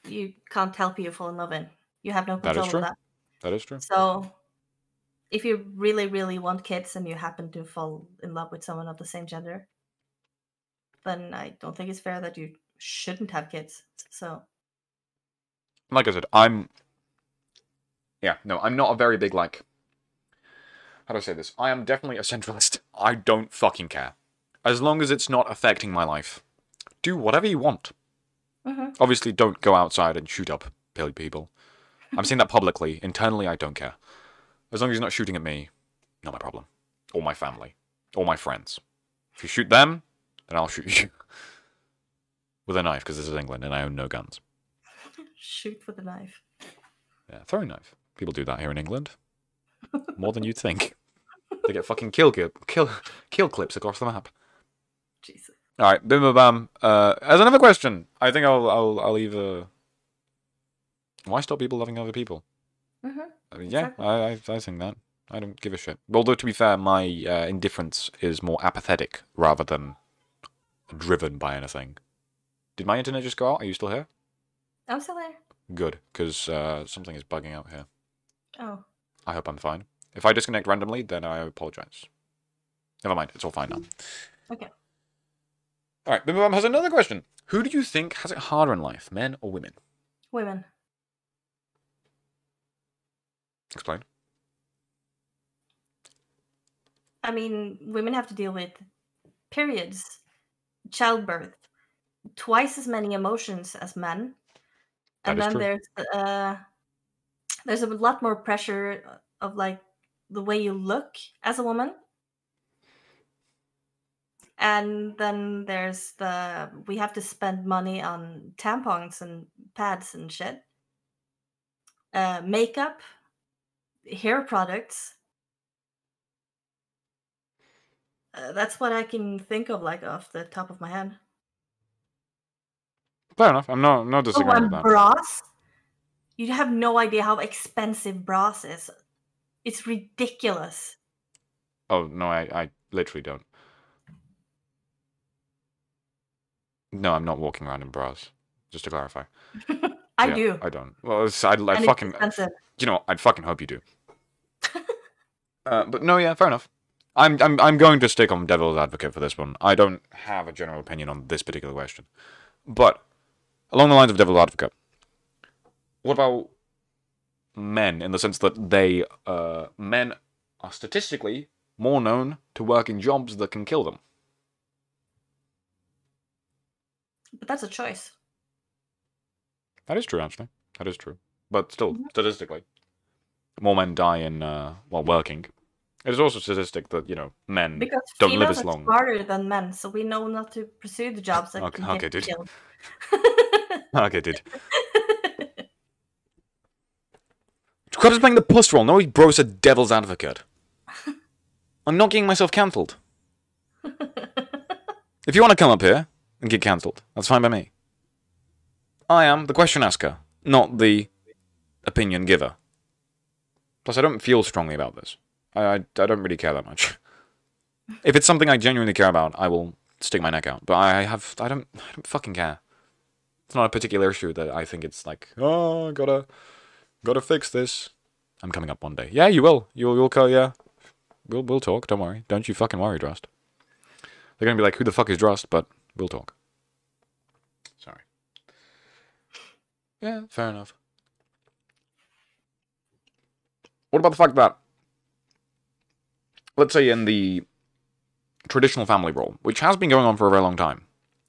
you can't help who you fall in love in. You have no control over that. That is true. So, if you really, really want kids and you happen to fall in love with someone of the same gender, then I don't think it's fair that you shouldn't have kids. So, like I said, I'm not a very big, how do I say this? I am definitely a centralist. I don't fucking care. As long as it's not affecting my life. Do whatever you want. Mm-hmm. Obviously, don't go outside and shoot up people. I'm saying that publicly. Internally, I don't care. As long as you're not shooting at me, not my problem. Or my family. Or my friends. If you shoot them, then I'll shoot you. With a knife, because this is England and I own no guns. Shoot with a knife. Yeah, throwing knife. People do that here in England. More than you'd think. They get fucking kill clips across the map. Jesus. All right, bim bam bam. As another question, I think I'll either. Why stop people loving other people? Mm-hmm. I mean, yeah, exactly. I think that. I don't give a shit. Although to be fair, my indifference is more apathetic rather than driven by anything. Did my internet just go out? Are you still here? I'm still there. Good, because something is bugging out here. Oh. I hope I'm fine. If I disconnect randomly, then I apologize. Never mind, it's all fine now. Okay. Alright, Bim Bam has another question. Who do you think has it harder in life, men or women? Women. Explain. I mean, women have to deal with periods, childbirth, twice as many emotions as men. And then there's a lot more pressure of the way you look as a woman. And then there's we have to spend money on tampons and pads and shit. Makeup, hair products. That's what I can think of off the top of my head. Fair enough. I'm not disagreeing with that. Bras. You have no idea how expensive bras is. It's ridiculous. Oh, no, I literally don't. No, I'm not walking around in bras. Just to clarify. I Yeah, do. I don't. Well, I'd And fucking... it's expensive. You know, I'd fucking hope you do. But no, yeah, fair enough. I'm going to stick on devil's advocate for this one. I don't have a general opinion on this particular question. But, along the lines of devil's advocate, what about men, in the sense that men are statistically more known to work in jobs that can kill them? But that's a choice. That is true, actually. That is true. But still, statistically, more men die in, while working. It is also a statistic that, men Because don't live females as are long. smarter than men, so we know not to pursue the jobs that can Okay, get dude. killed. Okay, dude. Krabs is playing the puss role. No, bro's a devil's advocate. I'm not getting myself cancelled. If you want to come up here and get cancelled, that's fine by me. I am the question asker, not the opinion giver. Plus, I don't feel strongly about this. I don't really care that much. If it's something I genuinely care about, I will stick my neck out. But I don't fucking care. It's not a particular issue that I think it's like, oh, gotta fix this. I'm coming up one day. Yeah, you will. You'll go. Yeah, we'll talk. Don't worry. Don't you fucking worry, Drust. They're gonna be like, who the fuck is Drust? But we'll talk. Sorry. Yeah, fair enough. What about the fact that, let's say in the traditional family role, which has been going on for a very long time,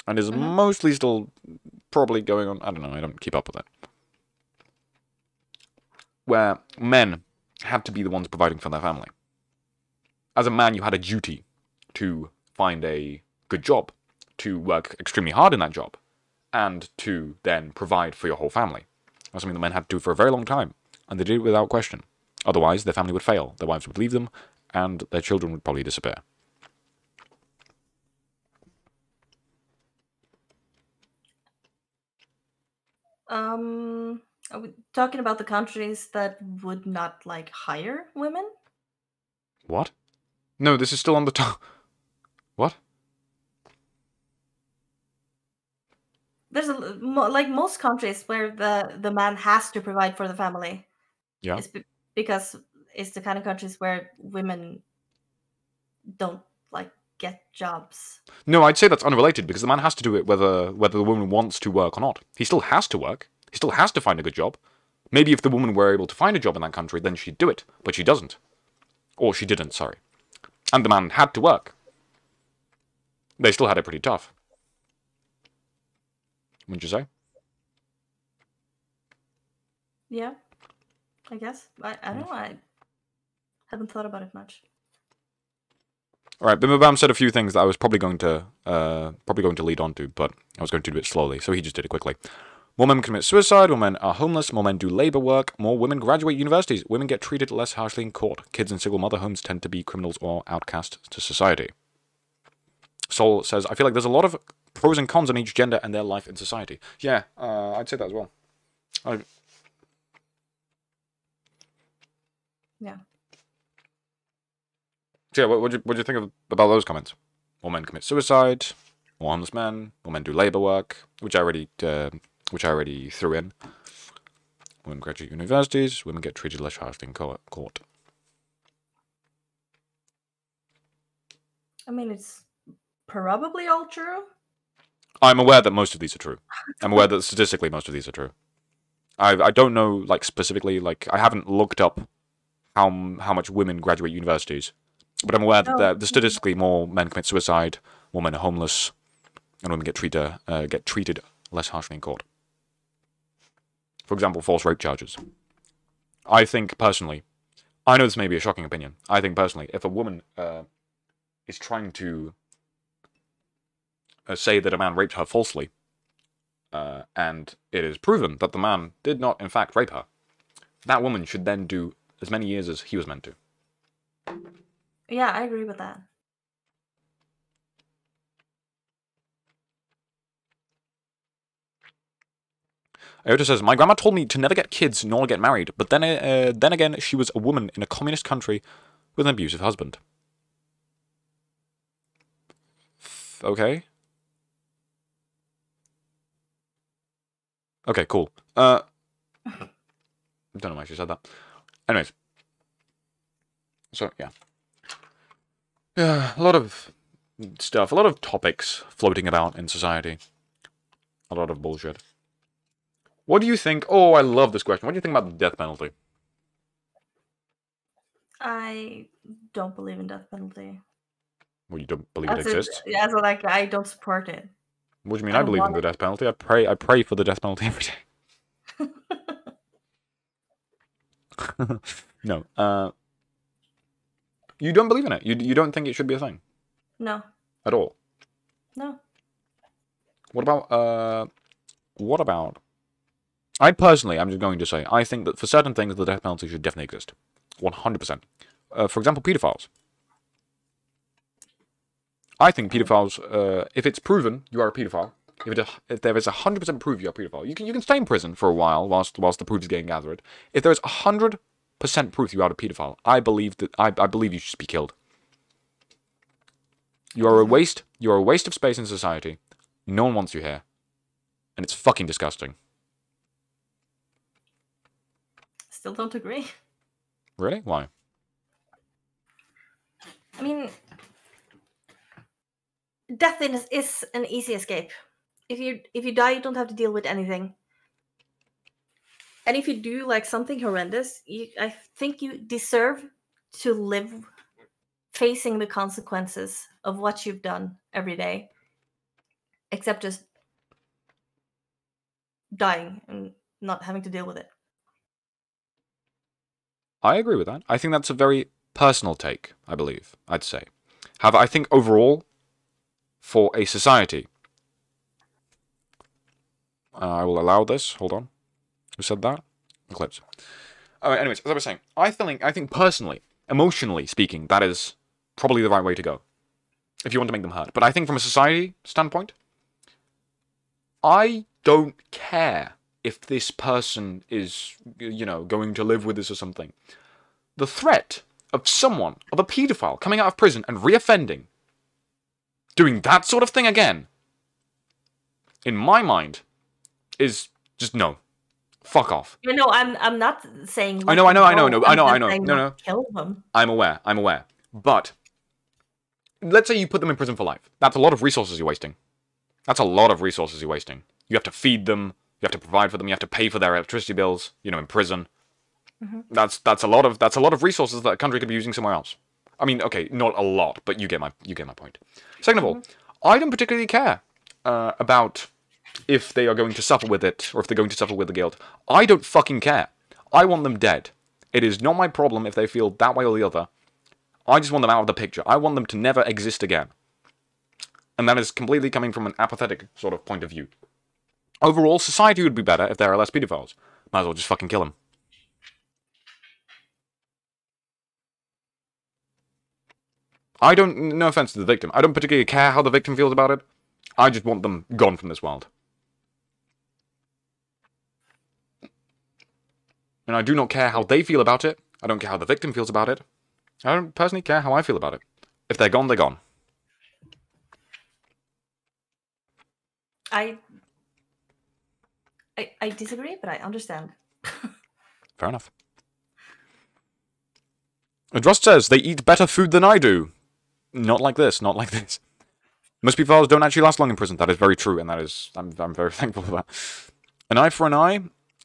and is mostly still probably going on, I don't know, I don't keep up with it, where men had to be the ones providing for their family. As a man, you had a duty to find a good job, to work extremely hard in that job, and to then provide for your whole family. That's something the men had to do for a very long time, and they did it without question. Otherwise, their family would fail, their wives would leave them, and their children would probably disappear. Are we talking about the countries that would not hire women? What? No, this is still on the top. What? There's most countries where the man has to provide for the family. Yeah. It's because it's the kind of countries where women don't get jobs. No, I'd say that's unrelated, because the man has to do it whether the woman wants to work or not. He still has to work. He still has to find a good job. Maybe if the woman were able to find a job in that country, then she'd do it. But she doesn't. Or she didn't, sorry. And the man had to work. They still had it pretty tough. Wouldn't you say? Yeah, I guess. I don't know. I haven't thought about it much. All right, Bimabam said a few things that I was probably going to lead on to, but I was going to do it slowly, so he just did it quickly. More men commit suicide, more men are homeless, more men do labour work, more women graduate universities, women get treated less harshly in court, kids in single mother homes tend to be criminals or outcasts to society. Sol says, I feel like there's a lot of pros and cons on each gender and their life in society. Yeah, I'd say that as well. Yeah. So yeah, what do you think about those comments? More men commit suicide, more homeless men, more men do labour work, which I already threw in. Women graduate universities, women get treated less harshly in court. I mean, it's probably all true. I'm aware that most of these are true. I'm aware that statistically most of these are true. I don't know, specifically, I haven't looked up how much women graduate universities. But I'm aware that statistically more men commit suicide, more men are homeless, and women get treated less harshly in court. For example, false rape charges. I think, personally, I know this may be a shocking opinion, I think, personally, if a woman is trying to say that a man raped her falsely, and it is proven that the man did not, in fact, rape her, that woman should then do as many years as he was meant to. Yeah, I agree with that. Iota says, my grandma told me to never get kids nor get married, but then again, she was a woman in a communist country with an abusive husband. Okay. Okay, cool. I don't know why she said that. Anyways. So, yeah. Yeah, a lot of stuff, a lot of topics floating about in society. A lot of bullshit. What do you think? Oh, I love this question. What do you think about the death penalty? I don't believe in death penalty. Well, you don't believe it exists? Yeah, so like I don't support it. What do you mean I believe in the death penalty? I pray for the death penalty every day. No. You don't believe in it? You don't think it should be a thing? No. At all? No. What about... I personally, I'm just going to say, I think that for certain things, the death penalty should definitely exist. 100%. For example, pedophiles. I think pedophiles, if it's proven you are a pedophile, if there is 100% proof you're a pedophile, you can stay in prison for a while whilst the proof is getting gathered. If there is 100% proof you are a pedophile, I believe you should be killed. You are a waste. You are a waste of space in society. No one wants you here, and it's fucking disgusting. Still don't agree. Really? Why? I mean, death is an easy escape. If you die, you don't have to deal with anything. And if you do like something horrendous, I think you deserve to live facing the consequences of what you've done every day, except just dying and not having to deal with it. I agree with that. I think that's a very personal take, I believe, I'd say. However, I think overall, for a society... I will allow this. Hold on. Who said that? Eclipse. Anyways, as I was saying, I think personally, emotionally speaking, that is probably the right way to go. If you want to make them hurt. But I think from a society standpoint, I don't care if this person is, going to live with this or something. The threat of someone, of a paedophile, coming out of prison and reoffending, doing that sort of thing again, in my mind, is just no. Fuck off. No, I'm not saying... I know. No. Kill them. I'm aware. But, let's say you put them in prison for life. That's a lot of resources you're wasting. You have to feed them, you have to provide for them, you have to pay for their electricity bills, in prison. Mm-hmm. That's a lot of resources that a country could be using somewhere else. I mean, okay, not a lot, but you get my point. Second of all, I don't particularly care about if they are going to suffer with it, or if they're going to suffer with the guilt. I don't fucking care. I want them dead. It is not my problem if they feel that way or the other. I just want them out of the picture. I want them to never exist again. And that is completely coming from an apathetic sort of point of view. Overall, society would be better if there are less pedophiles. Might as well just fucking kill them. No offense to the victim, I don't particularly care how the victim feels about it. I just want them gone from this world. And I do not care how they feel about it. I don't care how the victim feels about it. I don't personally care how I feel about it. If they're gone, they're gone. I disagree, but I understand. Fair enough. Drost says, they eat better food than I do. Not like this. Most pedophiles don't actually last long in prison. That is very true, and that is... I'm very thankful for that. An eye for an eye,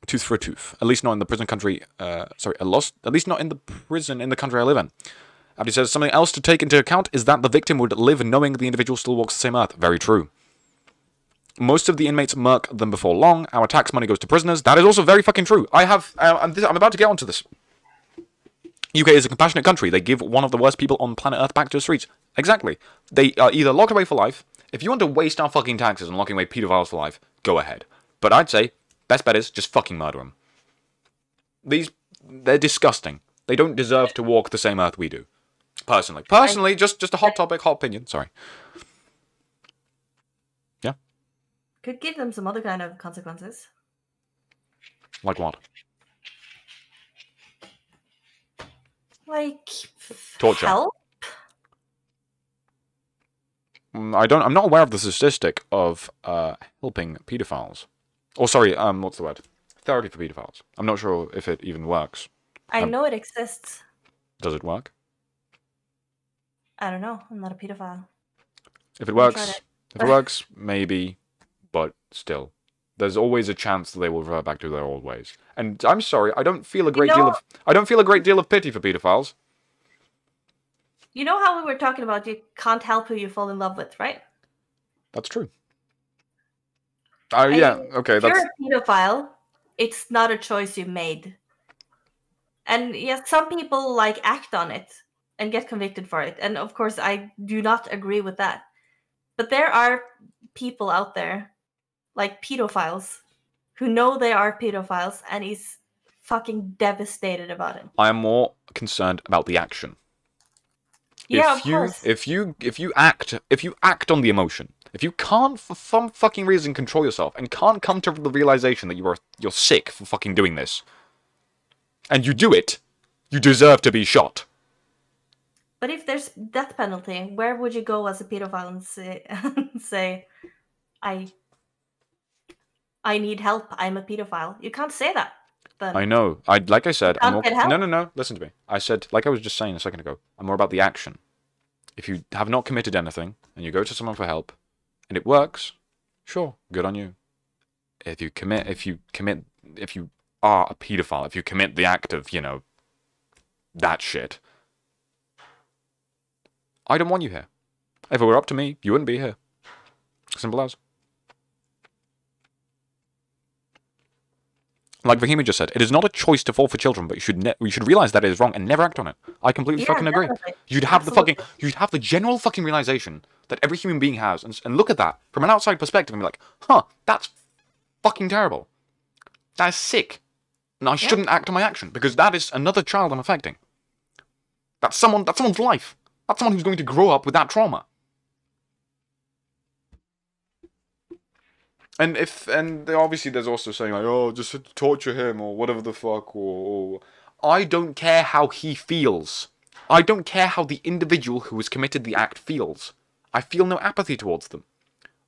tooth for a tooth. At least not in the prison country... at least not in the prison in the country I live in. Abdi says, something else to take into account is that the victim would live knowing the individual still walks the same earth. Very true. Most of the inmates murk them before long. Our tax money goes to prisoners. That is also very fucking true. I'm about to get onto this. UK is a compassionate country. They give one of the worst people on planet Earth back to the streets. Exactly. They are either locked away for life. If you want to waste our fucking taxes on locking away pedophiles for life, go ahead. But I'd say, best bet is just fucking murder them. They're disgusting. They don't deserve to walk the same earth we do. Personally, just a hot topic, hot opinion. Sorry. Yeah? Could give them some other kind of consequences. Like what? Like... torture. Help? I'm not aware of the statistic of helping pedophiles. Or sorry, what's the word? therapy for pedophiles. I'm not sure if it even works. I know it exists. Does it work? I don't know. I'm not a pedophile. If it works, maybe, but still, there's always a chance that they will revert back to their old ways. And I'm sorry, I don't feel a great deal of pity for pedophiles. You know how we were talking about you can't help who you fall in love with, right? That's true. Yeah, okay. If you're a pedophile, it's not a choice you made. And yes, some people act on it and get convicted for it. And of course, I do not agree with that. But there are people out there, like pedophiles, who know they are pedophiles and is fucking devastated about it. I am more concerned about the action. Yeah, of course. If you act on the emotion, if you can't for some fucking reason control yourself and can't come to the realization that you're sick for fucking doing this, and you do it, you deserve to be shot. But if there's death penalty, where would you go as a pedophile and say, I need help, I'm a pedophile? You can't say that. Then. I know. Like I said, I'm more... No. Listen to me. I said, like I was just saying a second ago, I'm more about the action. If you have not committed anything and you go to someone for help, and it works, sure, good on you. If you are a pedophile, if you commit the act of, that shit, I don't want you here. If it were up to me, you wouldn't be here. Simple as. Like Vahima just said, it is not a choice to fall for children, but you should realize that it is wrong and never act on it. I completely fucking agree. You should have the general fucking realization that every human being has, and look at that from an outside perspective and be like, huh, that's fucking terrible. That is sick. And I shouldn't act on my action, because that is another child I'm affecting. That's someone's life. That's someone who's going to grow up with that trauma. And obviously there's also saying like, oh, just torture him or whatever the fuck, or I don't care how he feels. I don't care how the individual who has committed the act feels. I feel no apathy towards them.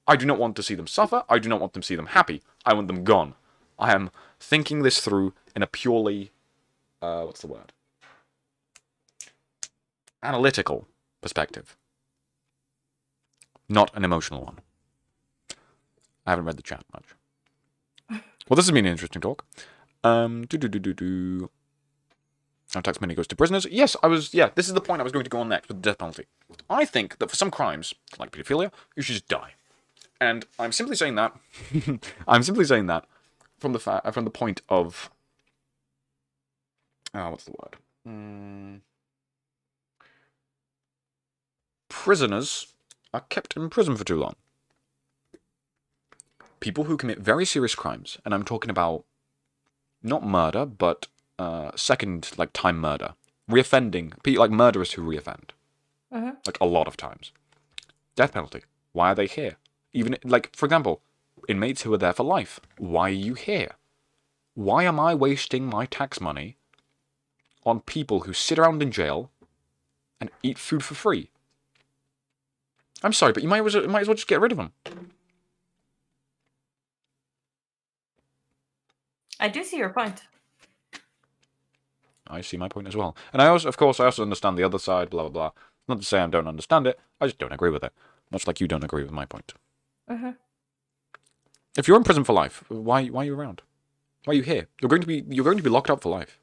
I do not want to see them suffer. I do not want to see them happy. I want them gone. I am thinking this through in a purely, what's the word? Analytical perspective. Not an emotional one. I haven't read the chat much. Well, this has been an interesting talk. How tax money goes to prisoners. Yes, this is the point I was going to go on next with the death penalty. I think that for some crimes, like pedophilia, you should just die. And I'm simply saying that. I'm simply saying that from the point of. What's the word? Prisoners are kept in prison for too long. People who commit very serious crimes, and I'm talking about not murder, but second time murder, reoffending, like murderers who reoffend, like a lot of times. Death penalty. Why are they here? Even for example, inmates who are there for life. Why are you here? Why am I wasting my tax money on people who sit around in jail and eat food for free? I'm sorry, but you might as well just get rid of them. I do see your point. I see my point as well. And I also understand the other side, blah, blah, blah. Not to say I don't understand it, I just don't agree with it. Much like you don't agree with my point. If you're in prison for life, why are you around? Why are you here? You're going to be locked up for life.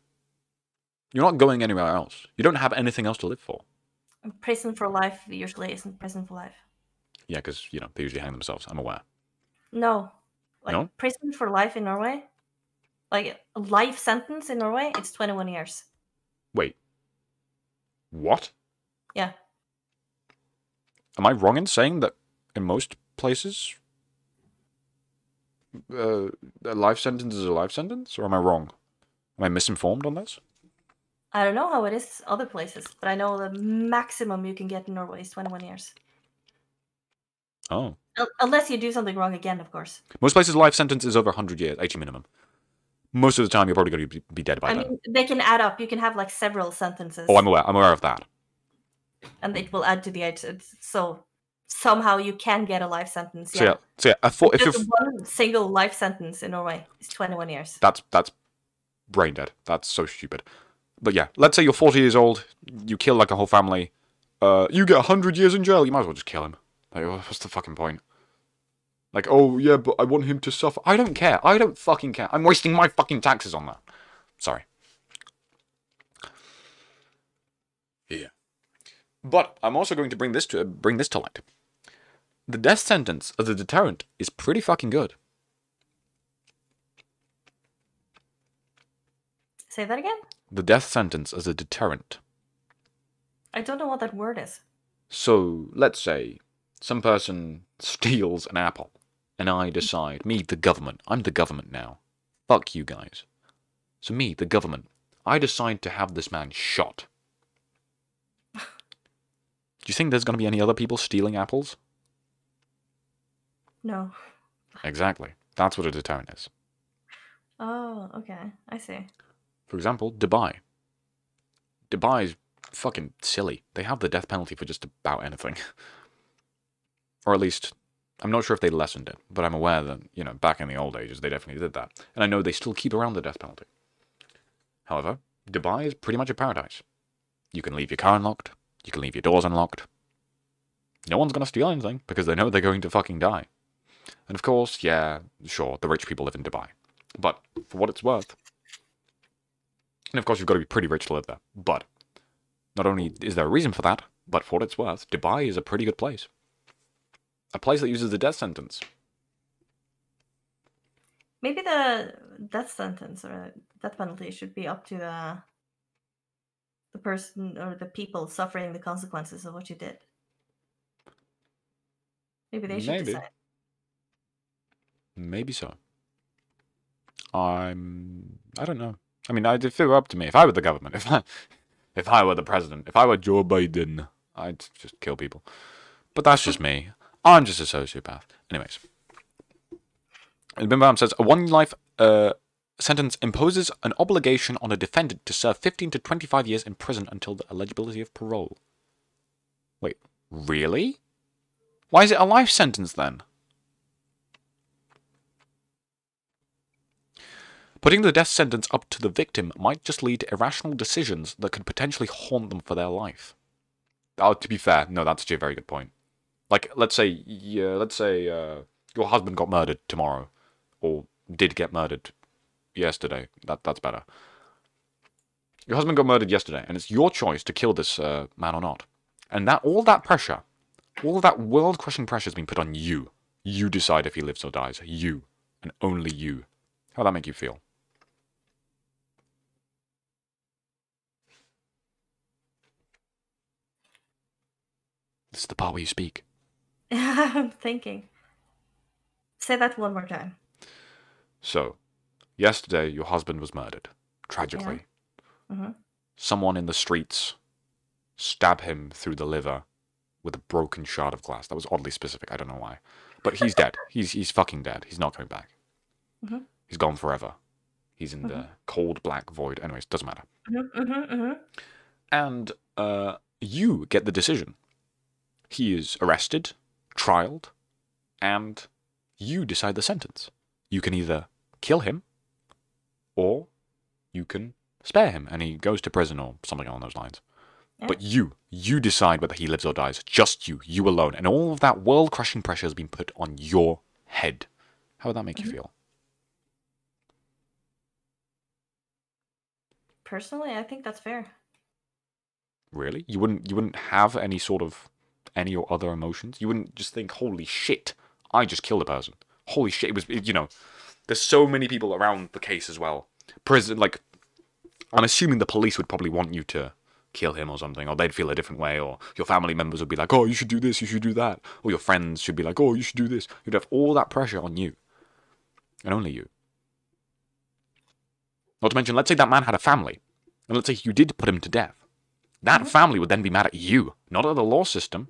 You're not going anywhere else. You don't have anything else to live for. Prison for life usually isn't prison for life. Yeah, because, they usually hang themselves. I'm aware. No. No? Prison for life in Norway? A life sentence in Norway, it's 21 years. Wait. What? Yeah. Am I wrong in saying that in most places, a life sentence is a life sentence? Or am I wrong? Am I misinformed on this? I don't know how it is other places, but I know the maximum you can get in Norway is 21 years. Oh. Unless you do something wrong again, of course. Most places, life sentence is over 100 years, 80 minimum. Most of the time, you're probably going to be dead by then. I mean, they can add up. You can have several sentences. Oh, I'm aware of that. And it will add to the age. So somehow you can get a life sentence. So Yeah. I thought if Just one single life sentence in Norway is 21 years. that's brain dead. That's so stupid. But yeah, let's say you're 40 years old, you kill like a whole family, you get 100 years in jail. You might as well just kill him. Like, what's the fucking point? Like, oh yeah, but I want him to suffer. I don't care. I don't fucking care. I'm wasting my fucking taxes on that. Sorry. Yeah. But I'm also going to bring this to light. The death sentence as a deterrent is pretty fucking good. Say that again? The death sentence as a deterrent. I don't know what that word is. So, let's say some person steals an apple, and I decide, me, the government, I'm the government now. Fuck you guys. So me, the government, I decide to have this man shot. Do you think there's going to be any other people stealing apples? No. Exactly. That's what a deterrent is. Oh, okay. I see. For example, Dubai. Dubai is fucking silly. They have the death penalty for just about anything. Or at least, I'm not sure if they lessened it, but I'm aware that, you know, back in the old ages, they definitely did that. And I know they still keep around the death penalty. However, Dubai is pretty much a paradise. You can leave your car unlocked. You can leave your doors unlocked. No one's going to steal anything, because they know they're going to fucking die. And of course, yeah, sure, the rich people live in Dubai. But, for what it's worth... And of course, you've got to be pretty rich to live there. But, not only is there a reason for that, but for what it's worth, Dubai is a pretty good place. A place that uses the death sentence. Maybe the death sentence or death penalty should be up to the person or the people suffering the consequences of what you did. Maybe they should decide. Maybe so. I don't know. I mean, if it were up to me, if I were the government, if I were the president, if I were Joe Biden, I'd just kill people. But that's just me. I'm just a sociopath. Anyways. Bim Bam says, a one-life sentence imposes an obligation on a defendant to serve 15 to 25 years in prison until the eligibility of parole. Wait, really? Why is it a life sentence then? Putting the death sentence up to the victim might just lead to irrational decisions that could potentially haunt them for their life. Oh, to be fair, no, that's actually a very good point. Like, let's say your husband got murdered tomorrow, or did get murdered yesterday. That's better. Your husband got murdered yesterday, and it's your choice to kill this man or not. And all that pressure, all of that world-crushing pressure has been put on you. You decide if he lives or dies. You, and only you. How would that make you feel? This is the part where you speak. I'm thinking. Say that one more time. So, yesterday your husband was murdered. Tragically. Yeah. Mm-hmm. Someone in the streets stabbed him through the liver with a broken shard of glass. That was oddly specific. I don't know why. But he's dead. He's fucking dead. He's not coming back. Mm-hmm. He's gone forever. He's in the cold black void. Anyways, doesn't matter. And you get the decision. He is arrested, trialed, and you decide the sentence. You can either kill him, or you can spare him, and he goes to prison or something along those lines. Yeah. But you decide whether he lives or dies. Just you alone. And all of that world-crushing pressure has been put on your head. How would that make you feel? Personally, I think that's fair. Really? You wouldn't have any or other emotions? You wouldn't just think, holy shit, I just killed a person. Holy shit, there's so many people around the case as well. I'm assuming the police would probably want you to kill him or something, or they'd feel a different way, or your family members would be like, oh, you should do this, you should do that, or your friends should be like, oh, you should do this. You'd have all that pressure on you, and only you. Not to mention, let's say that man had a family, and let's say you did put him to death. That family would then be mad at you, not at the law system,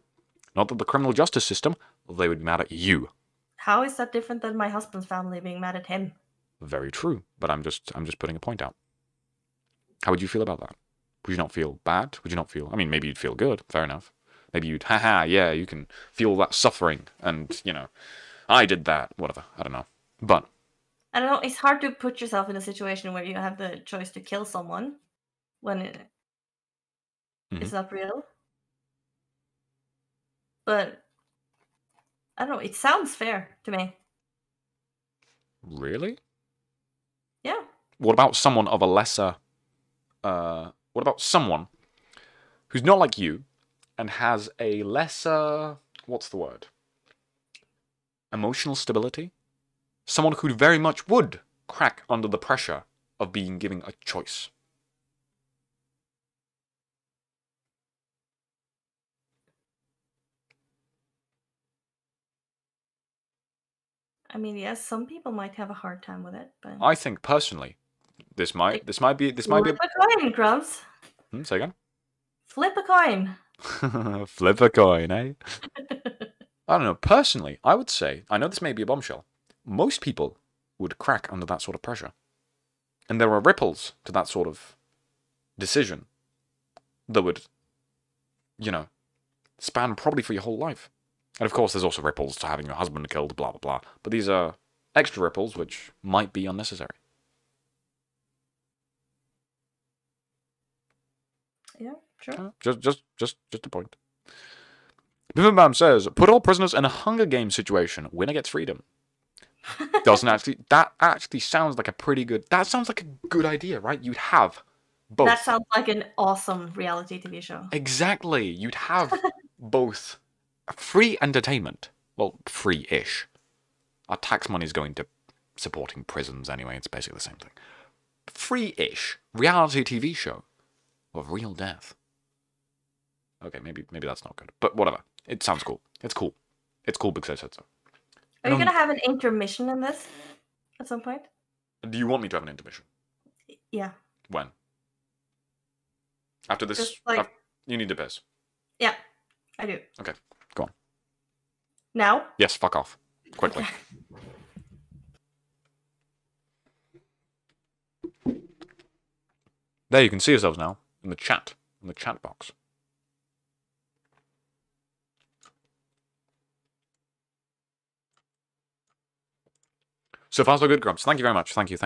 not at the criminal justice system. They would be mad at you. How is that different than my husband's family being mad at him? Very true, but I'm just putting a point out. How would you feel about that? Would you not feel bad? Would you not feel... I mean, maybe you'd feel good, fair enough. Maybe you'd, haha, yeah, you can feel that suffering, and, you know, I did that, whatever, I don't know. But I don't know, it's hard to put yourself in a situation where you have the choice to kill someone when it's not real. But I don't know, it sounds fair to me. Really? Yeah. What about someone of a lesser... what about someone who's not like you and has a lesser... What's the word? Emotional stability? Someone who very much would crack under the pressure of being given a choice. I mean, yes, some people might have a hard time with it, but I think personally, this might be flip a coin, Grubs. Say again. Flip a coin. Flip a coin, eh? I don't know. Personally, I would say, I know this may be a bombshell, most people would crack under that sort of pressure. And there are ripples to that sort of decision that would, you know, span probably for your whole life. And of course, there's also ripples to having your husband killed, blah, blah, blah. But these are extra ripples which might be unnecessary. Yeah, sure. Just a point. Bimbam says, put all prisoners in a Hunger Games situation. Winner gets freedom. That actually sounds like a pretty good... That sounds like a good idea, right? You'd have both. That sounds like an awesome reality TV show. Exactly. You'd have both free entertainment. Well, free-ish. Our tax money is going to supporting prisons anyway. It's basically the same thing. Free-ish reality TV show of real death. Okay, maybe that's not good. But whatever. It sounds cool. It's cool. It's cool because I said so. Are you going to have an intermission in this at some point? Do you want me to have an intermission? Yeah. When? After this? Just like... you need to piss. Yeah, I do. Okay, go on. Now? Yes, fuck off. Quickly. There, you can see yourselves now in the chat box. So far, so good, Grubs. Thank you very much. Thank you.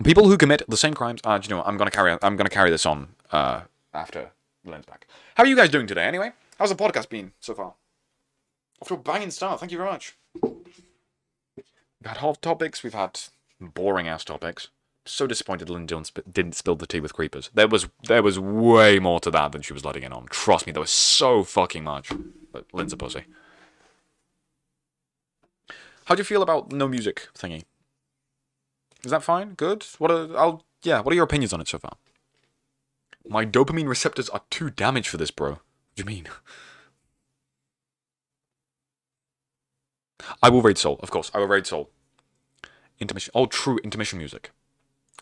People who commit the same crimes. Do you know what? I'm gonna carry this on after Lynn's back. How are you guys doing today? Anyway, how's the podcast been so far? Off to a banging start. Thank you very much. We've had hot topics. We've had boring ass topics. So disappointed Lynn didn't spill the tea with creepers. There was way more to that than she was letting in on. Trust me, there was so fucking much. But Lynn's a pussy. How do you feel about no music thingy? Is that fine? Good? What are your opinions on it so far? My dopamine receptors are too damaged for this, bro. What do you mean? I will raid Soul, of course. I will raid Soul. Intermission. Oh, true, intermission music.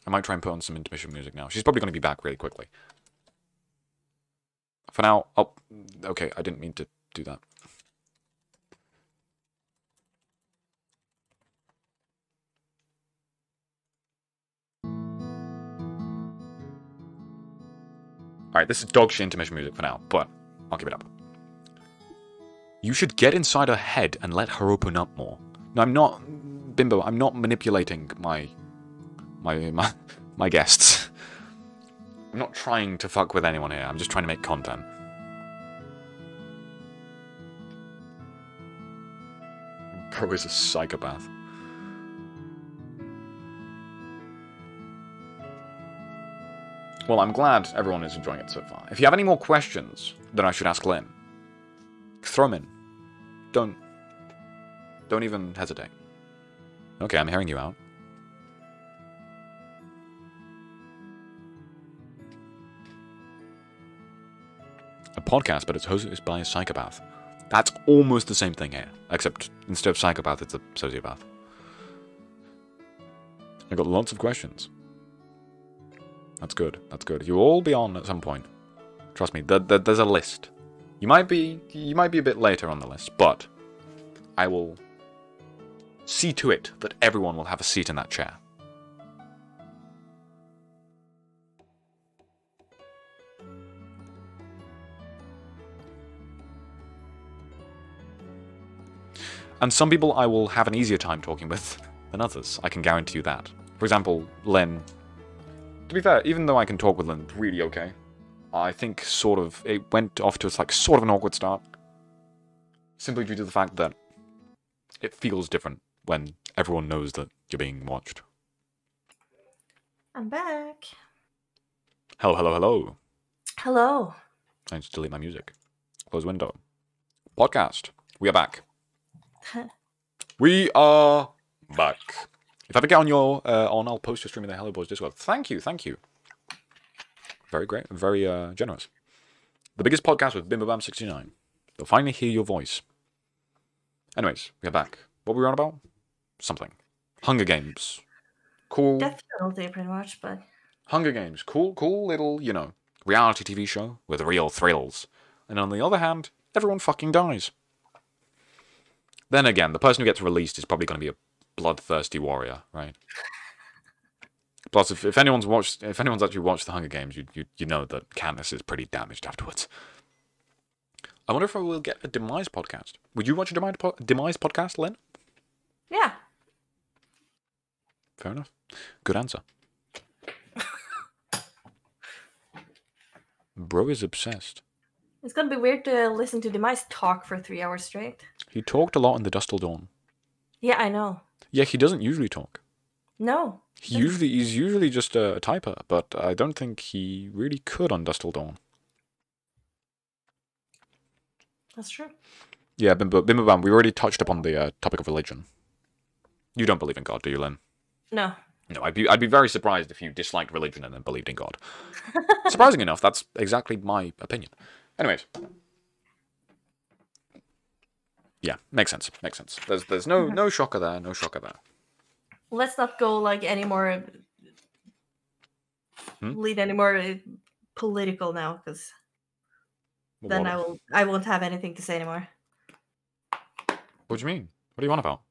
I might try and put on some intermission music now. She's probably going to be back really quickly. For now, oh, okay, I didn't mean to do that. Alright, this is dog shit intermission music for now, but I'll give it up. You should get inside her head and let her open up more. No, I'm not... Bimbo, I'm not manipulating my guests. I'm not trying to fuck with anyone here. I'm just trying to make content. Bro is a psychopath. Well, I'm glad everyone is enjoying it so far. If you have any more questions that I should ask Lynn, throw them in. Don't even hesitate. Okay, I'm hearing you out. A podcast, but it's hosted by a psychopath. That's almost the same thing here, except instead of psychopath, it's a sociopath. I got lots of questions. That's good. That's good. You'll all be on at some point. Trust me. There's a list. You might be a bit later on the list, but I will see to it that everyone will have a seat in that chair. And some people I will have an easier time talking with than others. I can guarantee you that. For example, Lynn. To be fair, even though I can talk with Lynn really okay, I think it went off to sort of an awkward start. Simply due to the fact that it feels different when everyone knows that you're being watched. I'm back. Hello, hello, hello. Hello. I need to delete my music. Close window. Podcast. We are back. We are back. If I ever get on I'll post your stream in the Hello Boys Discord. Thank you. Very great, very generous. The biggest podcast with Bimbabam69. They'll finally hear your voice. Anyways, we are back. What were we on about? Something. Hunger Games. Cool. Death penalty, pretty much, but... Hunger Games. Cool little, reality TV show with real thrills. And on the other hand, everyone fucking dies. Then again, the person who gets released is probably going to be a bloodthirsty warrior, right? Plus, if anyone's actually watched the Hunger Games, you know that Katniss is pretty damaged afterwards. I wonder if I will get a Demise podcast. Would you watch a Demise podcast, Lynn? Yeah. Fair enough. Good answer. Bro is obsessed. It's gonna be weird to listen to Demise talk for 3 hours straight. He talked a lot in the Dust Till Dawn. Yeah, I know. Yeah, he doesn't usually talk. No. He's usually just a typer, but I don't think he really could on Dust Till Dawn. That's true. Yeah, Bimbabam, we already touched upon the topic of religion. You don't believe in God, do you, Lynn? No. No, I'd be very surprised if you disliked religion and then believed in God. Surprising enough, that's exactly my opinion. Anyways. Yeah, makes sense. There's no shocker there, no shocker there. Let's not go any more... lead any more political now, because then I won't have anything to say anymore. What do you mean? What do you want about?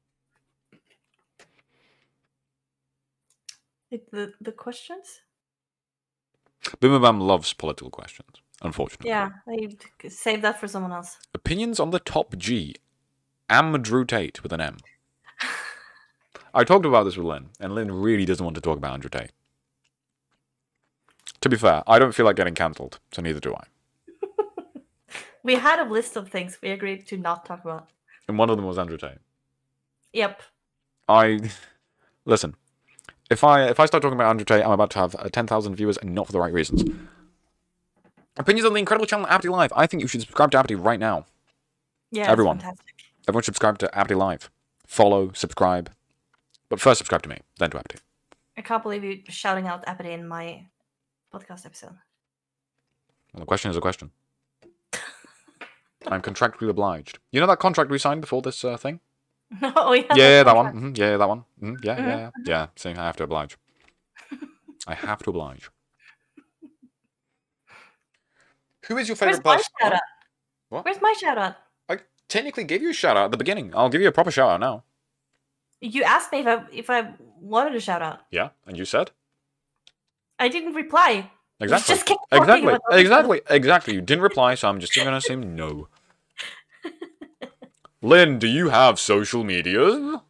The questions? Bimbabam loves political questions, unfortunately. Yeah, I save that for someone else. Opinions on the top G. Drew Tate with an M. I talked about this with Lynn, and Lynn really doesn't want to talk about Andrew Tate. To be fair, I don't feel like getting cancelled, so neither do I. We had a list of things we agreed to not talk about. And one of them was Andrew Tate. Yep. Listen. If I start talking about Andrew Tate, I'm about to have 10,000 viewers, and not for the right reasons. Opinions on the incredible channel Apty Live. I think you should subscribe to Apty right now. Yeah, everyone. Fantastic. Everyone subscribe to Apty Live. Follow, subscribe. But first subscribe to me, then to Apty. I can't believe you shouting out Apty in my podcast episode. Well, the question is a question. I'm contractually obliged. You know that contract we signed before this thing? Oh, yeah. Yeah, that one. Mm-hmm. Yeah, that one. Mm-hmm. Yeah. See, I have to oblige. I have to oblige. Who is your favorite person? Where's my shout out? What? Where's my shout out? I technically gave you a shout out at the beginning. I'll give you a proper shout out now. You asked me if I wanted a shout out. Yeah, and you said? I didn't reply. Exactly. You just kept talking Exactly. You didn't reply, so I'm just going to say no. Lynn, do you have social media?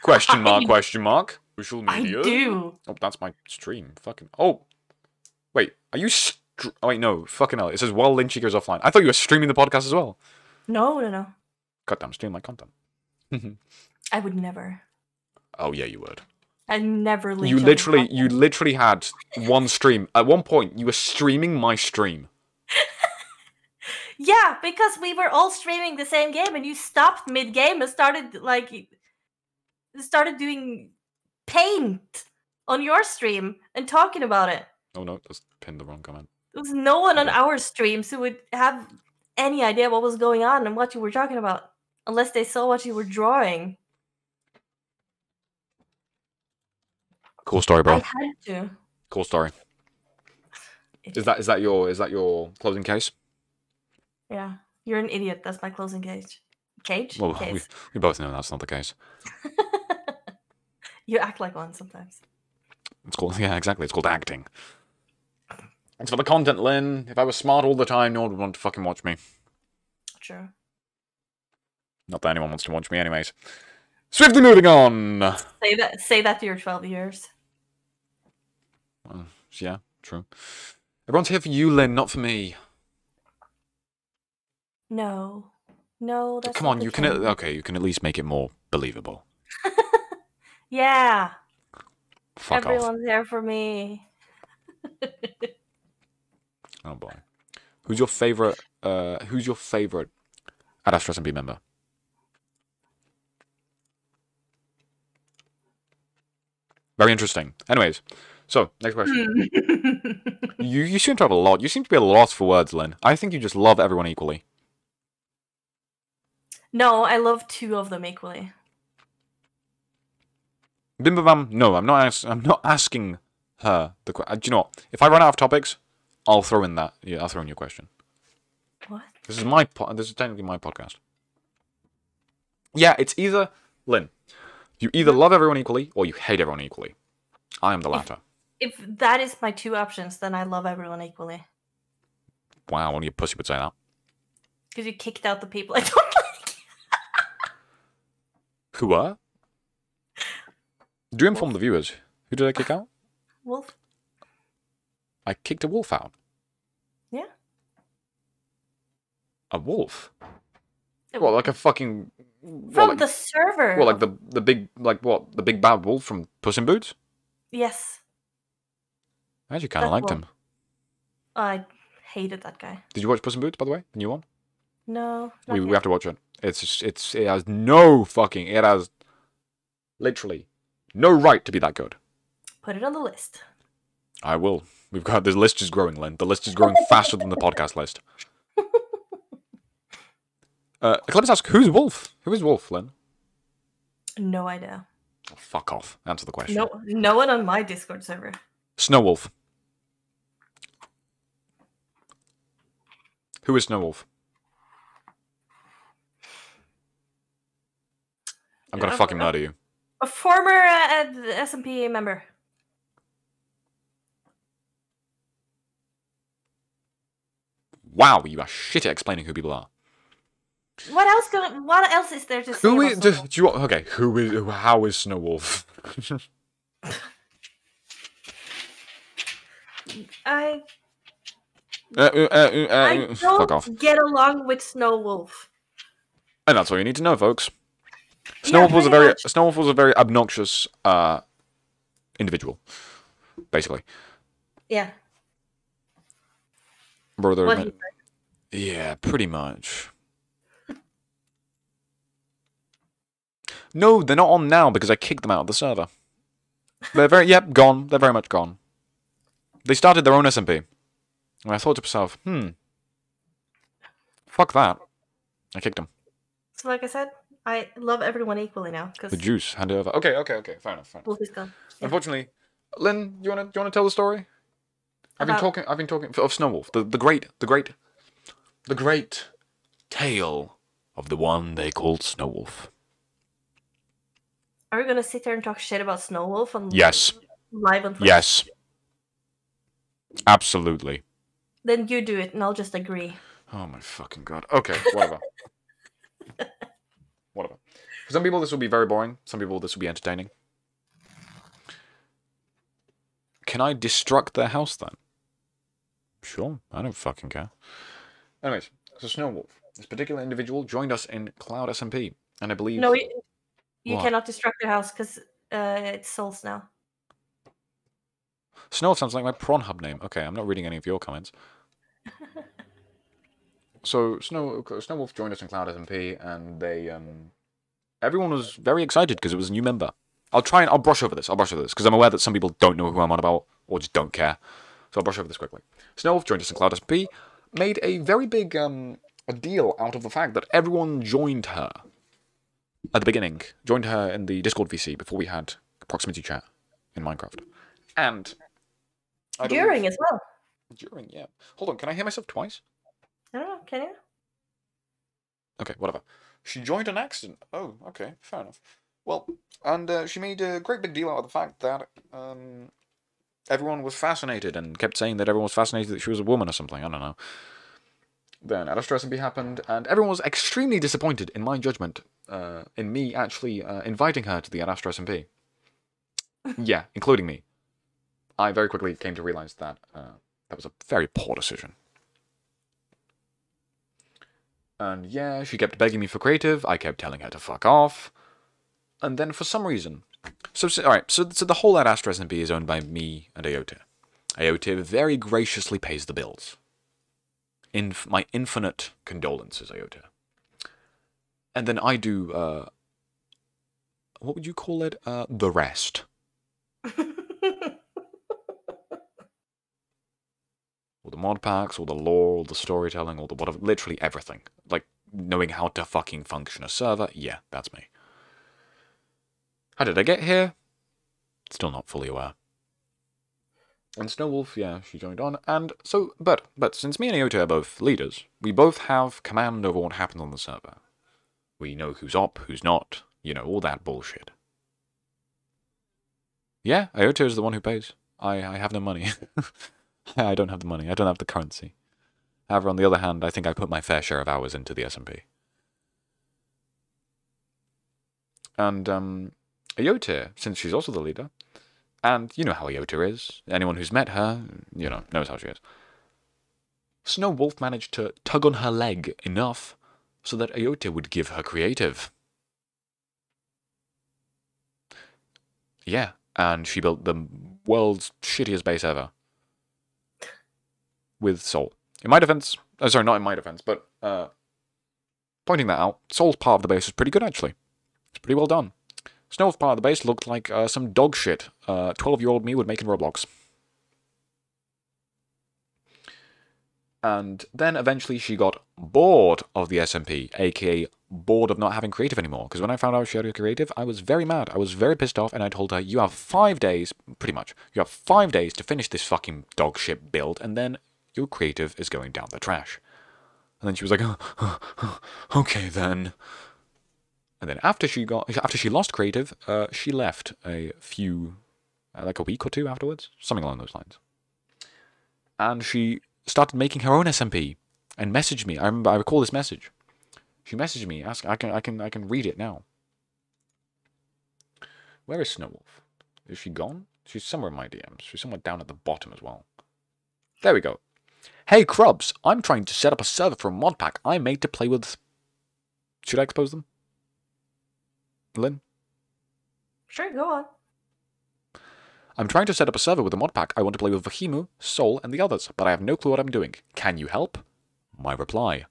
Question mark. Social media? I do. Oh, that's my stream. Fucking... Oh. Wait, are you... Oh, wait, no. Fucking hell. It says while Lynchika is offline. I thought you were streaming the podcast as well. No. Goddamn, stream my content. I would never. Oh, yeah, you would. I'd never leave. You literally had one stream. At one point, you were streaming my stream. Yeah, because we were all streaming the same game, and you stopped mid-game and started doing paint on your stream and talking about it. Oh no, just pinned the wrong comment. There was no one on our streams who would have any idea what was going on and what you were talking about, unless they saw what you were drawing. Cool story, bro. I had to. Cool story. Is that your closing case? Yeah, you're an idiot. That's my closing cage. Well, case. we both know that's not the case. You act like one sometimes. It's called exactly. It's called acting. It's for the content, Lynn. If I was smart all the time, no one would want to fucking watch me. True. Not that anyone wants to watch me anyways. Swiftly moving on! Say that to your 12 years. Well, yeah, true. Everyone's here for you, Lynn, not for me. No, that's Come not on, the you can... case. Okay, you can at least make it more believable. Yeah. Fuck off. Everyone's there for me. Oh boy. Who's your favorite Ad Astra SMP member? Very interesting. Anyways, so next question. You seem to have a lot. You seem to be a loss for words, Lynn. I think you just love everyone equally. No, I love 2 of them equally. Bimbabam, no, I'm not asking her the question. Do you know what? If I run out of topics, I'll throw in that. Yeah, I'll throw in your question. What? This is technically my podcast. Yeah, it's either Lynn. You either love everyone equally or you hate everyone equally. I am the latter. If that is my 2 options, then I love everyone equally. Wow, only a pussy would say that. Because you kicked out the people I don't like. Who were? Do inform the viewers. Who did I kick out? Wolf. I kicked a wolf out. Yeah. A wolf? What, like a fucking... From the server. What, like the big... Like what? The big bad wolf from Puss in Boots? Yes. I actually kind of liked him. I hated that guy. Did you watch Puss in Boots, by the way? The new one? No. We have to watch it. It has no fucking... It has literally no right to be that good. Put it on the list. I will. We've got... This list is growing, Lynn. The list is growing faster than the podcast list. Eclipse asks, who's Wolf? Who is Wolf, Lynn? No idea. Oh, fuck off. Answer the question. No one on my Discord server. Snowwolf. Who is Snowwolf? I'm gonna fucking murder you. A former SMP member. Wow, you are shit at explaining who people are. What else is there to say? How is Snowwolf? I fuck off. don't get along with Snowwolf. And that's all you need to know, folks. Yeah, Snowwolf was a very obnoxious individual, basically. Yeah. Brother. What he said. Yeah, pretty much. No, they're not on now because I kicked them out of the server. They're gone. They're very much gone. They started their own SMP. And I thought to myself, fuck that. I kicked them. So like I said, I love everyone equally now. The juice, hand it over. Okay, fair enough. Wolf is gone. Yeah. Unfortunately, Lynn, you wanna tell the story? I've been talking of Snowwolf, the great tale of the one they called Snowwolf. Are we gonna sit there and talk shit about Snowwolf on live on Twitch? Yes. Absolutely. Then you do it and I'll just agree. Oh my fucking god. Okay, whatever. Whatever. For some people this will be very boring, some people this will be entertaining. Can I destruct their house then? Sure, I don't fucking care. Anyways, so Snowwolf. This particular individual joined us in Cloud SMP, and I believe... No, you cannot destruct your house because it's souls now. Snowwolf sounds like my Pornhub name. Okay, I'm not reading any of your comments. So, Snowwolf joined us in Cloud SMP, and they, everyone was very excited because it was a new member. I'll brush over this, because I'm aware that some people don't know who I'm on about, or just don't care. So I'll brush over this quickly. Snowwolf joined us in Cloud SMP, made a very big, a deal out of the fact that everyone joined her at the beginning. Joined her in the Discord VC before we had proximity chat in Minecraft. And... During as well. During, yeah. Hold on, can I hear myself twice? I don't know, can you? Okay, whatever. She joined an accident. Oh, okay, fair enough. Well, and she made a great big deal out of the fact that everyone was fascinated and kept saying that everyone was fascinated that she was a woman or something. I don't know. then Adastra SMP happened, and everyone was extremely disappointed in my judgment, in me actually inviting her to the Adastra SMP. Yeah, including me. I very quickly came to realize that that was a very poor decision. And yeah, she kept begging me for creative, I kept telling her to fuck off, and then for some reason... So the whole Adastra SMP is owned by me and Aote. Aote very graciously pays the bills. My infinite condolences, Aote. And then I do, what would you call it? The rest. All the mod packs, all the lore, all the storytelling, all the whatever, literally everything. Like, knowing how to fucking function a server, yeah, that's me. How did I get here? Still not fully aware. And Snowwolf, yeah, she joined on, and so, but since me and Aote are both leaders, we both have command over what happens on the server. We know who's op, who's not, you know, all that bullshit. Yeah, Aote is the one who pays. I have no money. I don't have the money. I don't have the currency. However, on the other hand, I think I put my fair share of hours into the SMP. And, Aote, since she's also the leader, and you know how Aote is. Anyone who's met her, you know, knows how she is. Snowwolf managed to tug on her leg enough so that Aote would give her creative. Yeah, and she built the world's shittiest base ever. With Soul. In my defense, sorry, not in my defense, but pointing that out, Soul's part of the base was pretty good, actually. It's pretty well done. Snow's part of the base looked like some dog shit 12-year-old me would make in Roblox. And then eventually she got bored of the SMP, aka bored of not having creative anymore. Because when I found out she had a creative, I was very mad. I was very pissed off, and I told her, you have 5 days, pretty much, you have 5 days to finish this fucking dog shit build, and then your creative is going down the trash. And then she was like, okay then. And then after she lost creative, she left a few, like a week or two afterwards, something along those lines. And she started making her own SMP and messaged me. I recall this message. She messaged me. I can read it now. Where is Snowwolf? Is she gone? She's somewhere in my DMs. She's somewhere down at the bottom as well. There we go. Hey Crubs, I'm trying to set up a server for a mod pack I made to play with. Should I expose them? Lynn? Sure, go on. I'm trying to set up a server with a mod pack I want to play with Vahimu, Soul, and the others, but I have no clue what I'm doing. Can you help? My reply.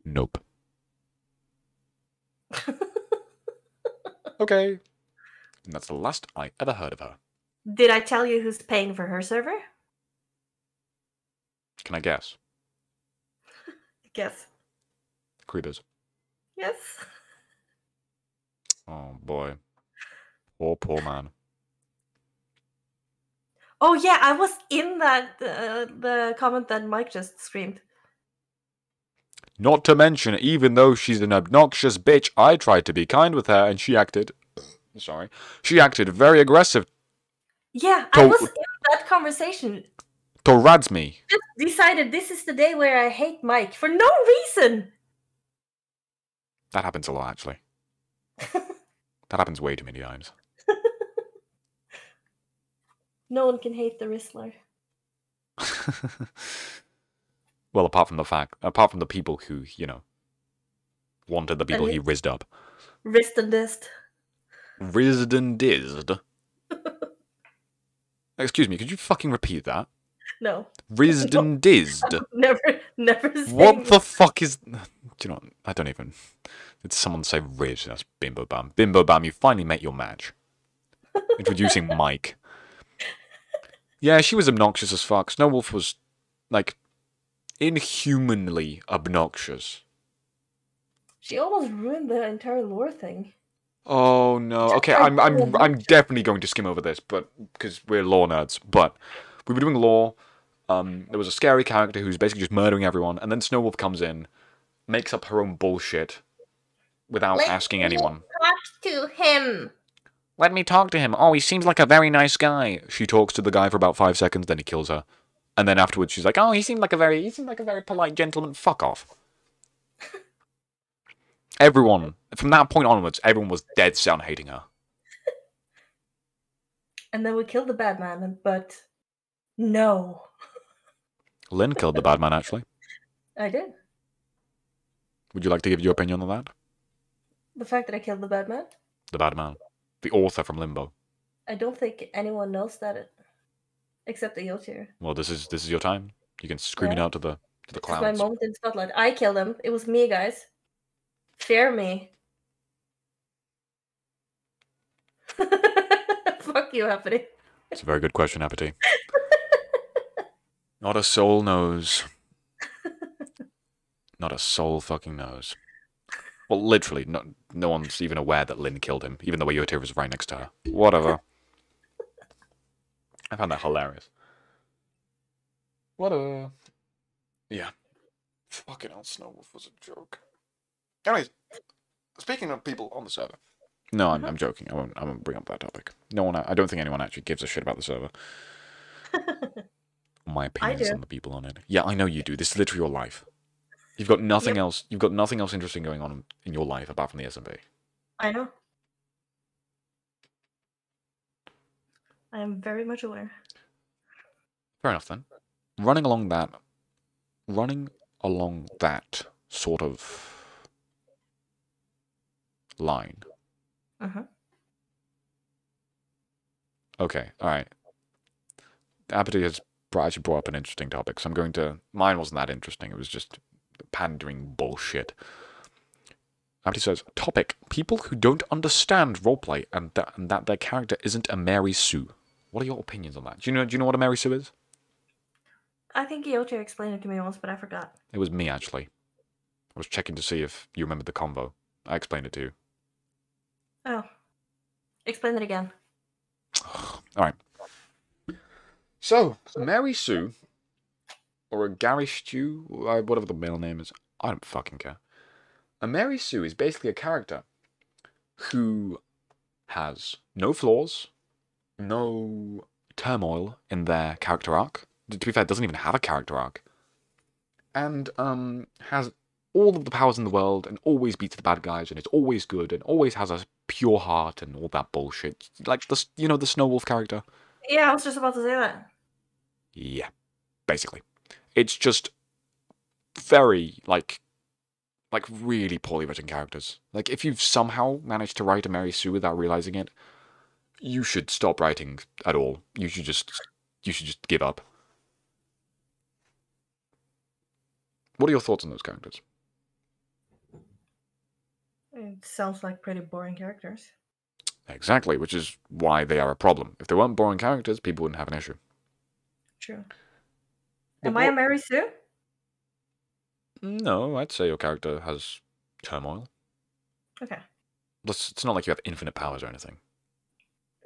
Nope. Okay. And that's the last I ever heard of her. Did I tell you who's paying for her server? Can I guess? Guess. Creepers. Yes. Oh boy. Poor man. Oh yeah, I was in that the comment that Mike just screamed. Not to mention, even though she's an obnoxious bitch, I tried to be kind with her and she acted... Sorry. She acted very aggressive. Yeah, I was in that conversation. Towards me. Just decided this is the day where I hate Mike for no reason. That happens a lot, actually. That happens way too many times. No one can hate the Rizzler. Well, apart from the people who, you know, wanted the people he rizzed up. Rizzed and dizzed. Rizzed and dizzed. Excuse me, could you fucking repeat that? No. Rizzed and dizzed. Never What the fuck is... Do you know, I don't even... Did someone say Riz? That's Bimbo Bam. Bimbo Bam, you finally met your match. Introducing Mike. Yeah, she was obnoxious as fuck. Snowwolf was, like, inhumanly obnoxious. She almost ruined the entire lore thing. Oh no. Okay, I'm definitely going to skim over this, but because we're lore nerds. But we were doing lore. There was a scary character who's basically just murdering everyone, and then Snowwolf comes in, makes up her own bullshit without asking anyone. Talk to him. Let me talk to him. Oh, he seems like a very nice guy. She talks to the guy for about 5 seconds, then he kills her. And then afterwards she's like, oh, he seemed like a very polite gentleman. Fuck off. Everyone, from that point onwards, everyone was dead set on hating her. And then we killed the bad man, but no. Lynn killed the bad man, actually. I did. Would you like to give your opinion on that? The fact that I killed the bad man? The bad man. The author from Limbo. I don't think anyone knows that, except the Yotir. Well, this is your time. You can scream it out to the clouds. It's my moment in spotlight. I killed him. It was me, guys. Fear me. Fuck you, Uppity. It's a very good question, Uppity. Not a soul knows. Not a soul fucking knows. Well, literally, no one's even aware that Lynn killed him, even though Yotir was right next to her. Whatever. I found that hilarious. Whatever. Yeah. Fucking hell, Snowwolf was a joke. Anyways, speaking of people on the server. No, I'm joking. I won't bring up that topic. No one. I don't think anyone actually gives a shit about the server. My opinions on the people on it. Yeah, I know you do. This is literally your life. You've got nothing else. You've got nothing else interesting going on in your life apart from the SMP. I know. I am very much aware. Fair enough then. Running along that sort of line. Okay, alright. Appetite has actually brought up an interesting topic, so I'm going to... Mine wasn't that interesting, it was just pandering bullshit. Appetite says, topic, people who don't understand roleplay and that their character isn't a Mary Sue. What are your opinions on that? Do you know what a Mary Sue is? I think Yotir explained it to me once, but I forgot. It was me, actually. I was checking to see if you remembered the convo. I explained it to you. Oh. Explain it again. Alright. So, Mary Sue, or a Gary Stew, whatever the male name is, I don't fucking care. A Mary Sue is basically a character who has no flaws, no turmoil in their character arc. To be fair, doesn't even have a character arc. And has all of the powers in the world and always beats the bad guys and is always good and always has a pure heart and all that bullshit. Like, the Snowwolf character? Yeah, I was just about to say that. Yeah, basically. It's just very, like really poorly written characters. Like, if you've somehow managed to write a Mary Sue without realizing it, you should stop writing at all. You should just give up. What are your thoughts on those characters? It sounds like pretty boring characters. Exactly, which is why they are a problem. If they weren't boring characters, people wouldn't have an issue. True. Am I a Mary Sue? No, I'd say your character has turmoil. Okay. It's not like you have infinite powers or anything.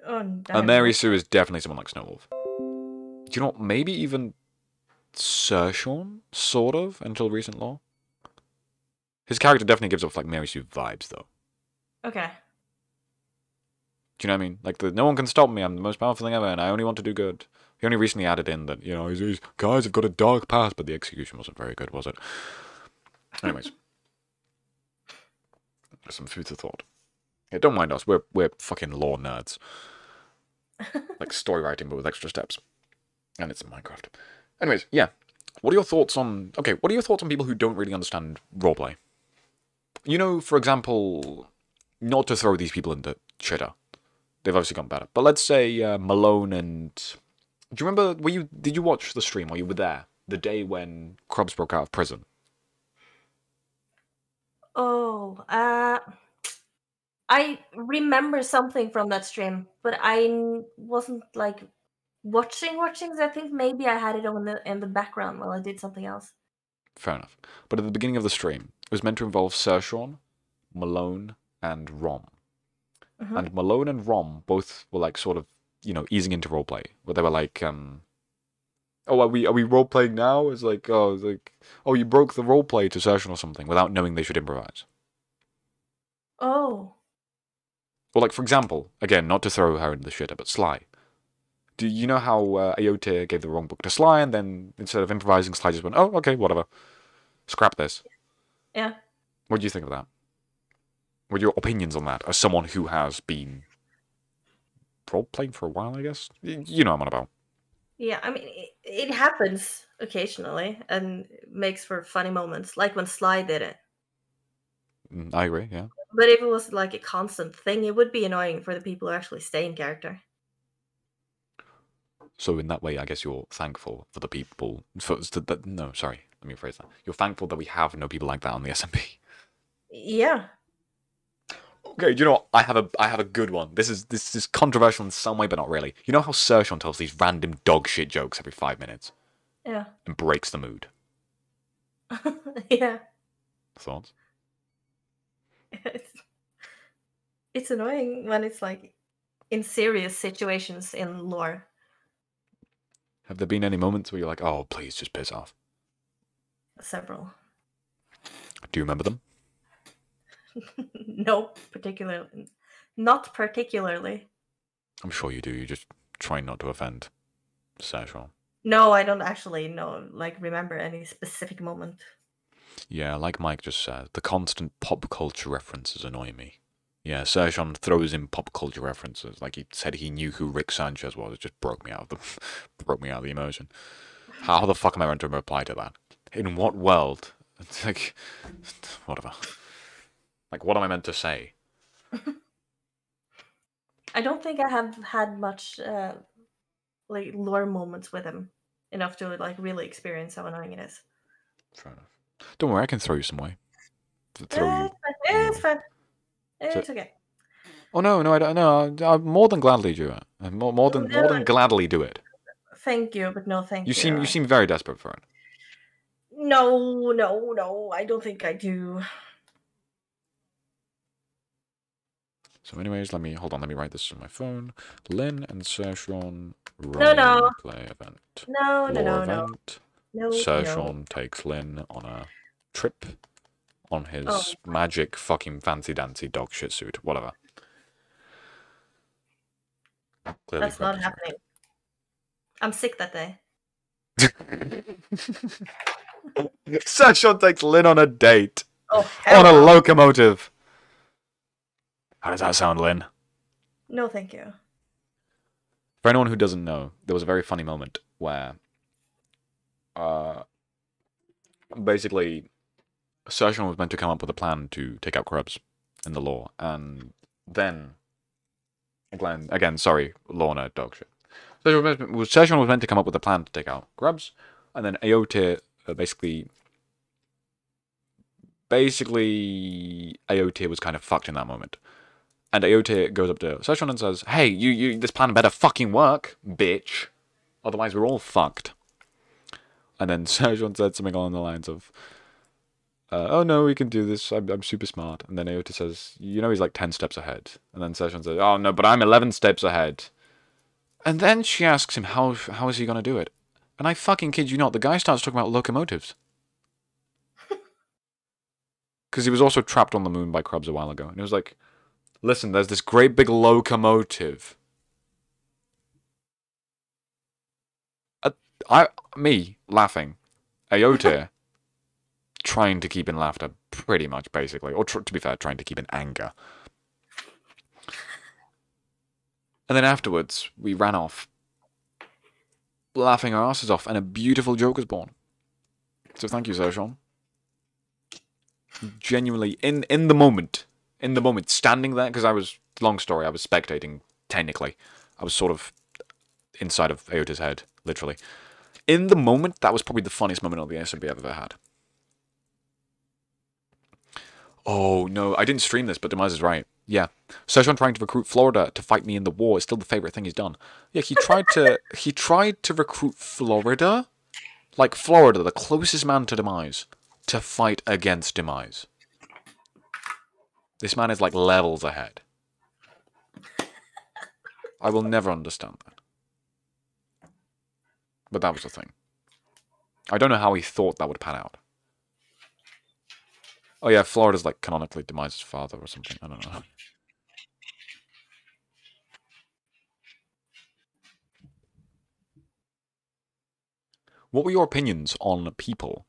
Oh, a Mary Sue is definitely someone like Snowwolf. Do you know what? Maybe even Sershawn, sort of, until recent law. His character definitely gives off like Mary Sue vibes, though. Okay. Do you know what I mean? Like, no one can stop me, I'm the most powerful thing ever, and I only want to do good. He only recently added in that, these guys have got a dark past, but the execution wasn't very good, was it? Anyways. Some food for thought. Yeah, don't mind us, we're fucking lore nerds. Like story writing, but with extra steps. And it's in Minecraft. Anyways, yeah. What are your thoughts on people who don't really understand roleplay? For example, not to throw these people into shitter. They've obviously gotten better. But let's say Malone and... Do you remember, did you watch the stream while you were there? The day when Cruubs broke out of prison? Oh, I remember something from that stream, but I wasn't like watching. I think maybe I had it on in the background while I did something else. Fair enough. But at the beginning of the stream, it was meant to involve Sershawn, Malone, and Rom. Mm-hmm. And Malone and Rom both were like sort of, easing into roleplay. Where they were like, oh, are we role-playing now? It's like, oh, you broke the roleplay to Sershawn or something without knowing they should improvise. Oh. Or like, for example, again, not to throw her into the shitter, but Sly. Do you know how Aote gave the wrong book to Sly, and then instead of improvising, Sly just went, "Oh, okay, whatever, scrap this." Yeah. What do you think of that? What are your opinions on that, as someone who has been role-playing for a while, I guess? You know what I'm on about. Yeah, I mean, it happens occasionally and makes for funny moments, like when Sly did it. I agree, yeah. But if it was like a constant thing, it would be annoying for the people who actually stay in character. So in that way, I guess you're thankful for the people... no, sorry, let me rephrase that. You're thankful that we have no people like that on the SMP. Yeah. Okay, do you know what? I have a good one. This is controversial in some way, but not really. You know how Sershon tells these random dog shit jokes every 5 minutes Yeah. and breaks the mood? Yeah. Thoughts? It's annoying when it's like in serious situations in lore. Have there been any moments where you're like, oh, please just piss off? Several. Do you remember them? No, particularly. Not particularly. I'm sure you do. You're just trying not to offend Sershon. No, I don't actually know, like, remember any specific moment. Yeah, like Mike just said, the constant pop culture references annoy me. Yeah, Sershon throws in pop culture references. Like he said he knew who Rick Sanchez was. It just broke me out of the emotion. How the fuck am I meant to reply to that? In what world? It's like, whatever. Like, what am I meant to say? I don't think I have had much like lore moments with him enough to like really experience how annoying it is. Fair enough. Don't worry, I can throw you some way. Throw you. It's fine. So- It's okay. Oh no, I don't know. I'll more than gladly do it. More than gladly do it. Thank you, but no thank you. You seem very desperate for it. No, I don't think I do. So anyways, let me write this on my phone. Lynn and Sershon No. play event. No. Event. No. Sershon takes Lynn on a trip on his magic fucking fancy dancy dog shit suit. Whatever. Clearly That's not happening. I'm sick that day. Sershon takes Lynn on a date. Oh, on a locomotive. How does that sound, Lynn? No, thank you. For anyone who doesn't know, there was a very funny moment where basically Sershon was meant to come up with a plan to take out Krebs in the law, and then again, sorry, Lorna dog shit. Sershon was meant to come up with a plan to take out Krebs, and then Aote basically Aote was kind of fucked in that moment. And Aote goes up to Sershon and says, "Hey, you, this plan better fucking work, bitch. Otherwise we're all fucked." And then Sershon said something along the lines of, "Oh no, we can do this. I'm super smart." And then Aote says, "You know he's like 10 steps ahead." And then Sershon says, "Oh no, but I'm 11 steps ahead." And then she asks him, how is he going to do it? And I fucking kid you not, the guy starts talking about locomotives. Because he was also trapped on the moon by Krebs a while ago. And he was like, "Listen, there's this great big locomotive." Me laughing. Aote trying to keep in laughter, pretty much, basically. Or to be fair, trying to keep in anger. And then afterwards, we ran off, laughing our asses off, and a beautiful joke was born. So thank you, Sershon. Genuinely, in the moment, standing there, because long story, I was spectating, technically. I was sort of inside of Aota's head, literally. In the moment, that was probably the funniest moment of the SMP I've ever had. Oh, no, I didn't stream this, but Demise is right. Yeah. Sershon trying to recruit Florida to fight me in the war is still the favorite thing he's done. Yeah, he tried to recruit Florida? Like Florida, the closest man to Demise, to fight against Demise. This man is like levels ahead. I will never understand that. But that was the thing. I don't know how he thought that would pan out. Oh yeah, Florida's like canonically Demise's father or something. I don't know. What were your opinions on people?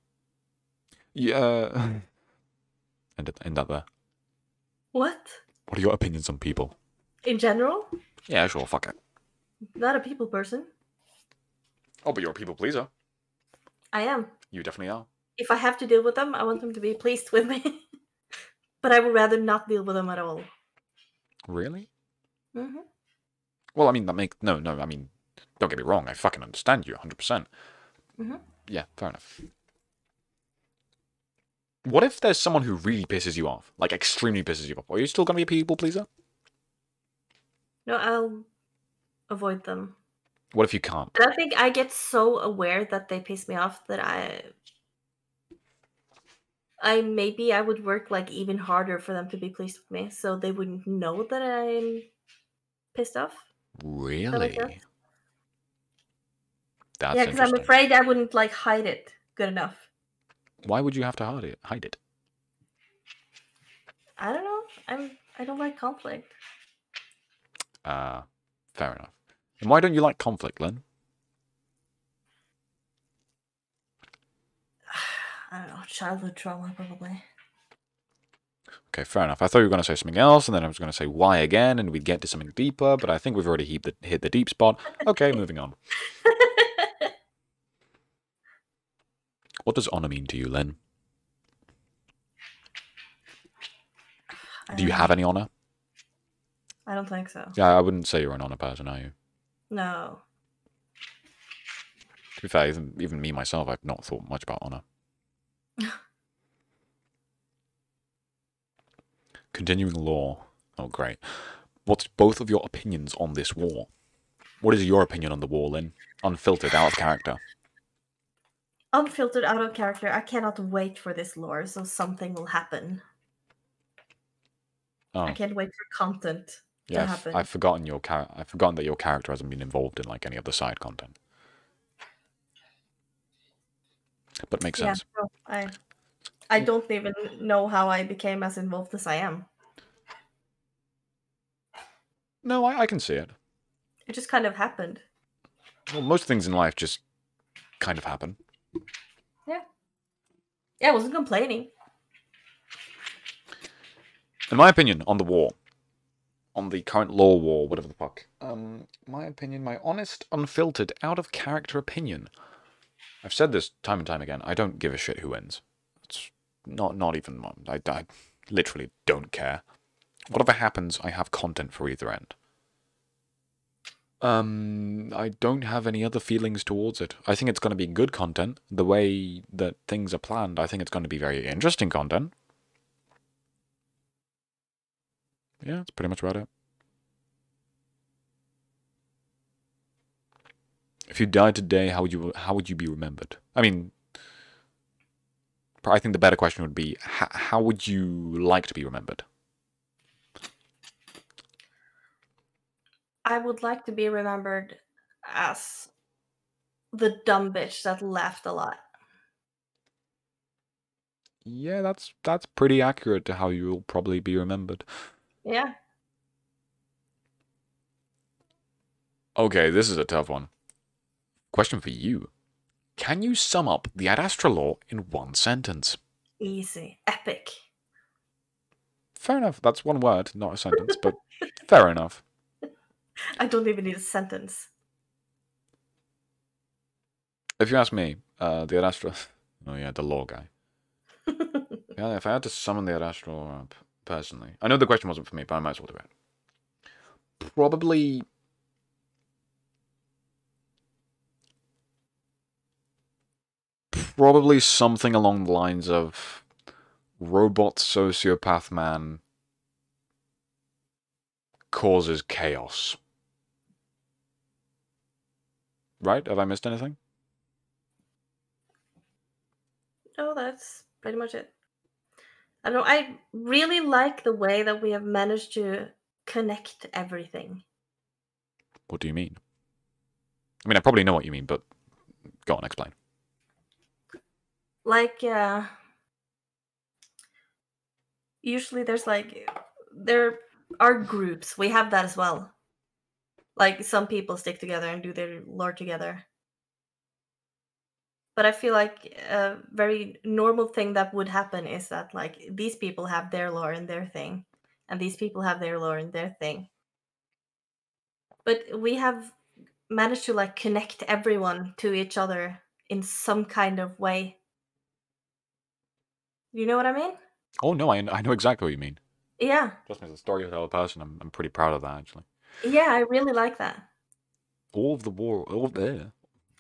Yeah. End that there. What? What are your opinions on people? In general? Yeah, sure, fuck it. Not a people person. Oh, but you're a people pleaser. I am. You definitely are. If I have to deal with them, I want them to be pleased with me. But I would rather not deal with them at all. Really? Mm-hmm. Well, I mean, I mean, don't get me wrong, I fucking understand you 100%. Mm-hmm. Yeah, fair enough. What if there's someone who really pisses you off? Like, extremely pisses you off? Are you still gonna be a people pleaser? No, I'll avoid them. What if you can't? But I think I get so aware that they piss me off that I maybe I would work like even harder for them to be pleased with me, so they wouldn't know that I'm pissed off. Really? That's Yeah, because I'm interesting. afraid I wouldn't like hide it good enough. Why would you have to hide it? I don't know. I don't like conflict. Fair enough. And why don't you like conflict, Lynn? I don't know, childhood trauma probably. Okay, fair enough. I thought you were going to say something else, and then I was going to say why again, and we'd get to something deeper, but I think we've already hit the deep spot. Okay, moving on. What does honor mean to you, Lynn? Do you have any honor? I don't think so. Yeah, I wouldn't say you're an honor person, are you? No. To be fair, even me myself, I've not thought much about honor. Continuing law. Oh, great. What's both of your opinions on this war? What is your opinion on the war, Lynn? Unfiltered, out of character. Unfiltered, out of character. I cannot wait for this lore, so something will happen. Oh. I can't wait for content to happen. I've forgotten I've forgotten that your character hasn't been involved in like any of the side content. But it makes sense. No, I don't even know how I became as involved as I am. No, I can see it. It just kind of happened. Well, most things in life just kind of happen. Yeah. Yeah, I wasn't complaining. In my opinion, on the war, on the current law war, whatever the fuck, my opinion, my honest, unfiltered, out of character opinion. I've said this time and time again. I don't give a shit who wins. It's not even. I literally don't care. Whatever happens, I have content for either end. I don't have any other feelings towards it. I think it's going to be good content. The way that things are planned, I think it's going to be very interesting content. Yeah, that's pretty much about it. If you died today, how would you be remembered? I mean, I think the better question would be, how would you like to be remembered? I would like to be remembered as the dumb bitch that laughed a lot. Yeah, that's pretty accurate to how you'll probably be remembered. Yeah. Okay, this is a tough one. Question for you. Can you sum up the Ad Astra lore in one sentence? Easy. Epic. Fair enough. That's one word, not a sentence, but fair enough. I don't even need a sentence. If you ask me, the Ad Astra... Oh yeah, the lore guy. Yeah, if I had to summon the Ad Astra lore up, personally... I know the question wasn't for me, but I might as well do it. Probably something along the lines of... Robot sociopath man... causes chaos. Right? Have I missed anything? No, that's pretty much it. I don't know. I really like the way that we have managed to connect everything. What do you mean? I mean, I probably know what you mean, but go on, explain. Like, usually there are groups. We have that as well. Like, some people stick together and do their lore together. But I feel like a very normal thing that would happen is that like these people have their lore and their thing, and these people have their lore and their thing. But we have managed to like connect everyone to each other in some kind of way. You know what I mean? Oh no, I know exactly what you mean. Yeah. Trust me, as a storyteller person, I'm pretty proud of that actually. Yeah, I really like that. All of the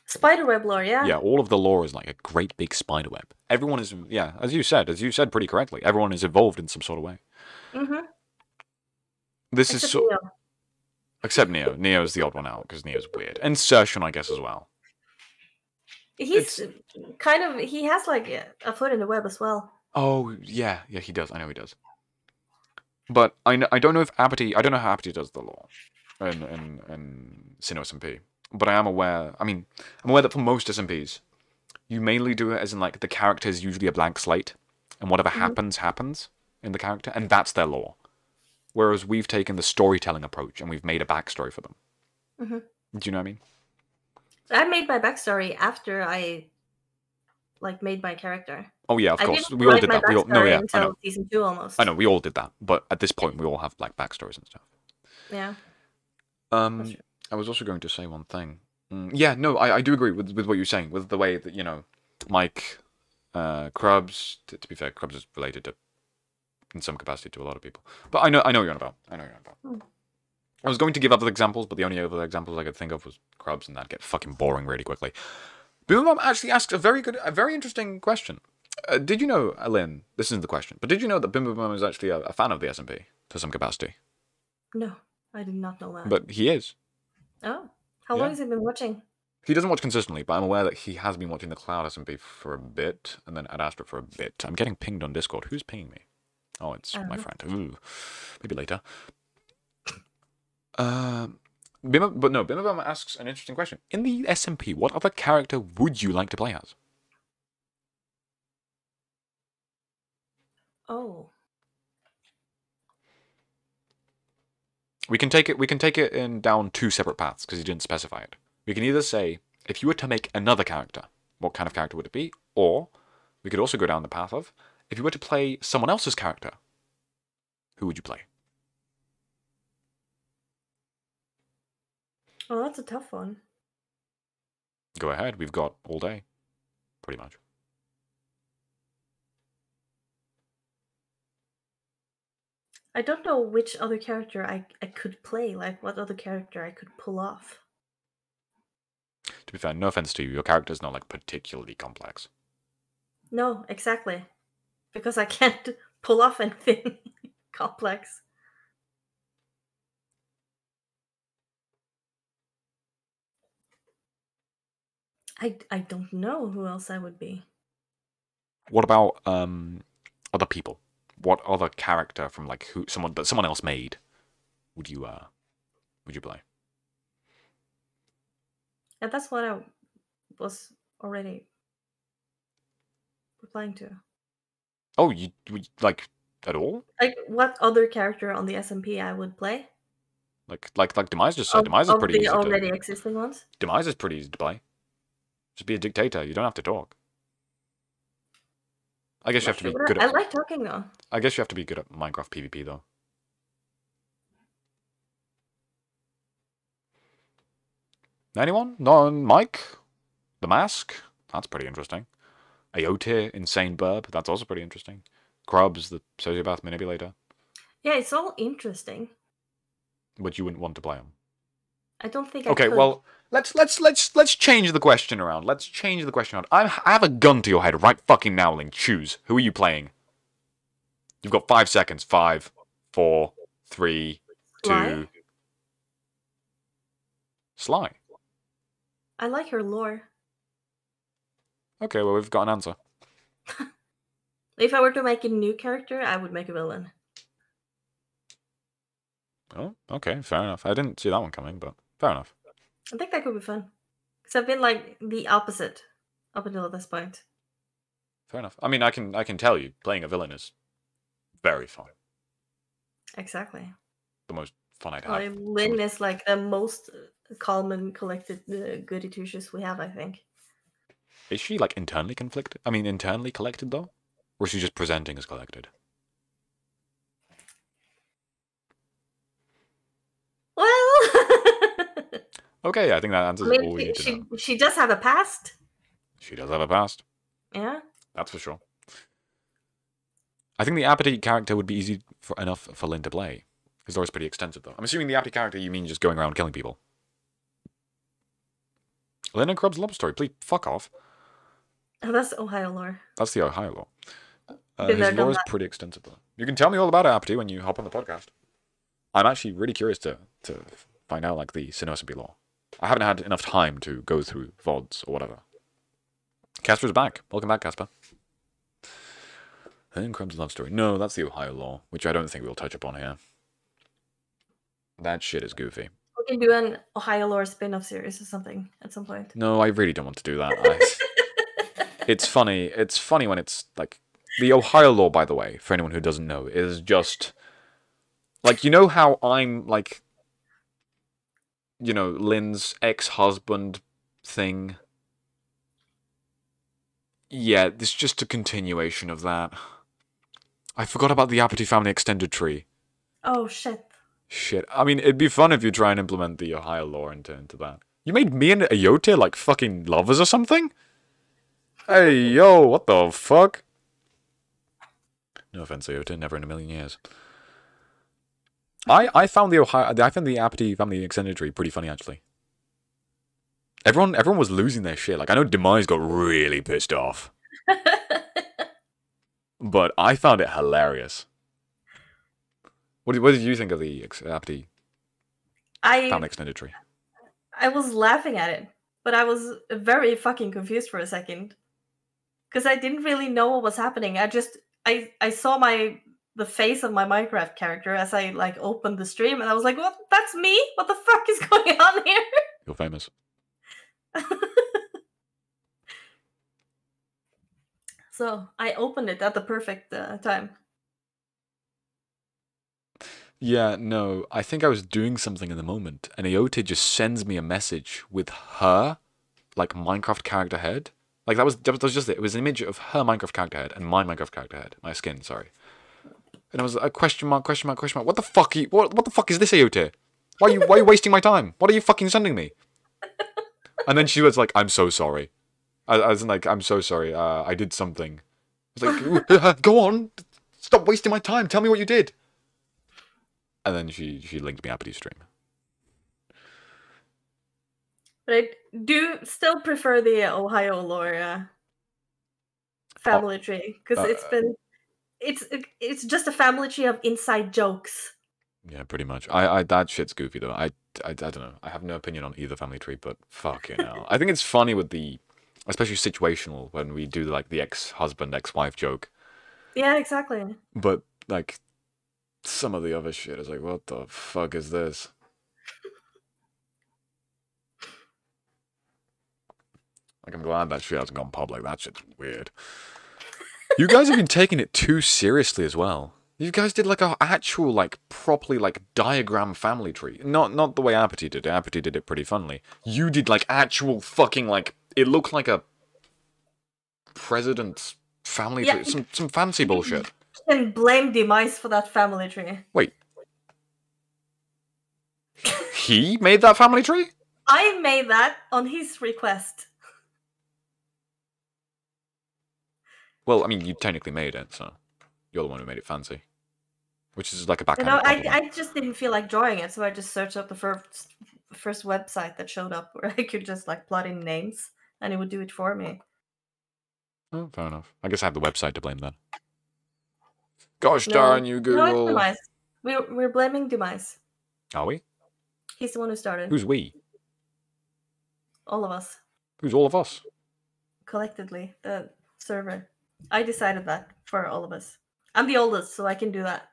Spiderweb lore, yeah. all of the lore is like a great big spider web. Everyone is, as you said pretty correctly, everyone is evolved in some sort of way. Mm-hmm. This is Except so. Neo. Except Neo. Neo's the odd one out because Neo's weird. And Sershan, I guess, as well. He's kind of he has like a foot in the web as well. Oh yeah, he does. I know he does. But I don't know if Apathy. I don't know how Apathy does the lore in Sinnoh SMP. But I am aware. I mean, I'm aware that for most SMPs, you mainly do it as in like the character is usually a blank slate, and whatever happens in the character, and that's their lore. Whereas we've taken the storytelling approach and we've made a backstory for them. Mm-hmm. Do you know what I mean? I made my backstory after I like made my character. Oh yeah, of course. Didn't We all write did my that. We all, no, backstory yeah, I until know. season 2 almost. I know, we all did that. But at this point, we all have like backstories and stuff. Yeah. I was also going to say one thing. Yeah, no, I do agree with what you're saying, with the way that, you know, Mike, Krubs, to be fair, Krubs is related to, in some capacity, to a lot of people. But I know what you're on about. I was going to give other examples, but the only other examples I could think of was Krubs, and that'd get fucking boring really quickly. Boomom actually asks a very interesting question. Did you know, Lynn, this isn't the question, but did you know that Boomom is actually a fan of the SMP, to some capacity? No, I did not know that. But he is. Oh. How long has he been watching? He doesn't watch consistently, but I'm aware that he has been watching the Cloud SMP for a bit, and then Ad Astra for a bit. I'm getting pinged on Discord. Who's pinging me? Oh, it's my friend. Ooh, maybe later. Bimabam asks an interesting question. In the SMP, what other character would you like to play as? Oh. We can take it in down two separate paths because he didn't specify it. We can either say, if you were to make another character, what kind of character would it be? Or we could also go down the path of, if you were to play someone else's character, who would you play? Oh, that's a tough one. Go ahead, we've got all day. Pretty much. I don't know which other character I could play, like what other character I could pull off. To be fair, no offense to you, your character's not like particularly complex. No, exactly. Because I can't pull off anything complex. I don't know who else I would be. What about other people? What other character from like someone else made would you play? And that's what I was already replying to. Oh, you like at all? Like what other character on the SMP I would play? Like Demise just said. Demise is pretty easy already existing ones. Demise is pretty easy to play. Just be a dictator. You don't have to talk. I guess you have to be good at. I like talking though. I guess you have to be good at Minecraft PvP though. Anyone? No, Mike? The Mask? That's pretty interesting. Aote, Insane Burb? That's also pretty interesting. Krubs, the Sociopath Manipulator? Yeah, it's all interesting. But you wouldn't want to play them. I don't think I Okay, could. well, let's change the question around. Let's change the question around. I have a gun to your head right fucking now, Link. Choose. Who are you playing? You've got 5 seconds. 5, 4, 3, 2... Sly. I like her lore. Okay, well, we've got an answer. If I were to make a new character, I would make a villain. Oh, okay, fair enough. I didn't see that one coming, but fair enough. I think that could be fun. Because I've been like the opposite up until this point. Fair enough. I mean, I can tell you, playing a villain is very fun. Exactly. The most fun I'd have. Lynn is like the most calm and collected goody two shoes we have, I think. Is she, like, internally conflicted? I mean, internally collected, though? Or is she just presenting as collected? Well, Okay, I think that answers all we need to know. she does have a past. She does have a past. Yeah. That's for sure. I think the Apathy character would be easy enough for Lynn to play. His lore is pretty extensive, though. I'm assuming the Apathy character you mean just going around killing people. Lynn and Cruub's love story, please fuck off. Oh, that's Ohio lore. That's the Ohio lore. Been there, His lore done is that. pretty extensive, though. You can tell me all about Apathy when you hop on the podcast. I'm actually really curious to find out, like, the Sinnoh lore. I haven't had enough time to go through VODs or whatever. Casper's back. Welcome back, Casper. Lynn and Cruub's love story. No, that's the Ohio lore, which I don't think we'll touch upon here. That shit is goofy. We can do an Ohio lore spin-off series or something at some point. No, I really don't want to do that. It's funny. It's funny when it's, like... The Ohio lore, by the way, for anyone who doesn't know, is just... Like, you know how I'm, like... You know, Lynn's ex-husband thing? Yeah, it's just a continuation of that. I forgot about the Apathy family extended tree. Oh, shit. Shit. I mean, it'd be fun if you try and implement the Ohio lore into that. You made me and Ayote like fucking lovers or something? Hey, yo, what the fuck? No offense, Ayote, never in a million years. I found the Apathy family extended tree pretty funny, actually. Everyone was losing their shit. Like, I know Demise got really pissed off. But I found it hilarious. What did you think of the Apathy family extended tree? I was laughing at it, but I was very fucking confused for a second. Because I didn't really know what was happening. I saw the face of my Minecraft character as I like opened the stream, and I was like, "What? That's me? What the fuck is going on here?" You're famous. So I opened it at the perfect time. Yeah, no, I think I was doing something in the moment, and Ayote just sends me a message with her, like, Minecraft character head. Like, that was just it. It was an image of her Minecraft character head and my Minecraft character head. My skin, sorry. And I was like, question mark, question mark, question mark. What the fuck? What the fuck is this, Ayote? Why are you wasting my time? What are you fucking sending me? And then she was like, I'm so sorry. I was like, I'm so sorry. I did something. I was like, go on. Stop wasting my time. Tell me what you did. And then she linked me Apathy stream. But I do still prefer the Ohio lore family tree, because it's just a family tree of inside jokes. Yeah, pretty much. I that shit's goofy though. I don't know. I have no opinion on either family tree, but fucking hell. I think it's funny with the, especially situational, when we do like the ex-husband, ex-wife joke. Yeah, exactly. But like some of the other shit is like, what the fuck is this? Like, I'm glad that shit hasn't gone public. That shit's weird. You guys have been taking it too seriously as well. You guys did like a actual, like, properly, like, diagram family tree. Not the way Apathy did it. Apathy did it pretty funnily. You did, like, actual fucking, like, it looked like a president's family tree. Some fancy bullshit. You can blame Demise for that family tree. Wait. He made that family tree? I made that on his request. Well, I mean, you technically made it, so you're the one who made it fancy. Which is like a backhand. I just didn't feel like drawing it, so I just searched up the first website that showed up where I could just like plot in names, and it would do it for me. Oh, fair enough. I guess I have the website to blame then. Gosh darn you, Google. No, it's Demise. We're blaming Demise. Are we? He's the one who started. Who's we? All of us. Who's all of us? Collectively, the server. I decided that for all of us. I'm the oldest, so I can do that.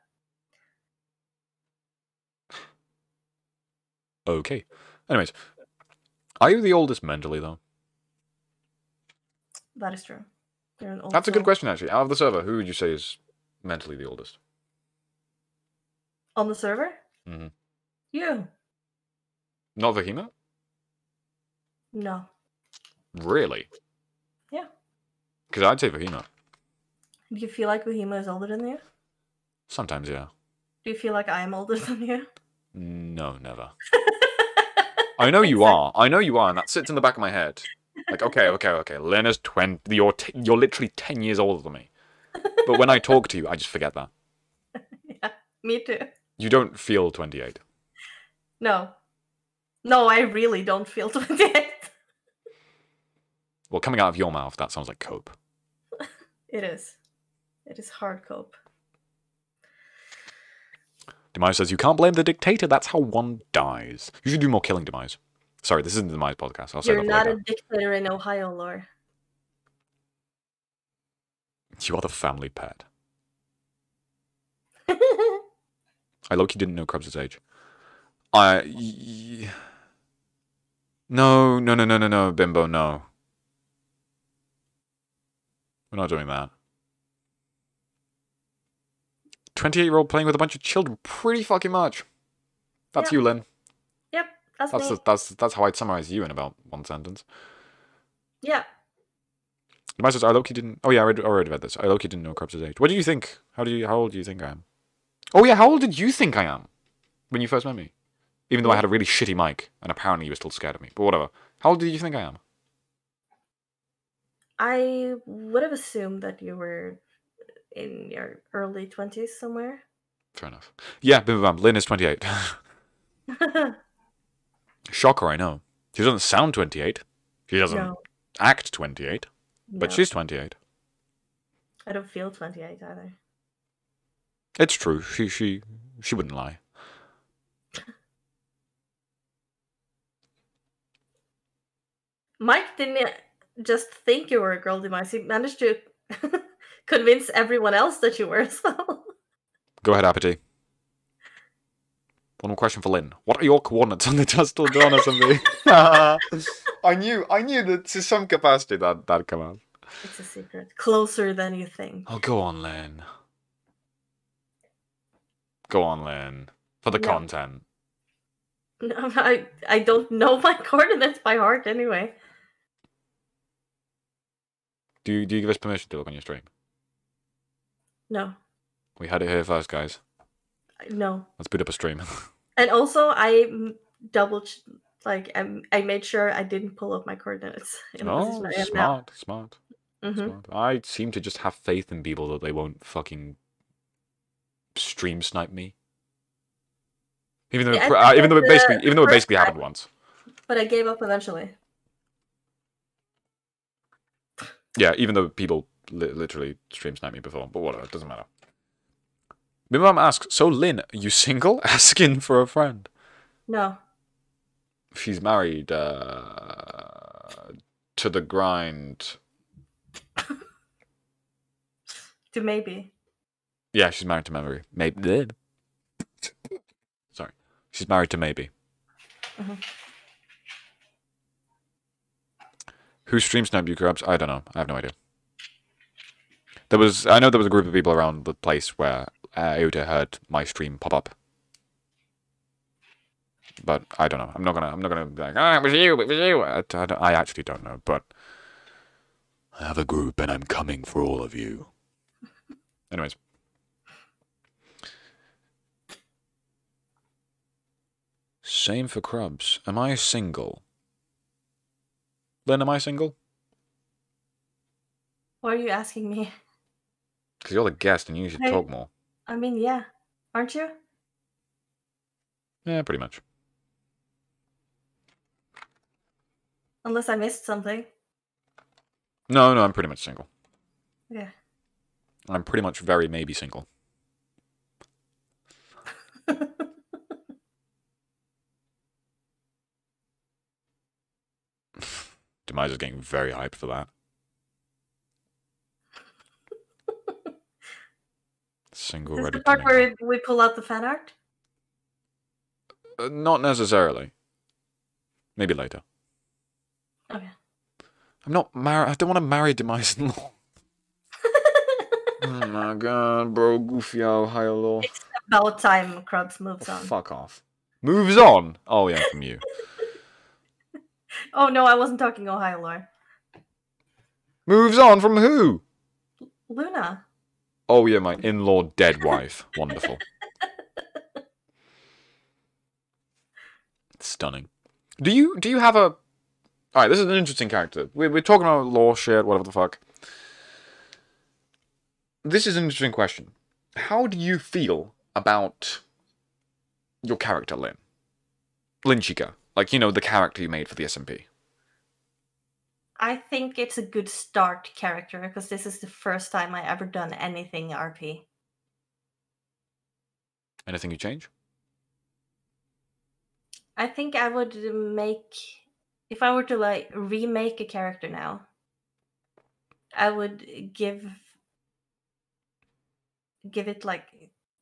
Okay. Anyways, are you the oldest mentally, though? That is true. You're an old That's a good soul. question, actually. Out of the server, who would you say is mentally the oldest? On the server? Mm-hmm. You. Not Vahima? No. Really? Because I'd say Vahima. Do you feel like Vahima is older than you? Sometimes, yeah. Do you feel like I am older than you? No, never. I know you are. I know you are, and that sits in the back of my head. Like, okay. Lena's 20. You're literally 10 years older than me. But when I talk to you, I just forget that. Yeah, me too. You don't feel 28. No, I really don't feel 28. Well, coming out of your mouth, that sounds like cope. It is. It is hard cope. Demise says, you can't blame the dictator. That's how one dies. You should do more killing, Demise. Sorry, this isn't the Demise podcast. I'll say You're that not later. a dictator in Ohio, Lore. You are the family pet. I low-key didn't know Krubs' age. No, Bimbo, no. We're not doing that. 28-year-old playing with a bunch of children. Pretty fucking much. That's Yep. you, Lynn. Yep, that's me. That's how I'd summarize you in about one sentence. Yeah. Demise says, I low-key didn't... Oh, yeah, I already read this. I low-key didn't know Krubs' age. What do you think? How old do you think I am? Oh, yeah, how old did you think I am when you first met me? Even though I had a really shitty mic, and apparently you were still scared of me. But whatever. How old did you think I am? I would have assumed that you were in your early 20s somewhere. Fair enough. Yeah, bam. Lynn is 28. Shocker, I know. She doesn't sound 28. She doesn't act 28. But No. she's 28. I don't feel 28 either. It's true. She wouldn't lie. Mike didn't just think you were a girl, Demise. He managed to convince everyone else that you were as well. Go ahead, Apathy. One more question for Lynn. What are your coordinates on the Tesla Dawn SMB? I knew that to some capacity that'd come out. It's a secret. Closer than you think. Oh, go on, Lynn. Go on, Lynn. For the content. No, I don't know my coordinates by heart anyway. Do you give us permission to look on your stream? No. We had it here first, guys. No. Let's boot up a stream. And also, I made sure I didn't pull up my coordinates. In the position I am now. Smart. Mm-hmm. Smart. I seem to just have faith in people that they won't fucking stream snipe me. Even though it basically happened once. But I gave up eventually. Yeah, even though people literally stream snipe me before, but whatever, it doesn't matter. My mum asks, so Lynn, are you single? Asking for a friend. No. She's married to the grind. To maybe. Yeah, she's married to memory. Maybe. Sorry. She's married to maybe. Mm-hmm. Who stream sniped you, Krubs? I don't know. I have no idea. I know there was a group of people around the place where Aota heard my stream pop up. But I don't know. I'm not gonna be like, it was you. I actually don't know, but I have a group and I'm coming for all of you. Anyways. Same for Krubs. Am I single? Lynn, am I single? Why are you asking me? Because you're the guest and you should talk more. I mean, yeah. Aren't you? Yeah, pretty much. Unless I missed something. No, I'm pretty much single. Yeah. I'm pretty much very maybe single. Demise is getting very hyped for that. Single Is ready the part to where we pull out the fan art? Not necessarily. Maybe later. Okay. I'm not married. I don't want to marry Demise in law. Oh my god, bro. Goofy Ohio law. It's about time Krubs moves on. Fuck off. Moves on? Oh yeah, from you. Oh no, I wasn't talking Ohio lore. Moves on from who? Luna. Oh yeah, my in-law dead wife. Wonderful. Stunning. Do you have a... Alright, this is an interesting character. We're talking about law shit, whatever the fuck. This is an interesting question. How do you feel about your character, Lynn? Lynchika. Like, you know, the character you made for the SMP. I think it's a good start character, because this is the first time I ever done anything RP. Anything you change? I think I would make... If I were to, like, remake a character now, I would give it, like,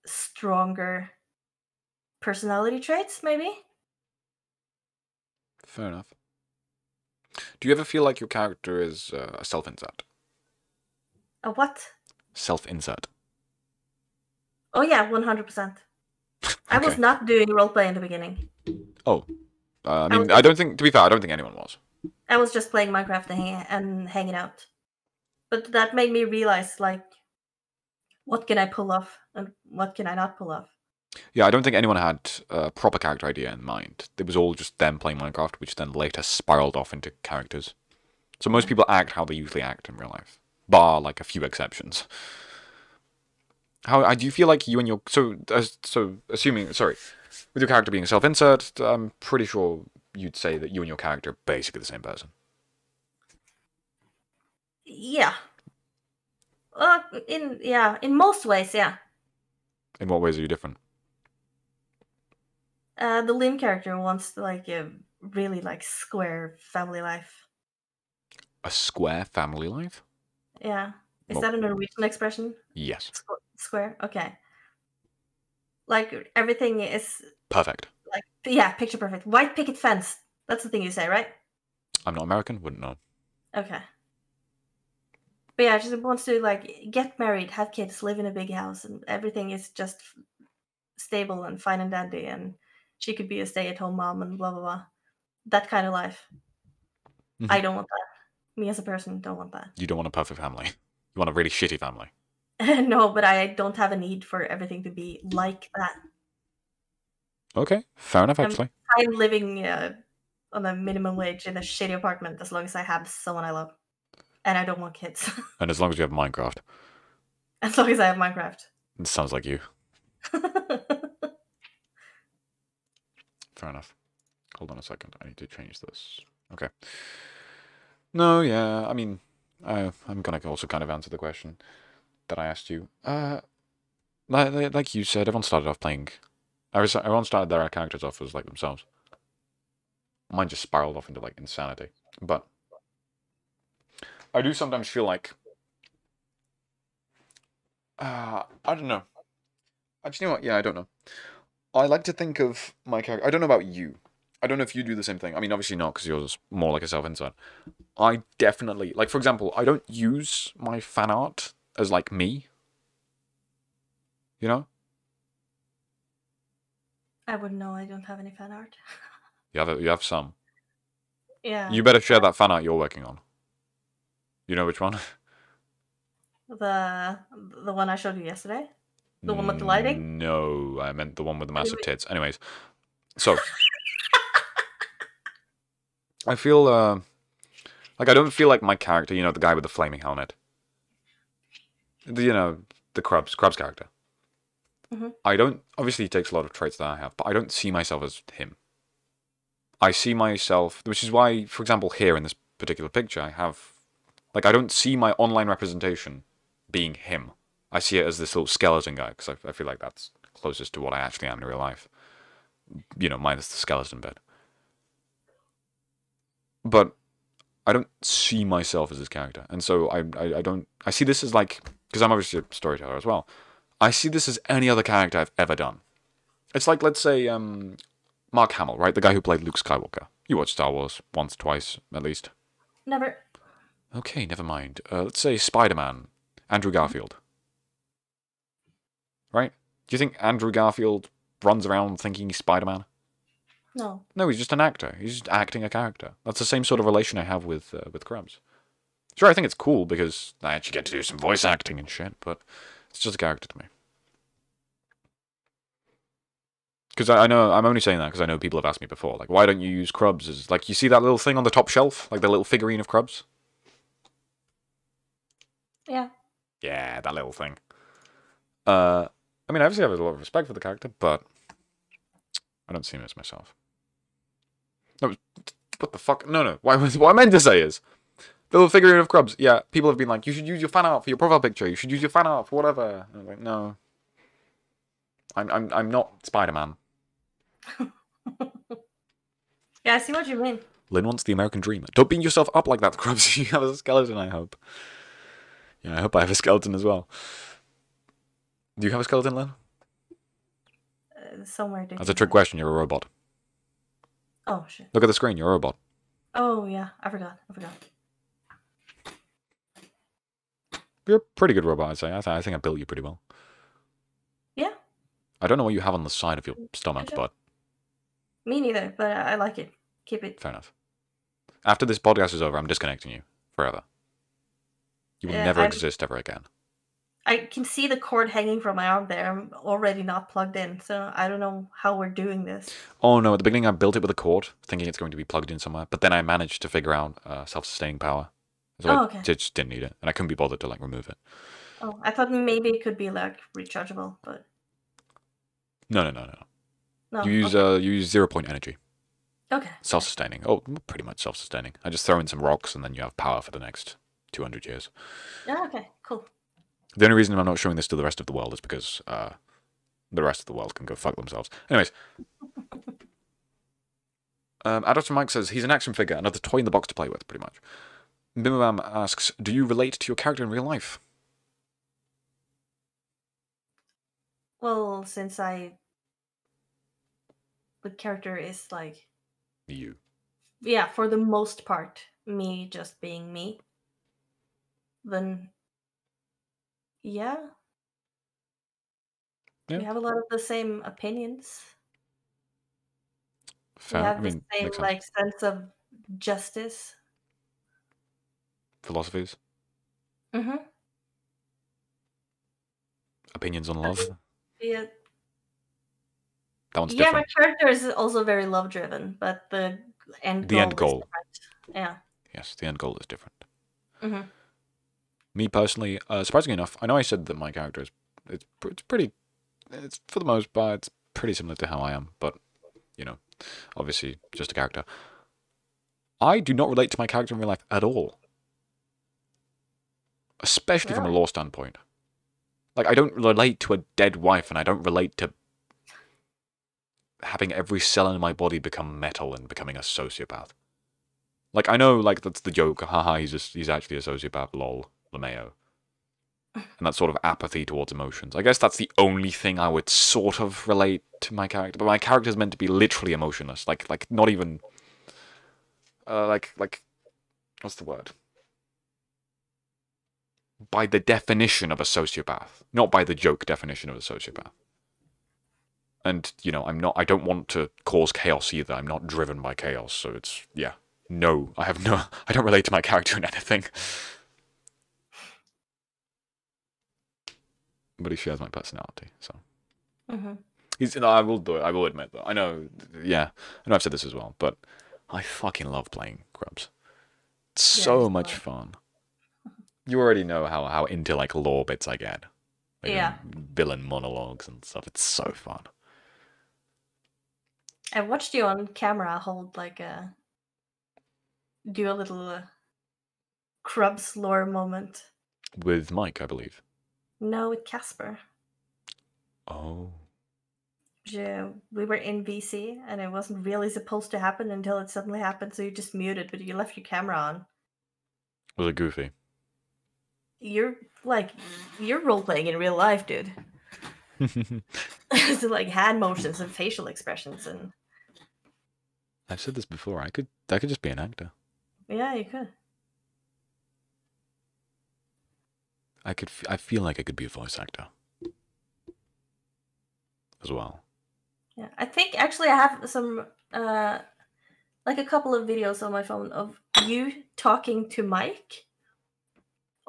stronger personality traits, maybe? Fair enough. Do you ever feel like your character is a self-insert? A what? Self-insert. Oh yeah, 100%. I was Okay. not doing roleplay in the beginning. Oh. I was mean, I don't think... To be fair, I don't think anyone was. I was just playing Minecraft and hanging out. But that made me realize, like, what can I pull off and what can I not pull off? Yeah, I don't think anyone had a proper character idea in mind. It was all just them playing Minecraft, which then later spiraled off into characters. So most people act how they usually act in real life, bar like a few exceptions. How do you feel like you and your... So assuming... Sorry. With your character being self-insert, I'm pretty sure you'd say that you and your character are basically the same person. Yeah. In most ways, yeah. In what ways are you different? The Lynn character wants like a really like square family life. A square family life? Yeah. Is Well, that a Norwegian expression? yes. Square? Okay. Like everything is Perfect. like, yeah, picture perfect. White picket fence. That's the thing you say, right? I'm not American, wouldn't know. Okay. But yeah, just wants to like get married, have kids, live in a big house, and everything is just stable and fine and dandy, and she could be a stay-at-home mom and blah blah blah. That kind of life. Mm-hmm. I don't want that. Me as a person don't want that. You don't want a perfect family. You want a really shitty family. No, but I don't have a need for everything to be like that. Okay, fair enough, actually. I'm living on a minimum wage in a shitty apartment as long as I have someone I love. And I don't want kids. And as long as you have Minecraft. As long as I have Minecraft. It sounds like you. Fair enough. Hold on a second. I need to change this. Okay. No, yeah. I mean, I'm gonna also kind of answer the question that I asked you. Like you said, everyone started off playing... Everyone started their characters off as like themselves. Mine just spiraled off into like insanity. But I do sometimes feel like... I don't know. Actually, you know what? Yeah, I don't know. I like to think of my character... I don't know about you. I don't know if you do the same thing. I mean, obviously not, because yours is more like a self-insert. I definitely... Like, for example, I don't use my fan art as, like, me. You know? I wouldn't know. I don't have any fan art. You have some. Yeah. You better share that fan art you're working on. You know which one? The one I showed you yesterday? The one with the lighting? No, I meant the one with the massive tits. Anyways, so... I feel, like, I don't feel like my character, you know, the guy with the flaming helmet. You know, the cruubsCast character. Mm-hmm. I don't... Obviously, he takes a lot of traits that I have, but I don't see myself as him. I see myself... Which is why, for example, here in this particular picture, I have... Like, I don't see my online representation being him. I see it as this little skeleton guy, because I feel like that's closest to what I actually am in real life. You know, minus the skeleton bit. But I don't see myself as this character. And so I don't... I see this as like... Because I'm obviously a storyteller as well. I see this as any other character I've ever done. It's like, let's say, Mark Hamill, right? The guy who played Luke Skywalker. You watched Star Wars once, twice, at least. Never. Okay, never mind. Let's say Spider-Man. Andrew Garfield. Right? Do you think Andrew Garfield runs around thinking he's Spider-Man? No. No, he's just an actor. He's just acting a character. That's the same sort of relation I have with Crumbs. Sure, I think it's cool because I actually get to do some voice acting and shit, but it's just a character to me. Because I know, I'm only saying that because I know people have asked me before, like, why don't you use Krubs as, like, you see that little thing on the top shelf? Like the little figurine of Krubs? Yeah. Yeah, that little thing. I mean, obviously I have a lot of respect for the character, but I don't see him as myself. No, what the fuck? No. What I meant to say is, the little figurine of Krubs. Yeah, people have been like, you should use your fan art for your profile picture. You should use your fan art for whatever. And I'm like, no. I'm not Spider-Man. Yeah, I see what you mean. Lynn wants the American dream. Don't beat yourself up like that, Krubs. You have a skeleton, I hope. Yeah, I hope I have a skeleton as well. Do you have a skeleton, Lynn? Somewhere. That's a trick question. You're a robot. Oh, shit. Look at the screen. You're a robot. Oh, yeah. I forgot. You're a pretty good robot, I'd say. I think I built you pretty well. Yeah. I don't know what you have on the side of your stomach, but... Me neither, but I like it. Keep it. Fair enough. After this podcast is over, I'm disconnecting you forever. You will never exist ever again. I can see the cord hanging from my arm there. I'm already not plugged in, so I don't know how we're doing this. Oh no, at the beginning I built it with a cord, thinking it's going to be plugged in somewhere, but then I managed to figure out self-sustaining power. So okay. I just didn't need it, and I couldn't be bothered to like remove it. Oh, I thought maybe it could be like rechargeable, but... No. You use you use 0-point energy. Okay. Self-sustaining. Oh, pretty much self-sustaining. I just throw in some rocks, and then you have power for the next 200 years. Yeah, okay, cool. The only reason I'm not showing this to the rest of the world is because the rest of the world can go fuck themselves. Anyways. Adults Mike says, he's an action figure, another toy in the box to play with, pretty much. Bimabam asks, do you relate to your character in real life? Well, since the character is like... You. Yeah, for the most part, me just being me. Then... Yeah. We have a lot of the same opinions. Fair. We have the same like sense of justice. Philosophies. Mm-hmm. Opinions on love. Yeah. That one's different. Yeah, my character is also very love-driven, but the end goal is different. Yeah. Yes, the end goal is different. Mm-hmm. Me personally, surprisingly enough, I know I said that my character is it's pretty, it's for the most part, it's pretty similar to how I am, but, you know, obviously just a character. I do not relate to my character in real life at all. Especially from a lore standpoint. Like, I don't relate to a dead wife, and I don't relate to having every cell in my body become metal and becoming a sociopath. Like, I know, like, that's the joke. Haha, he's actually a sociopath, lol, LeMayo. And that sort of apathy towards emotions. I guess that's the only thing I would sort of relate to my character. But my character's meant to be literally emotionless. Like not even... like... What's the word? By the definition of a sociopath. Not by the joke definition of a sociopath. And, you know, I don't want to cause chaos either. I'm not driven by chaos, so it's, yeah. No, I don't relate to my character in anything. But he shares my personality, so. Mm-hmm. I will do it, I will admit that. I know, yeah, I know I've said this as well, but I fucking love playing Krubs. It's so much fun. You already know how into, like, lore bits I get. Like, yeah. Villain monologues and stuff. It's so fun. I watched you on camera hold, like, do a little Krubs lore moment. With Mike, I believe. No, with Casper. Oh. Yeah, we were in VC, and it wasn't really supposed to happen until it suddenly happened, so you just muted, but you left your camera on. Was it goofy? You're role-playing in real life, dude. So, like, hand motions and facial expressions and... I've said this before, I could just be an actor. Yeah, you could. I feel like I could be a voice actor. As well. Yeah, I think actually I have some, like a couple of videos on my phone of you talking to Mike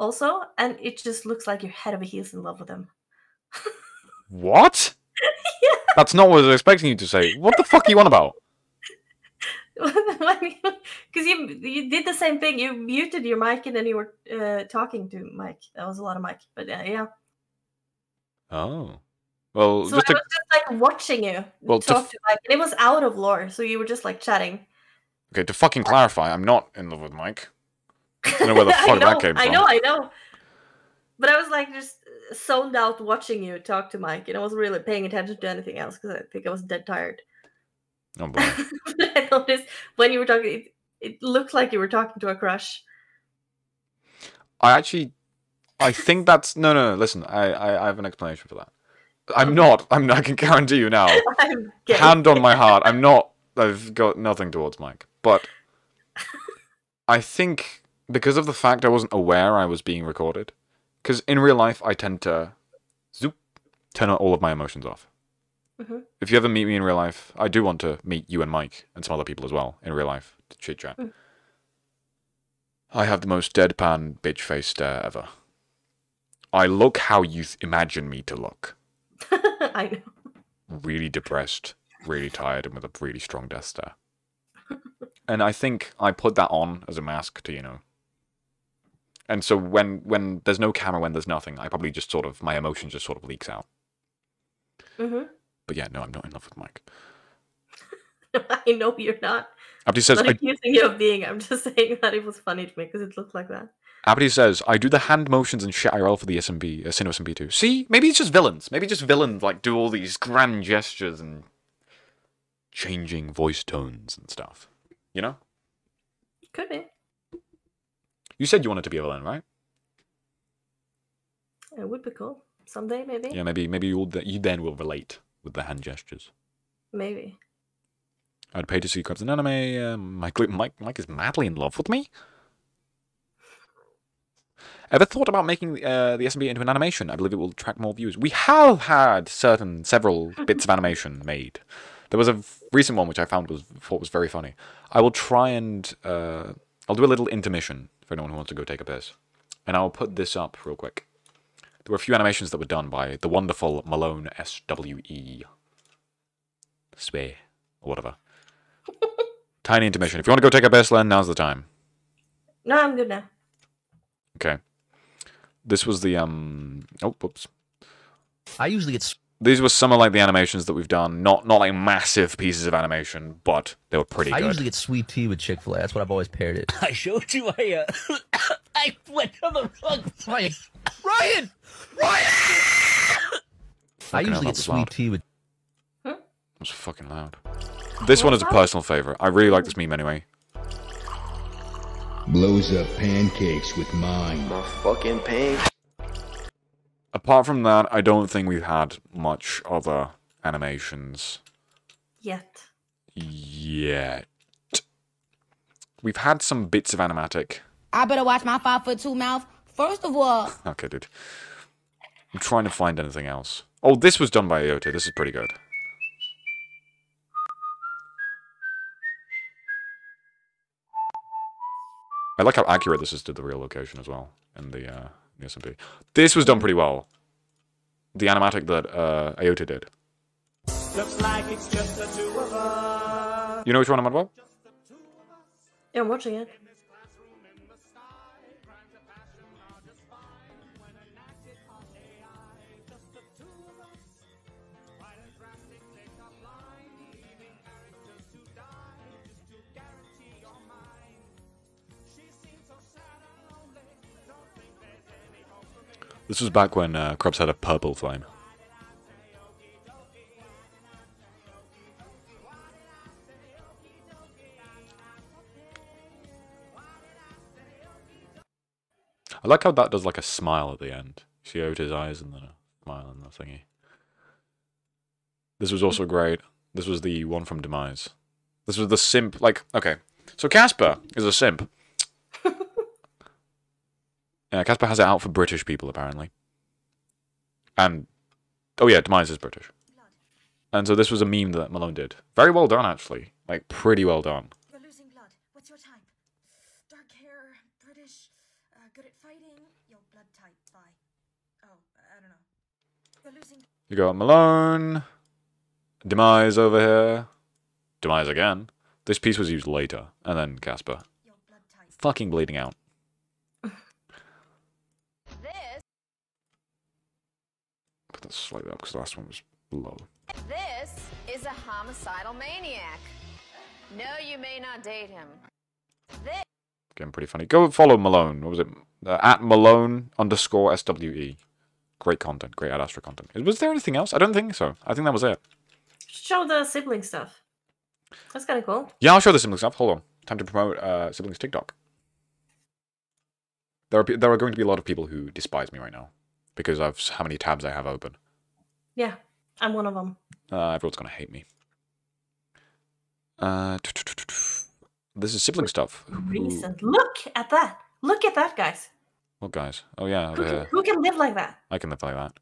also, and it just looks like your head over heels in love with him. What? Yeah. That's not what I was expecting you to say. What the fuck are you on about? Because you did the same thing. You muted your mic and then you were talking to Mike. That was a lot of mic, but yeah. Oh. Well, So just I to... was just like watching you talk to Mike, and it was out of lore, so you were just like chatting. Okay, to fucking clarify, I'm not in love with Mike. I don't know where the fuck that came from. I know. But I was like just zoned out watching you talk to Mike, and I wasn't really paying attention to anything else because I think I was dead tired. Oh boy. But I noticed when you were talking, it looked like you were talking to a crush. I think that's... No, listen, I have an explanation for that. I'm not, I can guarantee you now. Hand on my heart, I'm not, I've got nothing towards Mike. But I think because of the fact I wasn't aware I was being recorded, because in real life I tend to turn all of my emotions off. If you ever meet me in real life, I do want to meet you and Mike and some other people as well in real life to chit chat. I have the most deadpan bitch face stare ever. I look how you imagine me to look. I know. Really depressed, really tired, and with a really strong death stare. And I think I put that on as a mask to, you know. And so when there's no camera, when there's nothing, I probably just sort of, my emotion just sort of leaks out. But yeah, no, I'm not in love with Mike. I know you're not. Abdi says, I'm not accusing you of being. I'm just saying that it was funny to me because it looked like that. Abdi says, I do the hand motions and shit IRL for the SMB, Sino SMB too. See? Maybe it's just villains. Maybe just villains like do all these grand gestures and changing voice tones and stuff. You know? Could be. You said you wanted to be a villain, right? It would be cool. Someday, maybe. Yeah, maybe you then will relate with the hand gestures. Maybe. I'd pay to see Krebs in anime. Mike is madly in love with me. Ever thought about making the SMB into an animation? I believe it will attract more views. We have had several bits of animation made. There was a recent one which I thought was very funny. I will try and I'll do a little intermission for anyone who wants to go take a piss, and I'll put this up real quick. There were a few animations that were done by the wonderful Malone SWE. Swear or whatever. Tiny intermission. If you want to go take a piss, Len, now's the time. No, I'm good now. Okay. This was the oh, whoops. I usually get. These were some of like the animations that we've done. Not like massive pieces of animation, but they were pretty good. I usually get sweet tea with Chick-fil-A. That's what I've always paired it. I showed you. I went to the wrong place. Ryan. I usually get sweet tea with. It was fucking loud. This one is a personal favorite. I really like this meme anyway. Blows up pancakes with mine. My fucking pain. Apart from that, I don't think we've had much other animations. Yet. We've had some bits of animatic. I better watch my 5'2" mouth. First of all. Okay, dude. I'm trying to find anything else. Oh, this was done by Iota. This is pretty good. I like how accurate this is to the real location as well, in the SMP. This was done pretty well. The animatic that Iota did. Looks like it's just the two of us. You know which one I'm on about? Yeah, I'm watching it. This was back when Krubs had a purple flame. I like how that does like a smile at the end. You see Ota's eyes and then a smile and the thingy. This was also great. This was the one from Demise. This was the simp, like, okay. So Casper is a simp. Yeah, Casper has it out for British people, apparently. And, oh yeah, Demise is British. And so this was a meme that Malone did. Very well done, actually. Like, pretty well done. You're losing blood. What's your type? Dark hair, British, Good at fighting. Your blood type. Bye. Oh, I don't know. You're losing. You got Malone. Demise over here. Demise again. This piece was used later. And then Casper. Your blood type. Fucking bleeding out. This Put that slightly up because the last one was low. this is a homicidal maniac. No, you may not date him. This Getting pretty funny. Go follow Malone. What was it? At Malone_SWE. Great content. Great Ad Astra content. Was there anything else? I don't think so. I think that was it. Show the sibling stuff. That's kind of cool. Yeah, I'll show the sibling stuff. Hold on. Time to promote siblings TikTok. There are going to be a lot of people who despise me right now because of how many tabs I have open. Yeah, I'm one of them. Everyone's going to hate me. This is sibling stuff. Recent. Look at that. Look at that, guys. What guys? Oh yeah, over here. Who can live like that? I can live like that.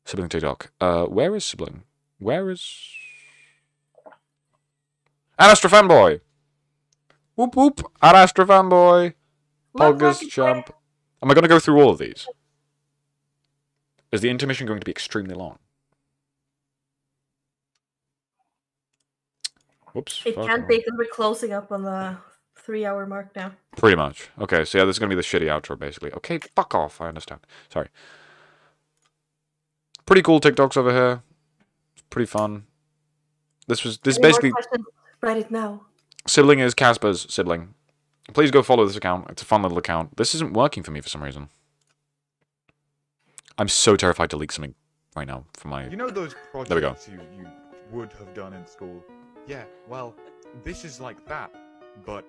Sibling TikTok. Where is sibling? Where is... Ad Astra fanboy! Whoop whoop! Ad Astra fanboy! Polgas jump. Am I going to go through all of these? Is the intermission going to be extremely long? Whoops. It can't be because we're closing up on the 3-hour mark now. Pretty much. Okay, so yeah, this is going to be the shitty outro, basically. Okay, fuck off. I understand. Sorry. Pretty cool TikToks over here. Pretty fun. This basically... Write it now. Sibling is Casper's sibling. Please go follow this account. It's a fun little account. This isn't working for me for some reason. I'm so terrified to leak something right now from my... You know those projects you would have done in school? Yeah, well, this is like that, but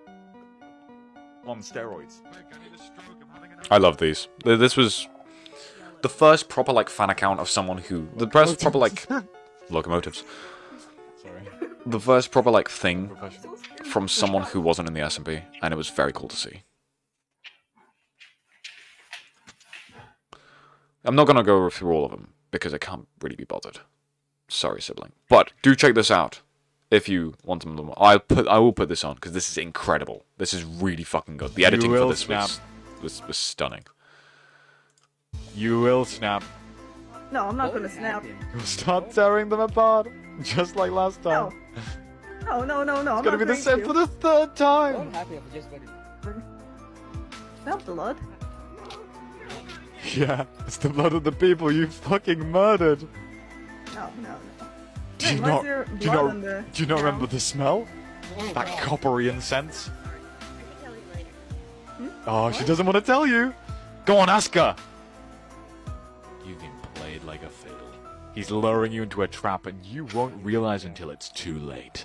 on steroids. I love these. This was the first proper, like, fan account of someone who... The first proper, like... Locomotives. Sorry. The first proper, like, thing from someone who wasn't in the SMP, and it was very cool to see. I'm not going to go through all of them, because I can't really be bothered. Sorry, sibling. But, do check this out. If you want them, I will put this on because this is incredible. This is really fucking good. The editing for this was stunning. You will snap. No, I'm not gonna snap. You'll start tearing them apart, just like last time. No. It's gonna be the same for the third time. Smell blood. Yeah, it's the blood of the people you fucking murdered. No. Do you not remember the smell? That coppery incense? Oh, she doesn't want to tell you. Go on, ask her. You've been played like a fiddle. He's luring you into a trap and you won't realize until it's too late.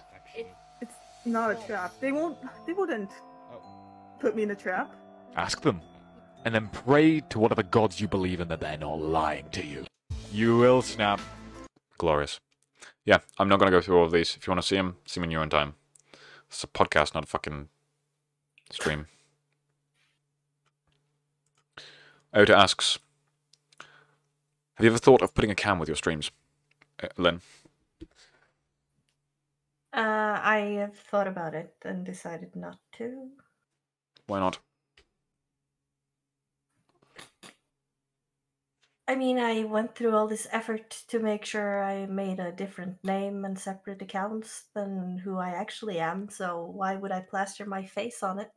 It's not a trap. They wouldn't put me in a trap. Ask them. And then pray to whatever gods you believe in that they're not lying to you. You will snap. Glorious. Yeah, I'm not going to go through all of these. If you want to see them in your own time. It's a podcast, not a fucking stream. Ota asks, have you ever thought of putting a cam with your streams? Lynn? I have thought about it and decided not to. Why not? I mean, I went through all this effort to make sure I made a different name and separate accounts than who I actually am, so why would I plaster my face on it?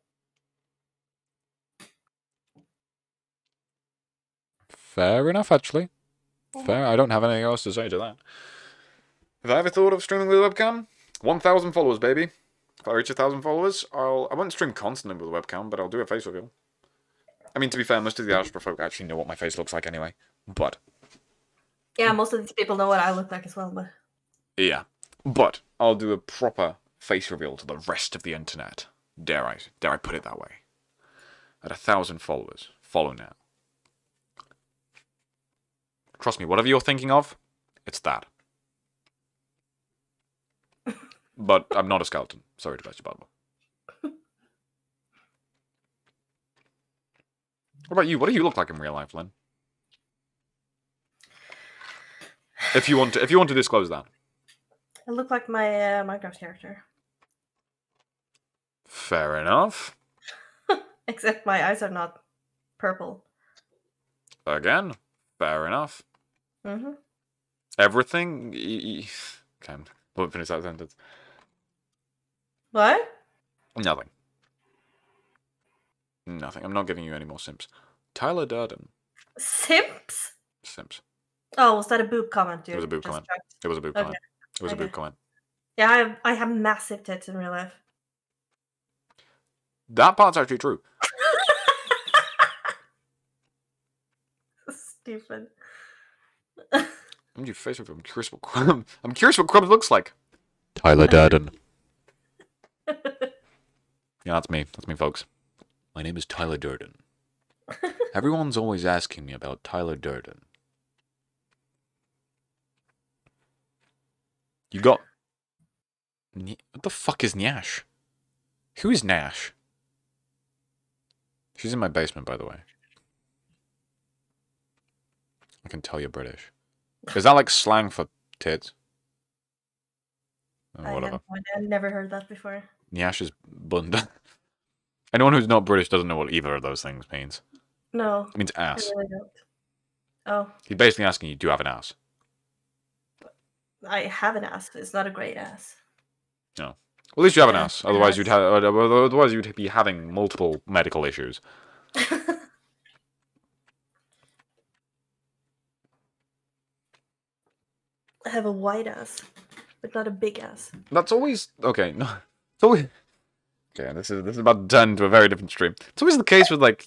Fair enough, actually. Fair. I don't have anything else to say to that. Have I ever thought of streaming with a webcam? 1,000 followers, baby. If I reach 1,000 followers, I won't stream constantly with a webcam, but I'll do a face reveal. I mean, to be fair, most of the Astra folk actually know what my face looks like anyway. But... Yeah, most of these people know what I look like as well, but... Yeah. But I'll do a proper face reveal to the rest of the internet. Dare I put it that way. At 1,000 followers. Follow now. Trust me, whatever you're thinking of, it's that. But I'm not a skeleton. Sorry to bust your bubble. What about you? What do you look like in real life, Lynn? If you want to disclose that. I look like my Minecraft character. Fair enough. Except my eyes are not purple. Again, fair enough. Mm-hmm. Everything. Okay, won't finish that sentence. What? Nothing. Nothing. I'm not giving you any more simps. Tyler Durden. Simps? Simps. Oh, was that a boob comment, dude? It was a boob comment. It was a boob comment. It was a boob comment. Yeah, I have massive tits in real life. That part's actually true. Stupid. I'm your face over. I'm curious what Crumb looks like. Tyler Durden. Yeah, that's me. That's me, folks. My name is Tyler Durden. Everyone's always asking me about Tyler Durden. You got... What the fuck is Nyash? Who is Nash? She's in my basement, by the way. I can tell you're British. Is that like slang for tits? Oh, whatever. I've never heard that before. Nyash is bunda. Anyone who's not British doesn't know what either of those things means. No. It means ass. I really don't. Oh. He's basically asking you, do you have an ass? I have an ass. It's not a great ass. No. Well, at least you have an ass. Otherwise, you'd be having multiple medical issues. I have a wide ass, but not a big ass. That's always okay. No, it's always okay. This is about to turn into a very different stream. It's always the case with like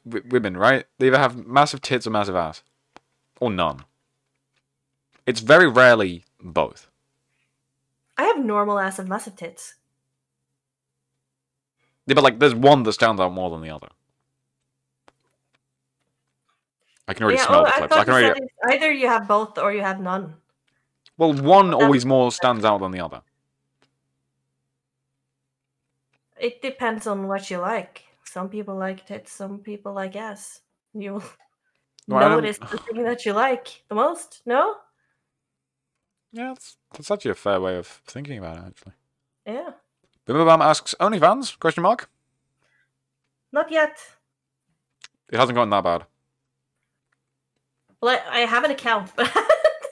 women, right? They either have massive tits or massive ass, or none. It's very rarely both. I have normal ass and massive tits. Yeah, but like there's one that stands out more than the other. I can already smell the clips. I can already... Either you have both or you have none. Well, one always more stands out than the other. It depends on what you like. Some people like tits, some people like ass. You notice the thing that you like the most, no? Yeah, that's actually a fair way of thinking about it, actually. Yeah. Bimabam asks, OnlyFans? Question mark? Not yet. It hasn't gotten that bad. Well, I have an account, but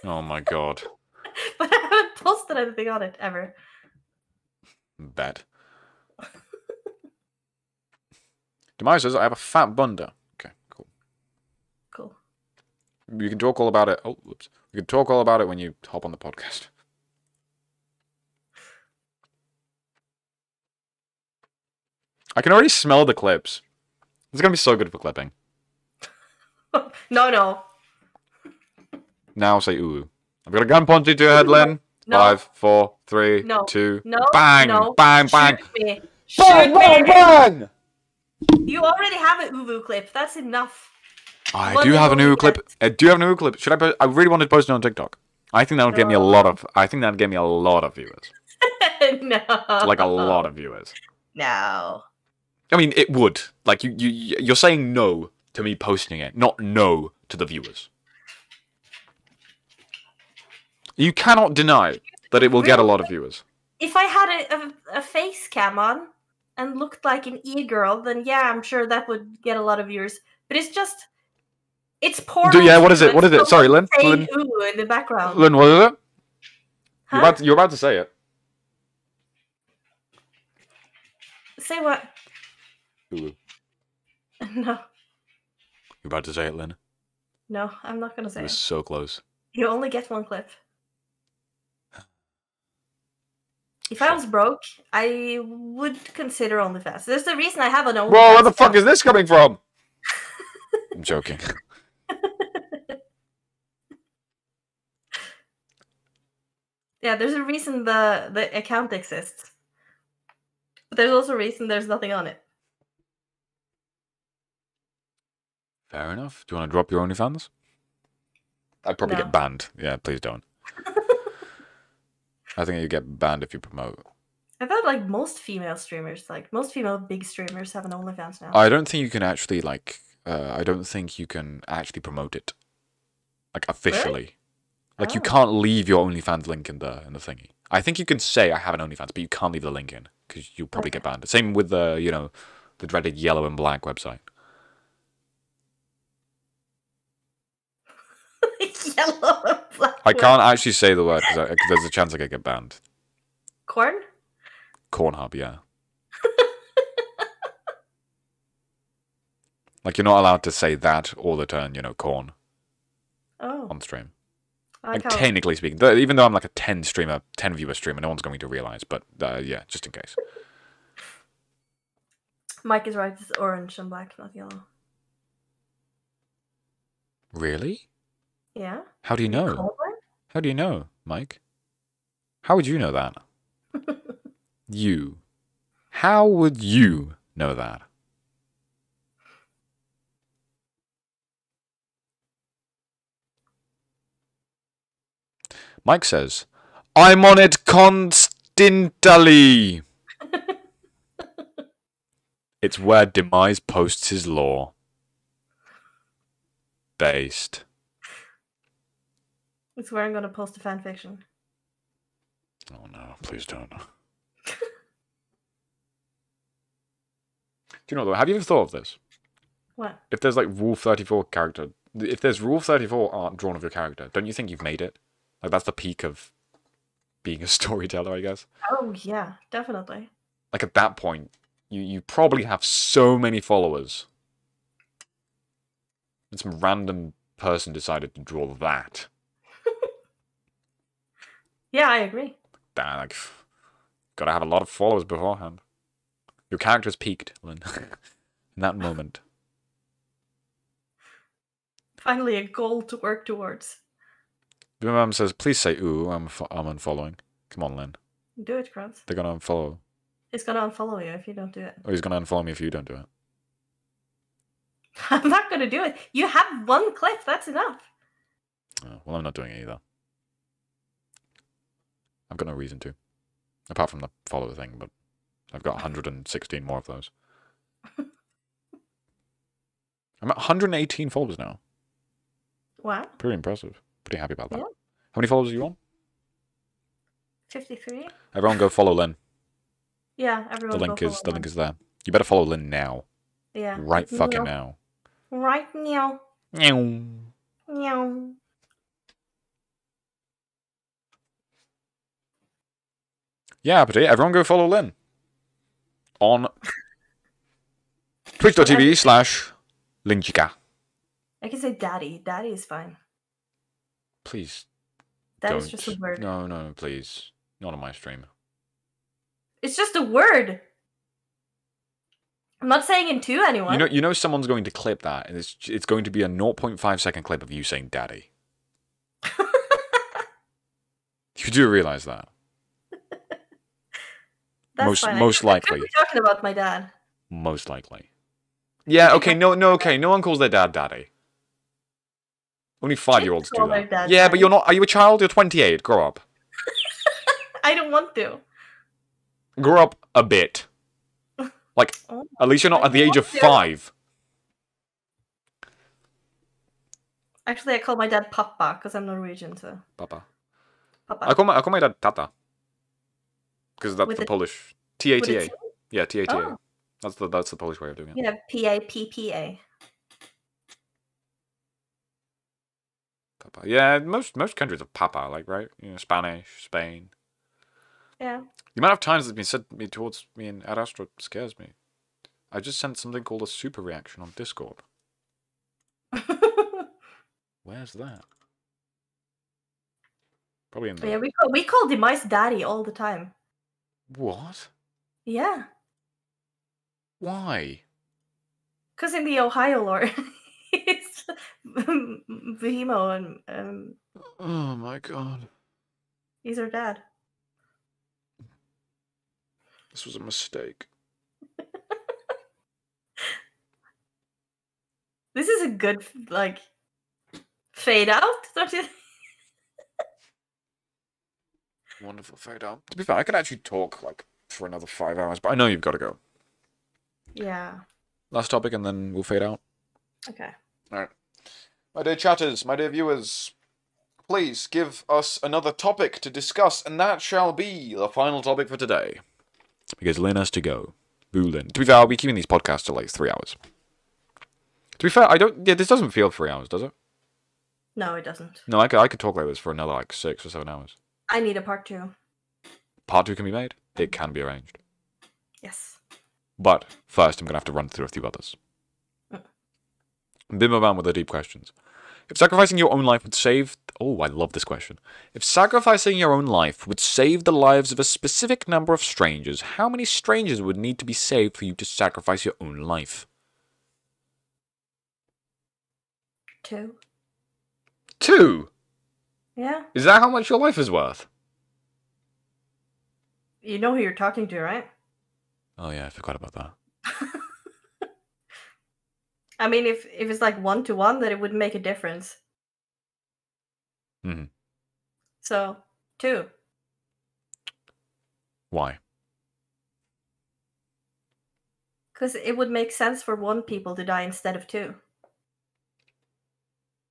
oh my god. But I haven't posted anything on it, ever. Bet. Demai says, I have a fat bunda. Okay, cool. Cool. You can talk all about it. Oh, whoops. You can talk all about it when you hop on the podcast. I can already smell the clips. It's going to be so good for clipping. No. Now say ooh. I've got a gun pointed to your head, Lynn. No. 5, 4, 3, No. 2, No. bang, No. bang, bang. Shoot me. Bang, bang, bang! You already have an uwu clip. That's enough. I do have an uwu clip. I do have an uwu clip. Should I post? I really wanted to post it on TikTok. I think that would get me a lot of. I think that would get me a lot of viewers. No. Like a lot of viewers. No. I mean, it would. Like you're saying no to me posting it, not no to the viewers. You cannot deny that it will get a lot of viewers. If I had a face cam on and looked like an e-girl, then yeah, I'm sure that would get a lot of viewers. But it's porn. Yeah, what is it? What is it? Sorry, Lynn. Saying ooh in the background. Lynn, what is it? Huh? You're about to say it. Say what? Ooh. No. You're about to say it, Lynn. No, I'm not gonna It say was it. so close. You only get one clip. If I was broke, I would consider OnlyFans. There's the reason I have an OnlyFans. Whoa, where the fuck is this coming from? I'm joking. Yeah, there's a reason the account exists. But there's also a reason there's nothing on it. Fair enough. Do you want to drop your OnlyFans? I'd probably No. get banned. Yeah, please don't. I think you get banned if you promote. I thought like most female streamers, like most female big streamers have an OnlyFans now. I don't think you can actually I don't think you can actually promote it, like officially. Really? Like you Oh. can't leave your OnlyFans link in the thingy. I think you can say I have an OnlyFans, but you can't leave the link in because you'll probably get banned. Same with the The dreaded yellow and black website. Yellow and black. I can't actually say the word because there's a chance I could get banned. Corn? Cornhub, yeah. Like, you're not allowed to say that or the term, corn Oh. on stream. I Like, technically speaking. Even though I'm like a 10 viewer streamer, no one's going to realise. But, yeah, just in case. Mike is right. It's orange and black, not yellow. Really? Yeah. How do you know? Colorblind? How do you know, Mike? How would you know that? You. How would you know that? Mike says, I'm on it constantly. It's where Demise posts his lore. Based. It's where I'm going to post a fanfiction. Oh no, please don't. Do you know though, have you ever thought of this? What? If there's like Rule 34 character, if there's Rule 34 art drawn of your character, don't you think you've made it? Like that's the peak of being a storyteller, I guess. Oh yeah, definitely. Like at that point, you probably have so many followers. And some random person decided to draw that. Yeah, I agree. Damn, like, gotta have a lot of followers beforehand. Your character's peaked, Lynn. In that moment. Finally, a goal to work towards. My mum says, please say ooh, I'm unfollowing. Come on, Lynn. Do it, Krabs. They're gonna unfollow. He's gonna unfollow you if you don't do it. Or he's gonna unfollow me if you don't do it. I'm not gonna do it. You have one clip, that's enough. Oh, well, I'm not doing it either. I've got no reason to. Apart from the follower thing, but I've got 116 more of those. I'm at 118 followers now. Wow. Pretty impressive. Pretty happy about that. Yeah. How many followers are you on? 53? Everyone go follow Lynn. Yeah, everyone The link is there. You better follow Lynn now. Yeah. Right fucking now. Right now. Meow. Meow. Yeah, but everyone go follow Lynn. On twitch.tv/Lynchika. I can say daddy. Daddy is fine. Please. That is don't. just a word. No, please. Not on my stream. It's just a word. I'm not saying it to anyone. You know someone's going to clip that, and it's going to be a 0.5 second clip of you saying daddy. You do realise that? That's fine. Most likely. I could be talking about my dad. Most likely. Yeah, okay, okay. No one calls their dad daddy. Only 5-year-olds do that. Yeah, daddy. but you're not. Are you a child? You're 28. Grow up. I don't want to. Grow up a bit. Like, at least you're not at the age of 5. Actually, I call my dad Papa because I'm Norwegian, so. Papa. Papa. I call my dad Tata. Because that's the Polish. T-A-T-A. Yeah, T-A-T-A. Oh. That's the Polish way of doing it. Yeah, P-A-P-P-A. Papa. Yeah, most countries are Papa, like, right? Spanish, Spain. Yeah. The amount of times that's been said towards me in Ad Astra scares me. I just sent something called a super reaction on Discord. Where's that? Probably in there. Yeah, we call Demise Daddy all the time. What? Yeah. Why? Because in the Ohio lore, it's Vihimo and Oh my god. he's her dad. This was a mistake. This is a good, like, fade out, don't you? Wonderful fade out. To be fair, I could actually talk, like, for another 5 hours, but I know you've got to go. Yeah. Last topic, and then we'll fade out. Okay. Alright. My dear chatters, my dear viewers, please give us another topic to discuss, and that shall be the final topic for today. Because Lynn has to go. Boolin. To be fair, I'll be keeping these podcasts to like 3 hours. To be fair, I don't. Yeah, this doesn't feel 3 hours, does it? No, it doesn't. No, I could talk like this for another like 6 or 7 hours. I need a part 2. Part 2 can be made. It can be arranged. Yes. But first, I'm gonna have to run through a few others. Bimmerman with the deep questions. If sacrificing your own life would save... Oh, I love this question. If sacrificing your own life would save the lives of a specific number of strangers, how many strangers would need to be saved for you to sacrifice your own life? 2. 2? Yeah. Is that how much your life is worth? You know who you're talking to, right? Oh yeah, I forgot about that. I mean, if it's like 1-to-1, then it wouldn't make a difference. Mm-hmm. So, 2. Why? Because it would make sense for 1 people to die instead of 2.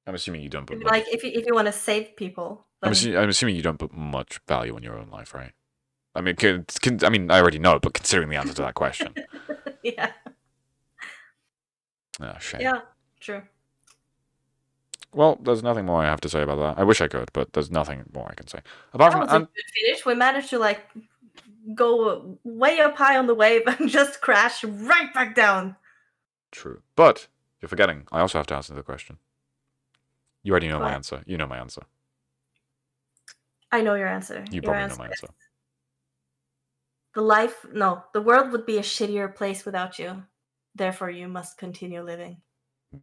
I'm assuming you don't put much... Like, if you want to save people. I'm assuming you don't put much value on your own life, right? I mean, I already know, but considering the answer to that question. Yeah. Oh, shame. Yeah, true. Well, there's nothing more I have to say about that. I wish I could, but there's nothing more I can say. Apart That from... was a good finish. We managed to, like, go way up high on the wave and just crash right back down. True. But, you're forgetting, I also have to answer the question. You already know my What? answer. You know my answer. I know your answer. You Your probably answer know my answer. the world would be a shittier place without you. Therefore, you must continue living.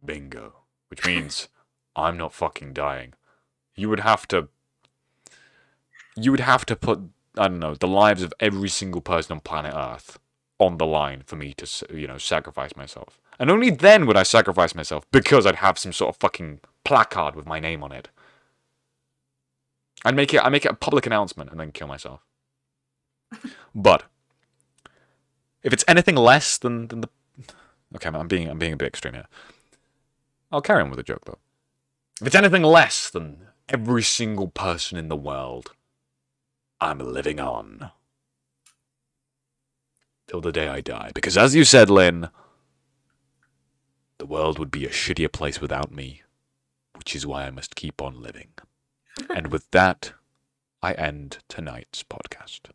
Bingo. Which means I'm not fucking dying. You would have to put, I don't know, the lives of every single person on planet Earth on the line for me to, sacrifice myself. And only then would I sacrifice myself, because I'd have some sort of fucking placard with my name on it. I'd make it a public announcement and then kill myself. But if it's anything less than the... Okay, I'm being a bit extreme here. I'll carry on with the joke, though. If it's anything less than every single person in the world, I'm living on. Till the day I die. Because as you said, Lynn, the world would be a shittier place without me, which is why I must keep on living. And with that, I end tonight's podcast.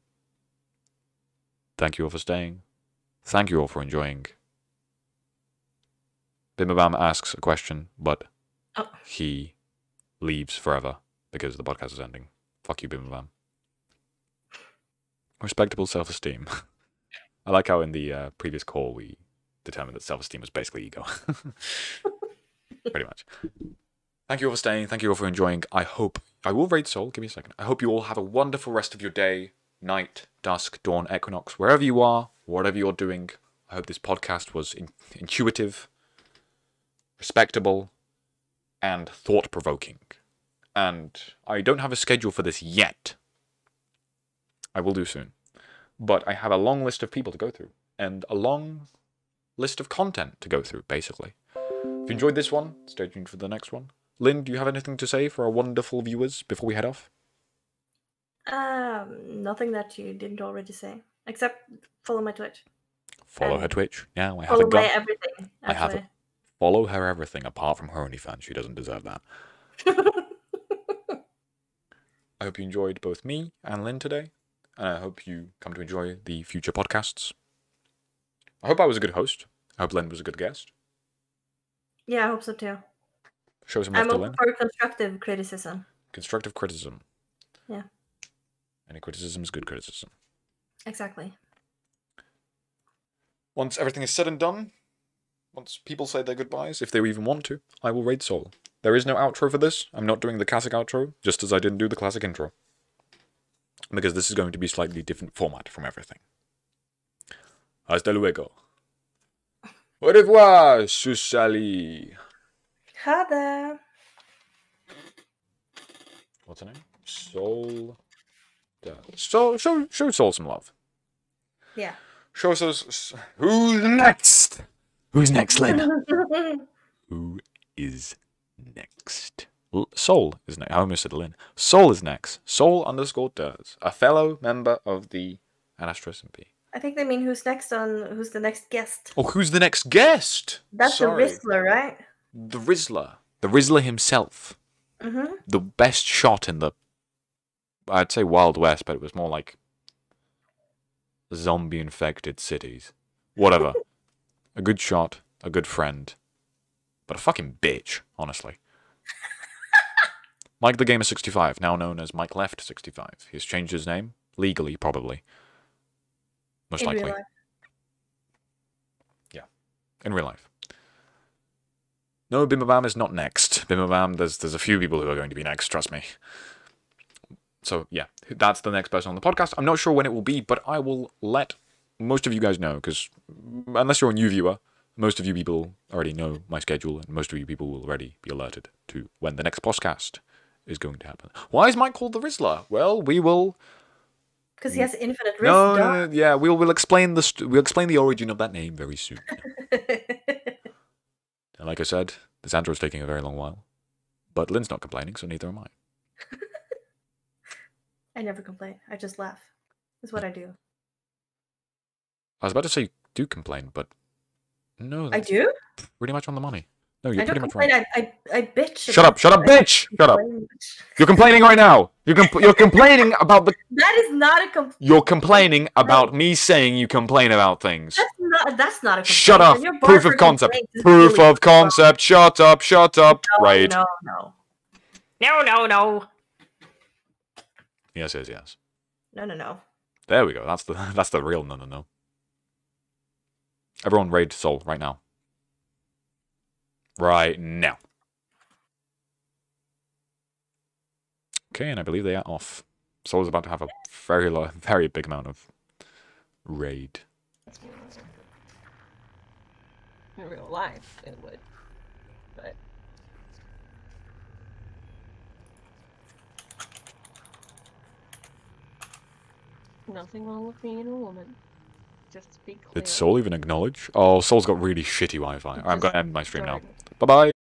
Thank you all for staying. Thank you all for enjoying. Bimabam asks a question, but he leaves forever because the podcast is ending. Fuck you, Bimabam. Respectable self-esteem. I like how in the previous call we determined that self-esteem was basically ego. Pretty much. Thank you all for staying. Thank you all for enjoying. I will raid Soul. Give me a second. I hope you all have a wonderful rest of your day, night, dusk, dawn, equinox, wherever you are, whatever you're doing. I hope this podcast was intuitive, respectable, and thought-provoking. And I don't have a schedule for this yet. I will do soon. But I have a long list of people to go through, and a long list of content to go through, basically. If you enjoyed this one, stay tuned for the next one. Lynn, do you have anything to say for our wonderful viewers before we head off? Nothing that you didn't already say, except follow my Twitch. Follow her Twitch. Yeah, I have follow a gun. my everything. I have it. Follow her everything apart from her OnlyFans. She doesn't deserve that. I hope you enjoyed both me and Lynn today, and I hope you come to enjoy the future podcasts. I hope I was a good host. I hope Lynn was a good guest. Yeah, I hope so too. Show some love to Lynn. I'm open for constructive criticism. Constructive criticism. Yeah. Any criticism is good criticism. Exactly. Once everything is said and done, once people say their goodbyes, if they even want to, I will raid Soul. There is no outro for this. I'm not doing the classic outro, just as I didn't do the classic intro. Because this is going to be a slightly different format from everything. Hasta luego. Au revoir, Susali. Hada. What's her name? Soul. Show Soul some love. Yeah. Show us who's next. Who's next, Lynn? Who is next? Soul is next. I almost said Lynn. Soul is next. Soul_does. A fellow member of the Anastro SMP. I think they mean who's the next guest. Oh, who's the next guest? That's Sorry. the Rizzler, right? The Rizzler. The Rizzler himself. Mm-hmm. The best shot in the... I'd say Wild West, but it was more like... zombie-infected cities. Whatever. A good shot, a good friend. But a fucking bitch, honestly. Mike the Gamer 65, now known as Mike Left 65. He's changed his name. Legally, probably. Most In likely. real life. Yeah. In real life. No, Bimabam is not next. Bimabam, there's a few people who are going to be next, trust me. So, yeah, that's the next person on the podcast. I'm not sure when it will be, but I will let most of you guys know, because unless you're a new viewer, most of you people already know my schedule, and most of you people will already be alerted to when the next podcast is going to happen. Why is Mike called the Rizzler? Well, we will... Because he has infinite risk. No, yeah, we'll explain we'll explain the origin of that name very soon. And like I said, this intro is taking a very long while. But Lynn's not complaining, so neither am I. I never complain. I just laugh. That's what I do. I was about to say do complain, but no. I do? Pretty much on the money. No, you're I don't pretty much complain. right. I bitch. Shut up, bitch! Shut up. You're complaining right now. You're complaining about the... That is not a complaint. You're complaining about me saying you complain about things. That's not a complaint. Shut up. Your bar Proof for of concept. complaints is Proof really of concept. Shut up. Shut up. No, Raid. No. Yes, yes, yes. No. There we go. That's the real no. Everyone raid Soul right now. Right now. Okay, and I believe they are off. Soul is about to have a very big amount of raid. In real life, it would. But nothing wrong with being a woman. Just to be clear. Did Soul even acknowledge? Oh, Soul's got really shitty Wi-Fi. I'm going to end my stream now. Bye-bye.